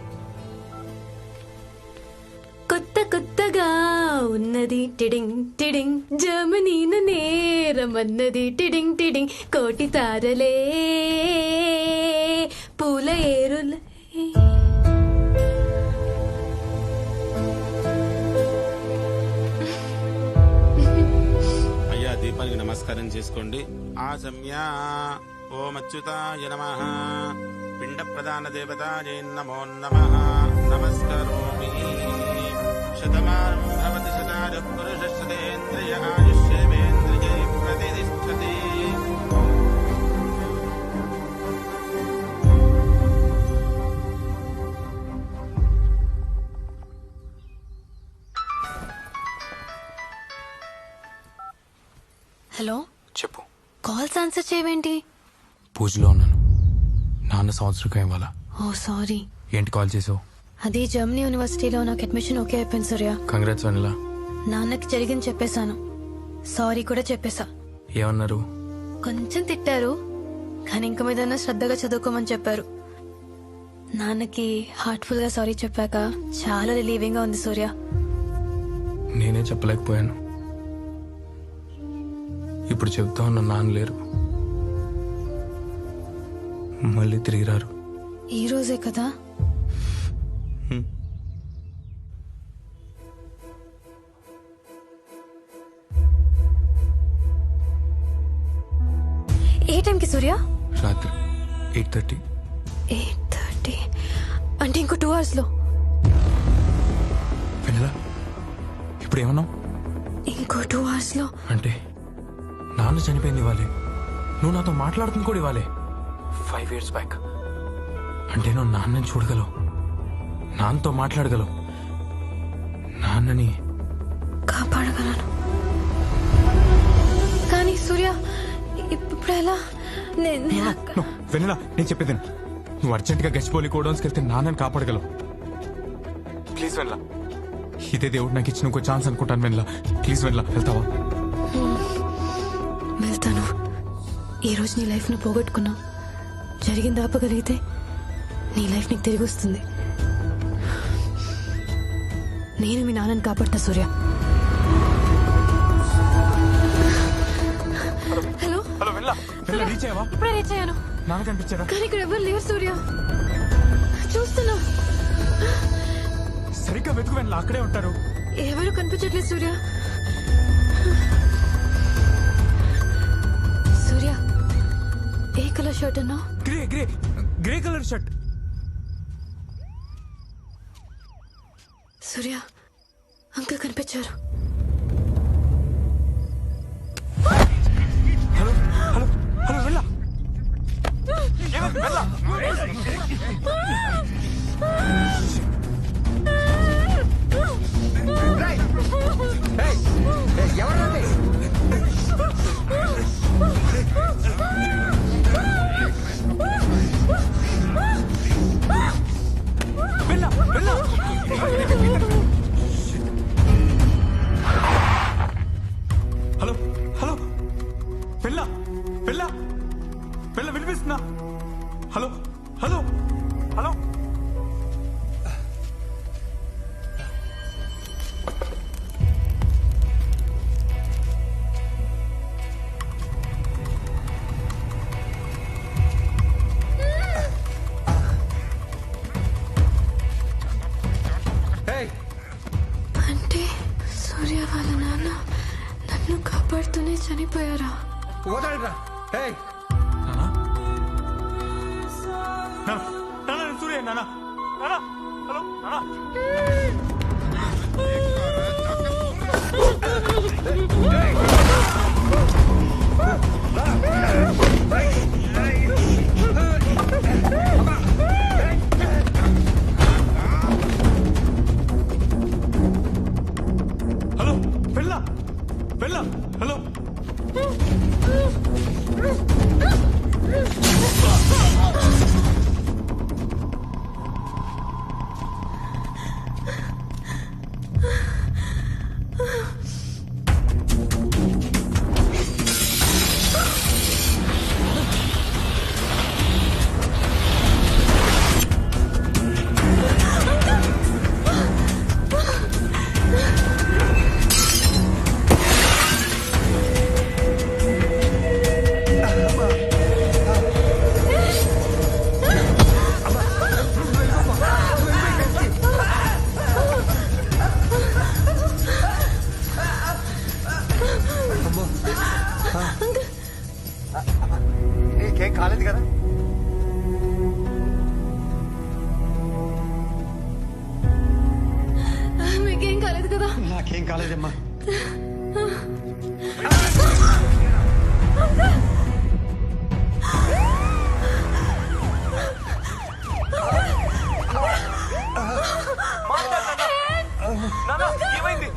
కొత్తగా ఉన్నది టిడింగ్ టిడింగ్, జర్మనీన నేరమన్నది టిడింగ్ టిడింగ్, కోటి తారలే పూల ఏరులే. అయ్యా, దీపానికి నమస్కారం చేసుకోండి. ఆసమ్యా ఓం అచ్యుతాయ నమః, పిండ ప్రధాన దేవతాయే నమో నమః. నమస్కరోమి. శతమానం భవతి శతాయ పురుషేంద్రియ ఆయుష్యేంద్రియే ప్రతిష్టతి. హలో, చెప్పు. కాల్స్ ఆన్సర్ చేయవేంటి? పూజలో ఉన్నాను. నాన్న సంవత్సరం ఇవ్వాలా? ఓ సారీ. ఏంటి కాల్ చేసావు? అది జర్మనీ యూనివర్సిటీలో నాకు అడ్మిషన్ ఓకే అయిపోయింది సూర్య. కంగ్రాట్స్ వెన్నెలా. నాన్నకి జరిగింది చెప్పేశాను, సారీ కూడా చెప్పేశా. ఏమన్నారు? కొంచెం తిట్టారు, కానీ ఇంక మీద శ్రద్ధగా చదువుకోమని చెప్పారు. నాన్నకి హార్ట్ఫుల్ గా సారీ చెప్పాక చాలా రిలీవింగ్ గా ఉంది సూర్య. నేనే చెప్పలేకపోయాను. ఇప్పుడు చెప్తా ఉన్న నాన్న లేరు, మళ్ళీ తిరిగి రారు. ఈ రోజే కదా. టైంకి సూర్య? రాత్రి 8:30. 8:30 అంటే ఇంకో 2 hours లో. వెన్నెల ఇప్పుడు ఏమన్నావు? ఇంకో 2 hours లో అంటే నాన్న చనిపోయింది ఇవ్వాలి, నువ్వు నాతో మాట్లాడుతుంది కూడా ఇవ్వాలి. 5 years బ్యాక్. అంటే నువ్వు నాన్నని చూడగలవు, నాన్నతో మాట్లాడగలవు, నాన్నని కాపాడగలను. కానీ సూర్య ఇప్పుడు ఎలా? వెన్నెల నేను చెప్పేది నువ్వు అర్జెంట్ గా గచ్చిపోలి కోడౌన్స్కి వెళ్తే నాన్నని కాపాడగలవు. ప్లీజ్ వెన్నెల, ఇదే దేవుడు నాకు ఇచ్చిన ఇంకో ఛాన్స్ అనుకుంటాను. వెన్నెల ప్లీజ్ వెన్నెల, వెళ్తావా? వెళ్తాను. ఈ రోజు నీ లైఫ్ ను పోగొట్టుకున్నావు, జరిగింది ఆపగలిగితే నీ లైఫ్ నీకు తిరిగి వస్తుంది. నేను మీ నాన్నని కాపాడతా సూర్య. హలో హలో వెన్నెల, వెన్నెల రీచ్ అయ్యావా? ఇప్పుడే రీచ్ అయ్యాను. నాన్న కనిపించారా? కానీ ఇక్కడ ఎవరు లేరు సూర్య. చూస్తున్నా. సరిగ్గా వెతుకు వెన్నెల, అక్కడే ఉంటారు. ఎవరు కనిపించట్లేదు సూర్య. సూర్య ఏ కలర్ షర్ట్ అన్నా? Grey grey grey colour shirt. Surya uncle కనిపించారు. హలో హలో హలో వెన్నెల, ఏమైంది వెన్నెల? హలో హలో వెన్నెల, వెన్నెల, వెన్నెల వినిపిస్తుందా? Hello hello hello. అంటే సూర్య వాళ్ళ నాన్న నన్ను కాపాడుతూనే చనిపోయారా? వదలరా. సూర్య నాన్న, నాన్న, హలో నాన్న. హలో వెన్నెల, వెన్నెల, హలో. నీకేం కాలేదు కదా? మీకేం కాలేదు కదా? నాకేం కాలేదమ్మా. ఏమైంది?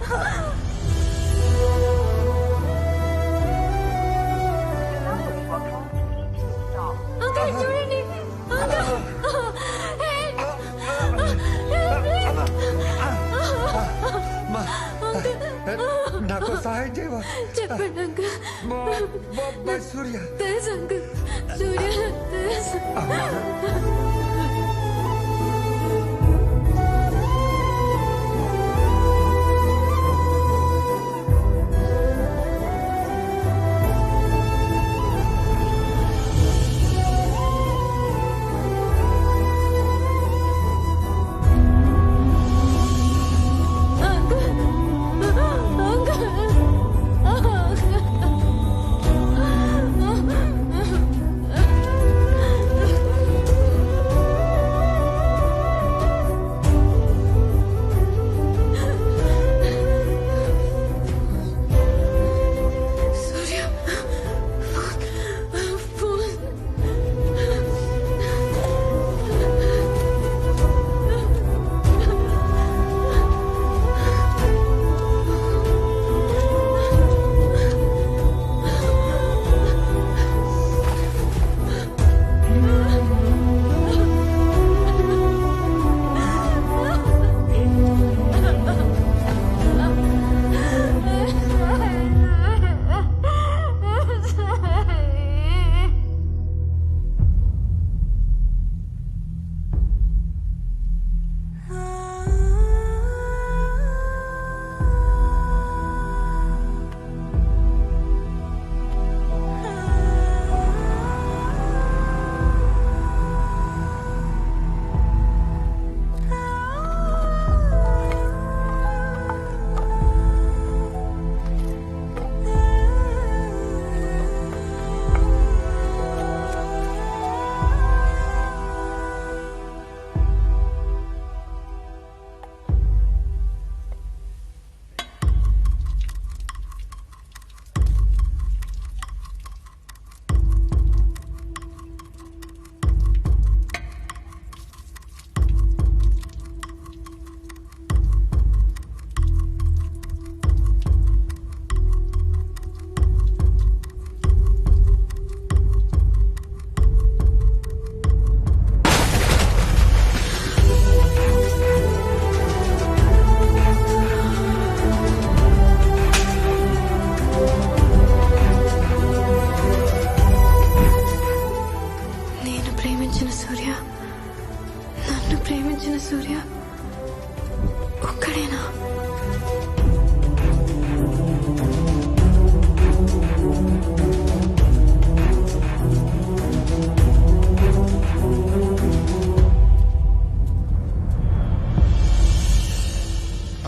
చూడండి నాకు సహాయం చేయవా? చెప్పండి అంకుల్. సూర్య తెలుసు అంకుల్, సూర్య తెలుసు.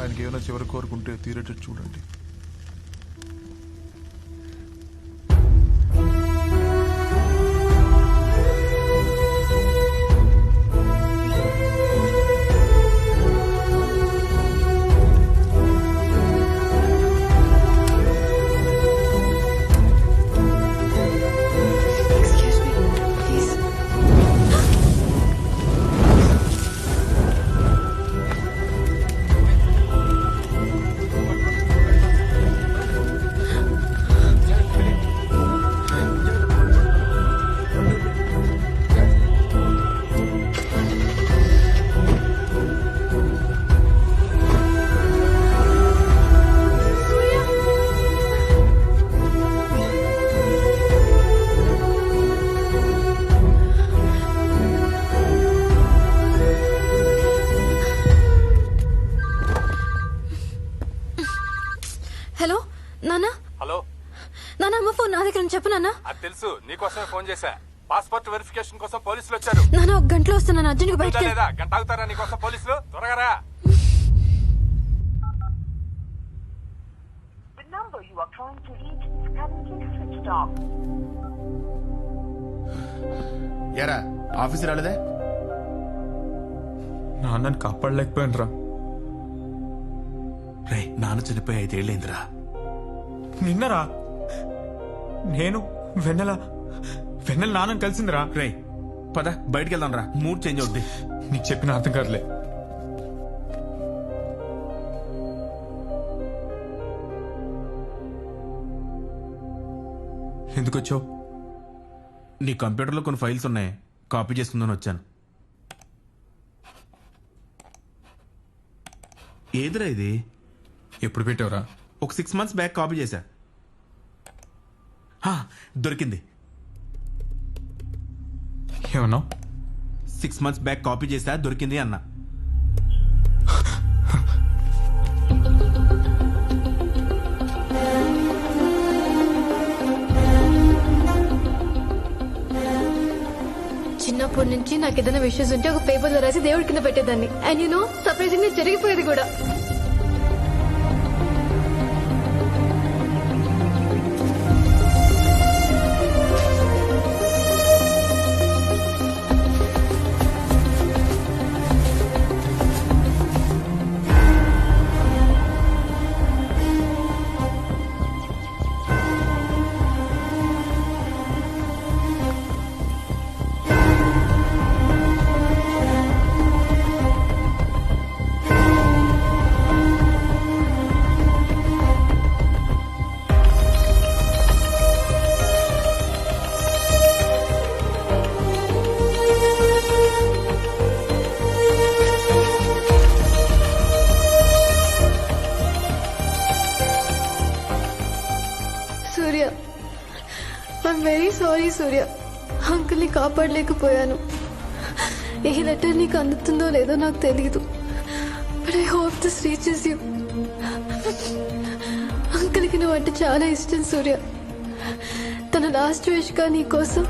ఆయనకి ఏమైనా చివరి కోరుకుంటే తీరేటట్టు చూడండి. హలో నాన్న. హలో నాన్న, అమ్మ ఫోన్ నా దగ్గర చెప్పు నాన్న. అది తెలుసు, నీకోసమే ఫోన్ చేశా. పాస్పోర్ట్ వెరిఫికేషన్ కోసం పోలీసులు వచ్చారు. నాన్న, ఒక గంటలో వస్తాను. అర్జెంట్గా బయటకు లేదా గంట ఆగుతారా నీకోసం పోలీసులు? త్వరగా రా. ఎరా ఆఫీస్ రాలేదే? నాన్నని కాపాడలేకపోయినరా. రే, నాన్న చనిపోయి 5 ఏళ్ళైందిరా. నిన్నరా నేను వెన్నెల నాన్నని కలిసిందిరా. రే పద బయటికి వెళ్దాం రా, మూడ్ చేంజ్ అవుద్ది. నీకు చెప్పిన అర్థం కాదులే. ఎందుకు వచ్చావు? నీ కంప్యూటర్లో కొన్ని ఫైల్స్ ఉన్నాయి, కాపీ చేసుకుందని వచ్చాను. ఏదిరా ఇది? ఎప్పుడు పెట్టావురా? ఒక 6 months బ్యాక్ కాపీ చేశా. దొరికింది. ఏమన్నావు? 6 months బ్యాక్ కాపీ చేశా, దొరికింది అన్నా. చిన్నప్పటి నుంచి నాకు ఏదైనా విషయస్ ఉంటే ఒక పేపర్లో రాసి దేవుడి కింద పెట్టేదాన్ని. అండ్ యు నో, సర్ప్రైజింగ్లీ జరిగిపోయేది కూడా. Surya, I'm very sorry Surya. అంకుల్ని కాపాడలేకపోయాను. ఈ లెటర్ నీకు అందుతుందో లేదో నాకు తెలీదు. But I hope this reaches you. అంకుల్కి నువ్వు అంటే చాలా ఇష్టం సూర్య. తన లాస్ట్ విష్ గా నీ కోసం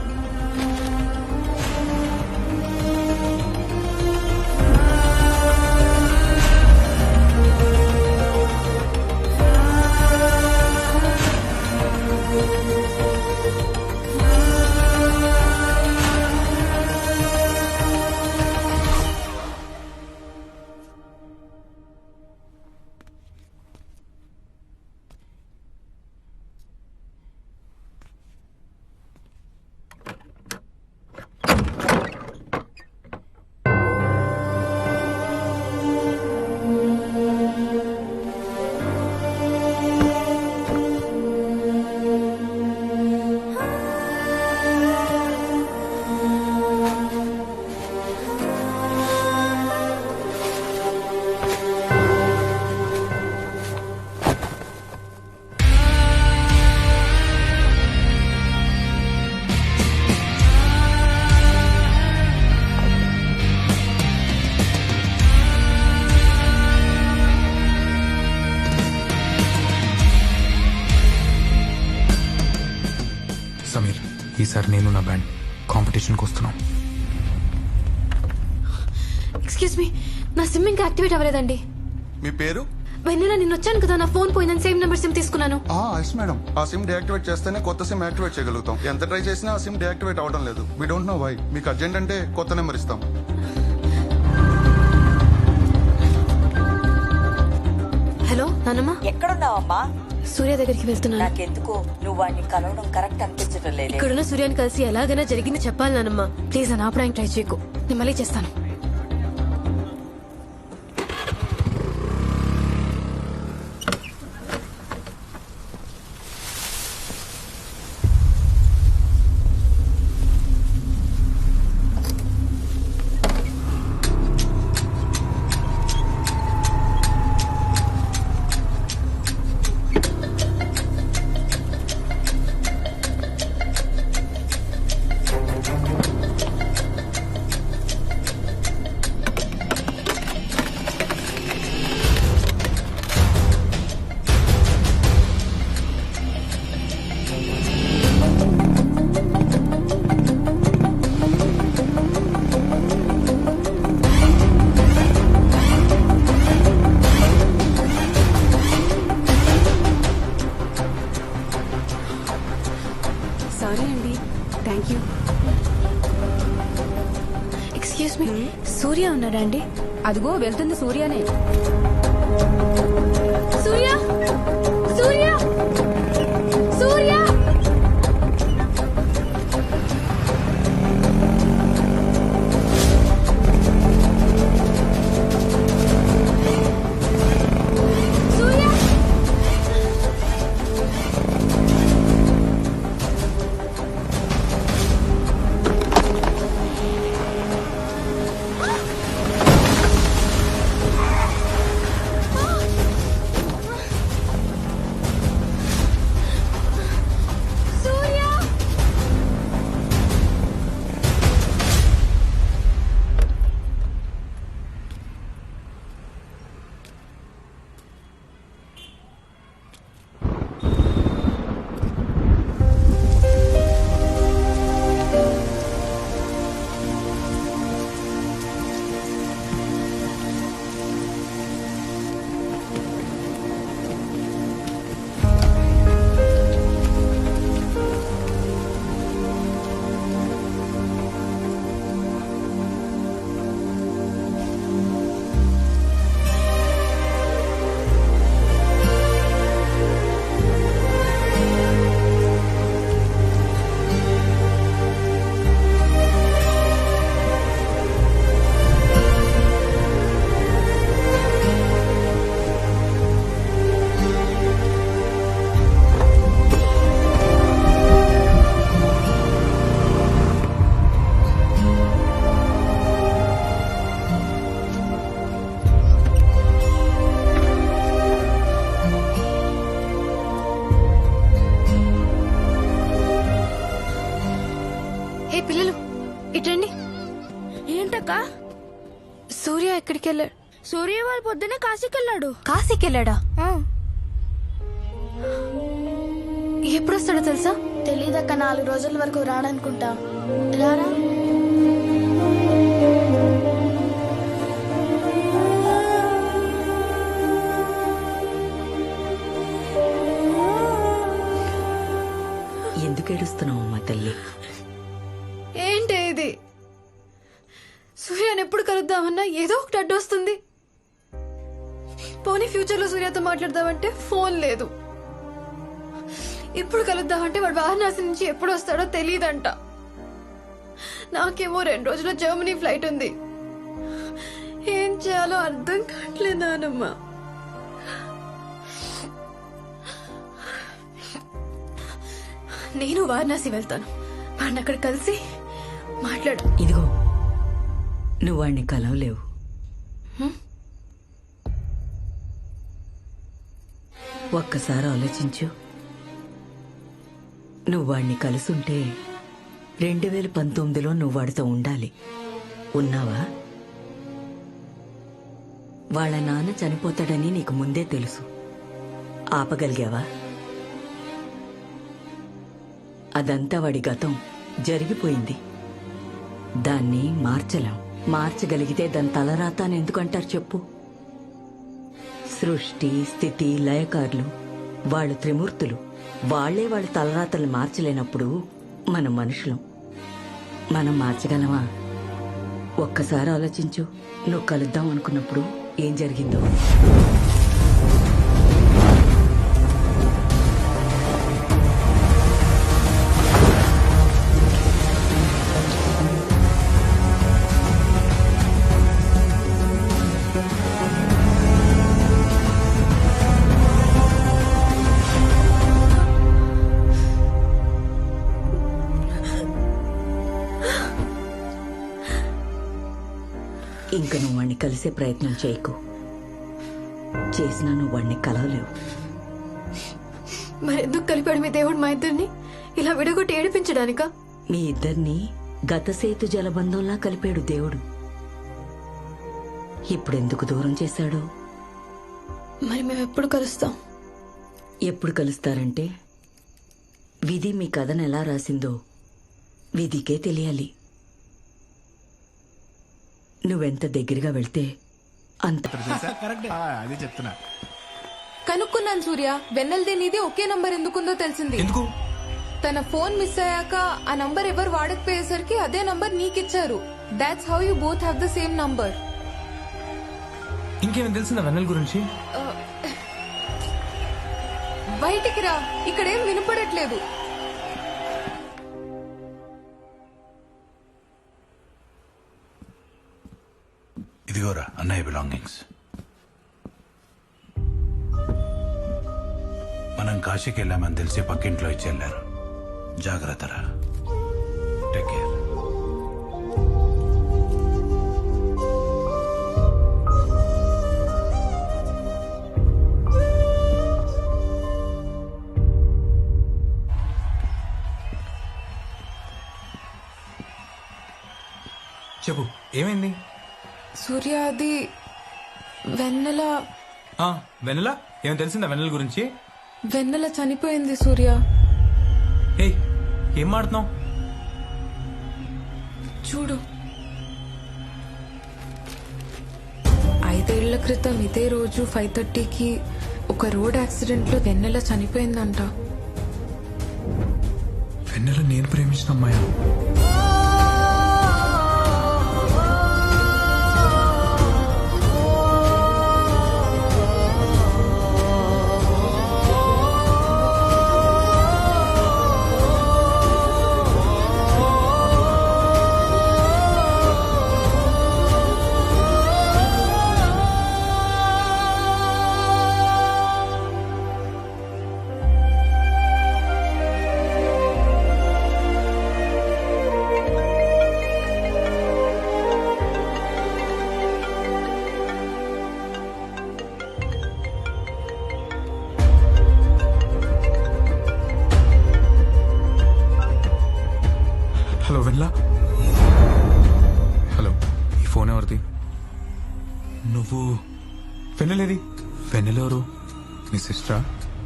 సమీర్, ఈసారి నేను నా బ్యాండ్ కాంపిటీషన్కి వస్తున్నాం. ఎక్స్క్యూజ్ మీ, నా సిమ్ ఇంకా యాక్టివేట్ అవ్వలేదండి. మీ పేరు? వెన్నెల నేను వచ్చాను కదా, నా ఫోన్ పోయిందని సేమ్ నెంబర్ సిమ్ తీసుకున్నాను. ఎస్ మేడం, ఆ సిమ్ డియాక్టివేట్ చేస్తేనే కొత్త సిమ్ యాక్టివేట్ చేయగలుగుతాం. ఎంత ట్రై చేసినా ఆ సిమ్ డియాక్టివేట్ అవడం లేదు. We don't know why. మీకు అర్జెంట్ అంటే కొత్త నెంబర్ ఇస్తాం. హలో నానమ్మ, ఎక్కడున్నావమ్మా? సూర్య దగ్గరికి వెళ్తున్నాను. నాకెందుకు నువ్వు వాడిని కలవడం కరెక్ట్ అనిపించడం లేదు. ఇక్కడున్న సూర్యాన్ని కలిసి ఎలాగైనా జరిగింది చెప్పాలి నానమ్మ. ప్లీజ్ నన్ను ఆపడానికి ట్రై చేయకు. నేను మళ్ళీ చేస్తాను. సారీ అండి. Thank you. ఎక్స్క్యూజ్ మీ, సూర్య ఉన్నాడా అండి? అదిగో వెళ్తుంది సూర్యనే. సూర్య, సూర్య, సూర్య. పిల్లలు ఇటండి. ఏంటక్క? సూర్య ఎక్కడికి వెళ్ళాడు? సూర్య వాళ్ళ పొద్దునే కాశీకి వెళ్ళాడు. కాశీకి వెళ్ళాడా? ఎప్పుడు వస్తాడో తెలుసా? తెలీదక్క, 4 రోజుల వరకు రాడనుకుంటా. రారా. ఎందుకు ఏడుస్తున్నావు అమ్మా తల్లి? ఏంటి ఇది? సూర్యని ఎప్పుడు కలుద్దామన్నా ఏదో ఒకటి అడ్డు వస్తుంది. పోనీ ఫ్యూచర్ లో సూర్యతో మాట్లాడదామంటే ఫోన్ లేదు. ఇప్పుడు కలుద్దామంటే వాడు వారణాసి నుంచి ఎప్పుడు వస్తాడో తెలియదంట. నాకేమో 2 రోజుల్లో జర్మనీ ఫ్లైట్ ఉంది. ఏం చేయాలో అర్థం కావట్లేదు నానమ్మ. నేను వారణాసి వెళ్తాను. వాడిని అక్కడ కలిసి మాట్లాడు. ఇదిగో, నువ్వు వాడిని కలవలేవు. ఒక్కసారి ఆలోచించు. నువ్వు వాడిని కలుసుంటే 2019లో నువ్వు వాడితో ఉండాలి. ఉన్నావా? వాళ్ళ నాన్న చనిపోతాడని నీకు ముందే తెలుసు. ఆపగలిగావా? అదంతా వాడి గతం, జరిగిపోయింది. దాన్ని మార్చలేం. మార్చగలిగితే దాని తలరాత అని ఎందుకంటారు చెప్పు? సృష్టి స్థితి లయకారులు వాళ్ళు త్రిమూర్తులు. వాళ్లే వాళ్ళ తలరాతలు మార్చలేనప్పుడు మనం మనుషులం. మనం మార్చగలమా? ఒక్కసారి ఆలోచించు. నువ్వు కలుద్దాం అనుకున్నప్పుడు ఏం జరిగిందో. ఇంక నువ్వు వాణ్ణి కలిసే ప్రయత్నం చేయకు. చేసినా నువ్వు వాణ్ణి కలవలేవు. మరెందుకు కలిపాడు మీ దేవుడు మా ఇద్దరిని? ఇలా విడగొట్టి ఏడిపించడానికా? మీ ఇద్దరిని గతసేతు జలబంధంలా కలిపాడు దేవుడు. ఇప్పుడెందుకు దూరం చేశాడో. మరి మేము ఎప్పుడు కలుస్తాం? ఎప్పుడు కలుస్తారంటే విధి మీ కథను ఎలా రాసిందో విధికే తెలియాలి. నువ్వెంత దగ్గరగా వెళ్తే అంత. అదే చెప్తున్నా. కనుక్కున్నాను సూర్య, వెన్నెల్ది నీది ఒకే నంబర్ ఎందుకుందో తెలిసింది. ఎందుకు? తన ఫోన్ మిస్ అయ్యాక ఆ నంబర్ ఎవరు వాడకపోయేసరికి అదే నంబర్ నీకిచ్చారు. That's how you both have the same number. ఇంకేమైనా తెలిసిందా వెన్నెల గురించి? బయటికి రా, ఇక్కడేం వినపడట్లేదు. ఇదిగోరా అన్నయ్య బిలాంగింగ్స్. మనం కాశీకి వెళ్ళామని తెలిసి పక్కింట్లో ఇచ్చి వెళ్ళారు. జాగ్రత్తరా. Take care. చెప్పు, ఏమైంది? సూర్య, అది వెన్నెల. వెన్నెల ఏమైనా తెలిసిందా వెన్నెల గురించి? వెన్నెల చనిపోయింది సూర్య. ఏయ్, ఏం మాడుతున్నావు? చూడు, 5 ఏళ్ల క్రితం ఇదే రోజు 5:30కి ఒక రోడ్ యాక్సిడెంట్ లో వెన్నెల చనిపోయిందంట. వెన్నెల నేను ప్రేమించిన అమ్మాయి. హలో వెన్నెల. హలో, ఈ ఫోన్ ఎవరిది? నువ్వు వెన్నెలేది? వెన్నెలెవరు? నీ సిస్టరా,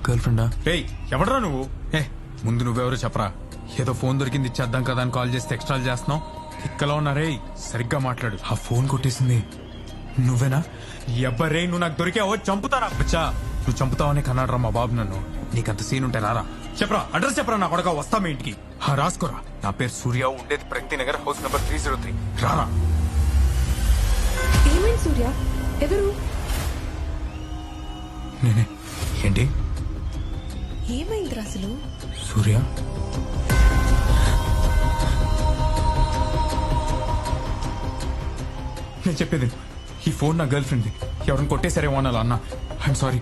గర్ల్ ఫ్రెండా? ఏయ్, ఎవడరా నువ్వు? ముందు నువ్వెవరు చెప్పరా. ఏదో ఫోన్ దొరికింది ఇచ్చేద్దాం కదా అని కాల్ చేస్తే ఎక్స్ట్రాలు చేస్తున్నావు. ఇక్కలా ఉన్నారే, సరిగ్గా మాట్లాడు. ఆ ఫోన్ కొట్టేసింది నువ్వేనా? ఎవ్వరే, నువ్వు నాకు దొరికావో చంపుతారా? బచ్చా, నువ్వు చంపుతావని కన్నాడు రా మా బాబు నన్ను. నీకంత సీన్ ఉంటే రారా. చెప్పరా, అడ్రస్ చెప్పరా, నా కొడక వస్తా మీ ఇంటికి. రాసుకోరా. నా పేరు సూర్య, ఉండేది ప్రగతి నగర్, హౌస్ నెంబర్ 303. రారా. ఏమైంది సూర్య? ఎవరు? నేనే. ఏంటి? ఏమైంది అసలు? సూర్య, నేను చెప్పేది, ఈ ఫోన్ నా గర్ల్ ఫ్రెండ్ది. ఎవరిని కొట్టేసరేమో అనాలి అన్న. I'm sorry.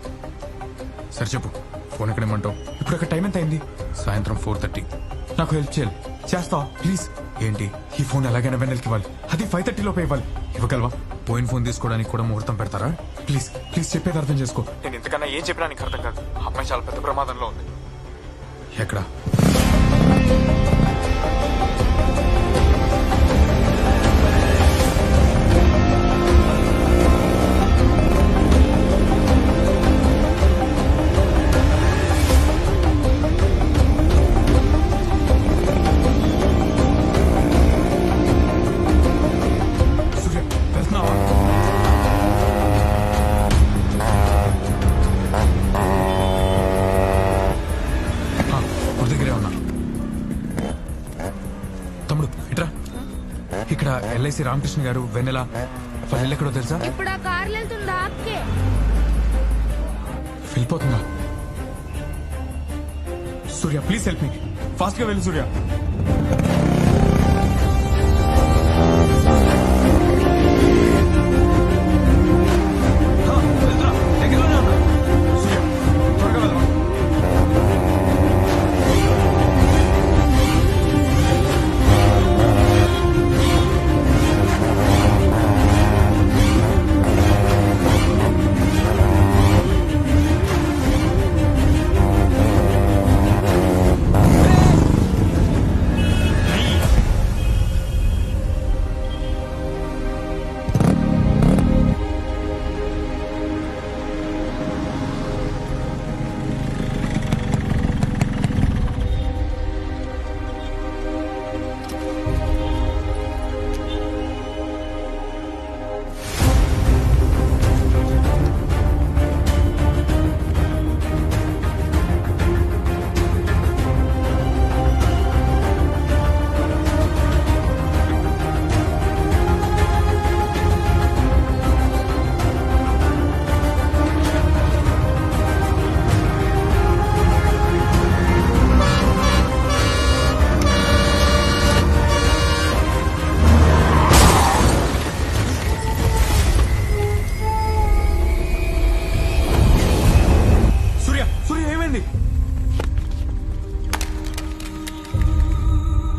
సరే చెప్పు, ఫోన్ ఎక్కడేమంటావు? ఇప్పుడు అక్కడ టైం ఎంత అయింది? సాయంత్రం 4:30. నాకు హెల్ప్ చేయాలి. చేస్తావా ప్లీజ్? ఏంటి, ఈ ఫోన్ ఎలాగైనా వెన్నెలకి ఇవ్వాలి. అది 5:30 లోపే ఇవ్వాలి. ఇవ్వగలవా? పోయిన ఫోన్ తీసుకోవడానికి కూడా ముహూర్తం పెడతారా? ప్లీజ్ ప్లీజ్, చెప్పేది అర్థం చేసుకో. నేను ఇంతకన్నా ఏం చెప్పినా నీకు అర్థం కాదు. అమ్మాయి చాలా పెద్ద ప్రమాదంలో ఉంది. ఎక్కడ? ఎల్ఐసి రామకృష్ణ గారు వెన్నెల వాళ్ళ ఇల్లు ఎక్కడో తెలుసా? ఇప్పుడు ఆ కార్లు వెళ్తుందా అక్కే? వెళ్ళిపోతుందా? సూర్య ప్లీజ్ హెల్ప్ మీ, ఫాస్ట్ గా వెళ్ళు సూర్య.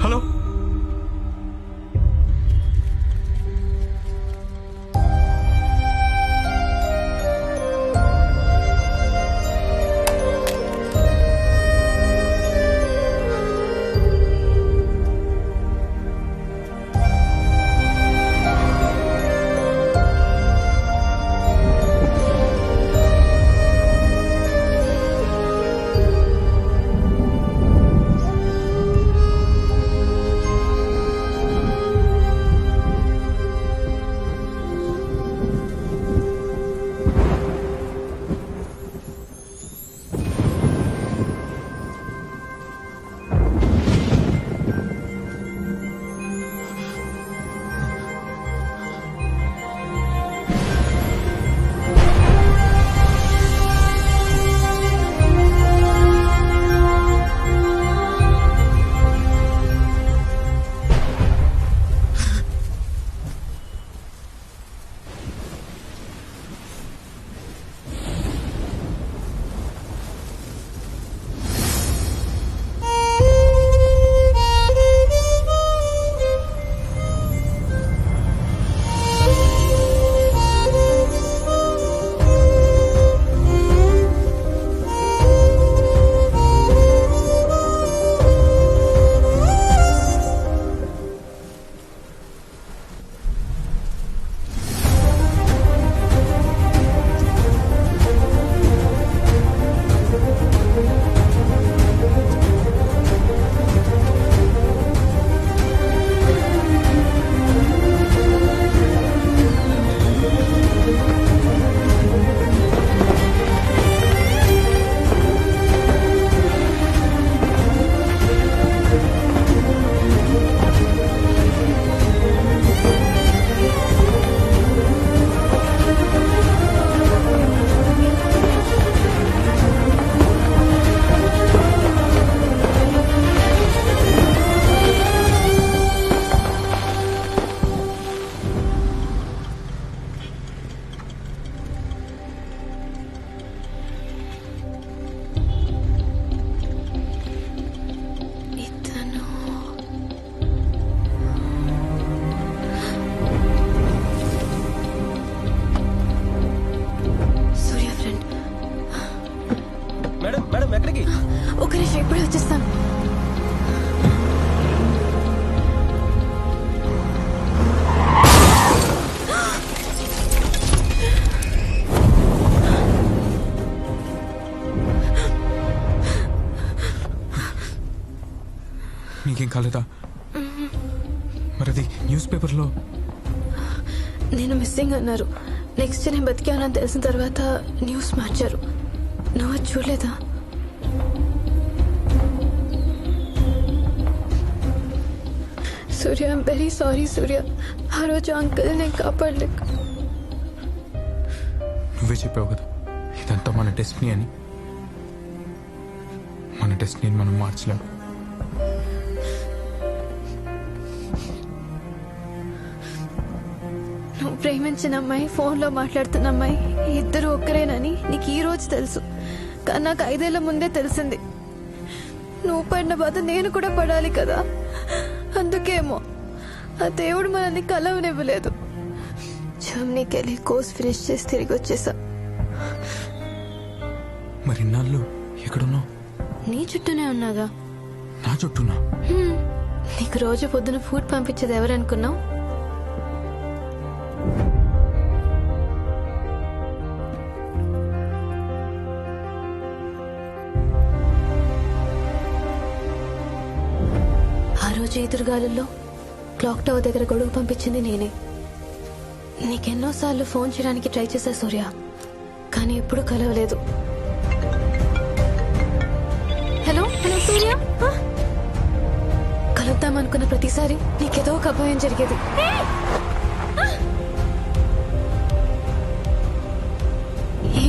హలో ఒక నిమిషం ఇప్పుడే వచ్చేస్తాను. నీకేం కాలేదా? మరది న్యూస్ పేపర్లో నేను మిస్సింగ్ అన్నారు. నెక్స్ట్ నేను బతికానని తెలిసిన తర్వాత న్యూస్ మార్చారు. నువ్వు అది చూడలేదా? సూర్య ఐమ్ వెరీ సారీ సూర్య. ఆ రోజు అంకుల్ నేను కాపాడలేక. నువ్వే చెప్పావు కదా ఇదంతా మన డెస్టినీ అని. మన డెస్టినీని మనం మార్చలేము. నువ్వు ప్రేమించిన అమ్మాయి ఫోన్లో మాట్లాడుతున్న అమ్మాయి ఇద్దరు ఒక్కరేనని నీకు ఈ రోజు తెలుసు, కానీ నాకు 5 ఏళ్ల ముందే తెలిసింది. నువ్వు పడిన బాధ నేను కూడా పడాలి కదా, అందుకేమో ఆ దేవుడు మనల్ని కలవనివ్వలేదు. జర్మనీకి వెళ్ళి కోర్స్ ఫినిష్ చేసి తిరిగి వచ్చేసా. మరి ఇన్నాళ్ళు ఎక్కడున్నావు? నీ చుట్టూనే ఉన్నాగా. నా చుట్టూనా? నీకు రోజు పొద్దున ఫుడ్ పంపించేది ఎవరనుకున్నావు? ఆ రోజు ఎదురుగాలుల్లో క్లాక్ టవర్ దగ్గర గొడుగు పంపించింది నేనే. నీకెన్నోసార్లు ఫోన్ చేయడానికి ట్రై చేశా సూర్య, కానీ ఎప్పుడూ కలవలేదు. హలో హలో సూర్య. కలుద్దామనుకున్న ప్రతిసారి నీకేదో ఒక అభాయం జరిగేది.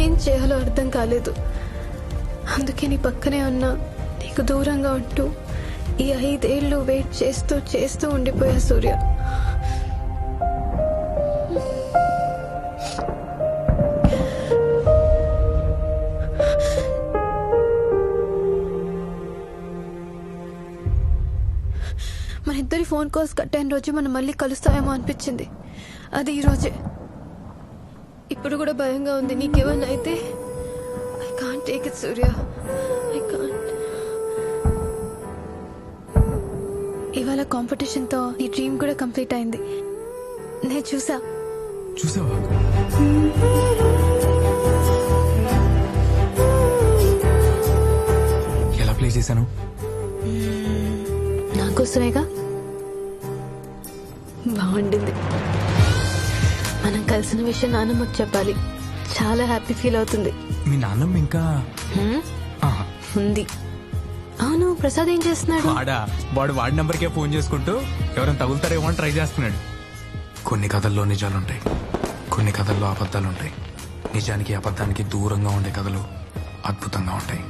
ఏం చేయాలో అర్థం కాలేదు. అందుకే నీ పక్కనే ఉన్నా, నీకు దూరంగా ఉంటూ ఈ 5 ఏళ్ళు వెయిట్ చేస్తూ చేస్తూ ఉండిపోయా సూర్య. మన ఇద్దరి ఫోన్ కాల్స్ కట్ అయిన రోజు మనం మళ్ళీ కలుస్తామేమో అనిపించింది. అది ఈ రోజే. ఇప్పుడు కూడా భయంగా ఉంది. నీకేమన్నా అయితే I can't take it Surya, I can't. ఇవాళ కాంపిటీషన్ తో నీ డ్రీమ్ కూడా కంప్లీట్ అయింది. నేను చూసావా? ఎలా ప్లే చేశాను? నాకోసమేగా. బాగుండింది. మనం కలిసిన విషయం నాన్నమ్మకు చెప్పాలి. చాలా హ్యాపీ ఫీల్ అవుతుంది. మీ నాన్నమ్మ ఇంకా ఉంది. అవును, ప్రసాద్ ఏం చేస్తున్నాడు? వాడి నంబర్కే ఫోన్ చేసుకుంటూ ఎవరైనా తగులుతారేమో అని ట్రై చేస్తున్నాడు. కొన్ని కథల్లో నిజాలుంటాయి, కొన్ని కథల్లో అబద్ధాలుంటాయి. నిజానికి అబద్ధానికి దూరంగా ఉండే కథలు అద్భుతంగా ఉంటాయి.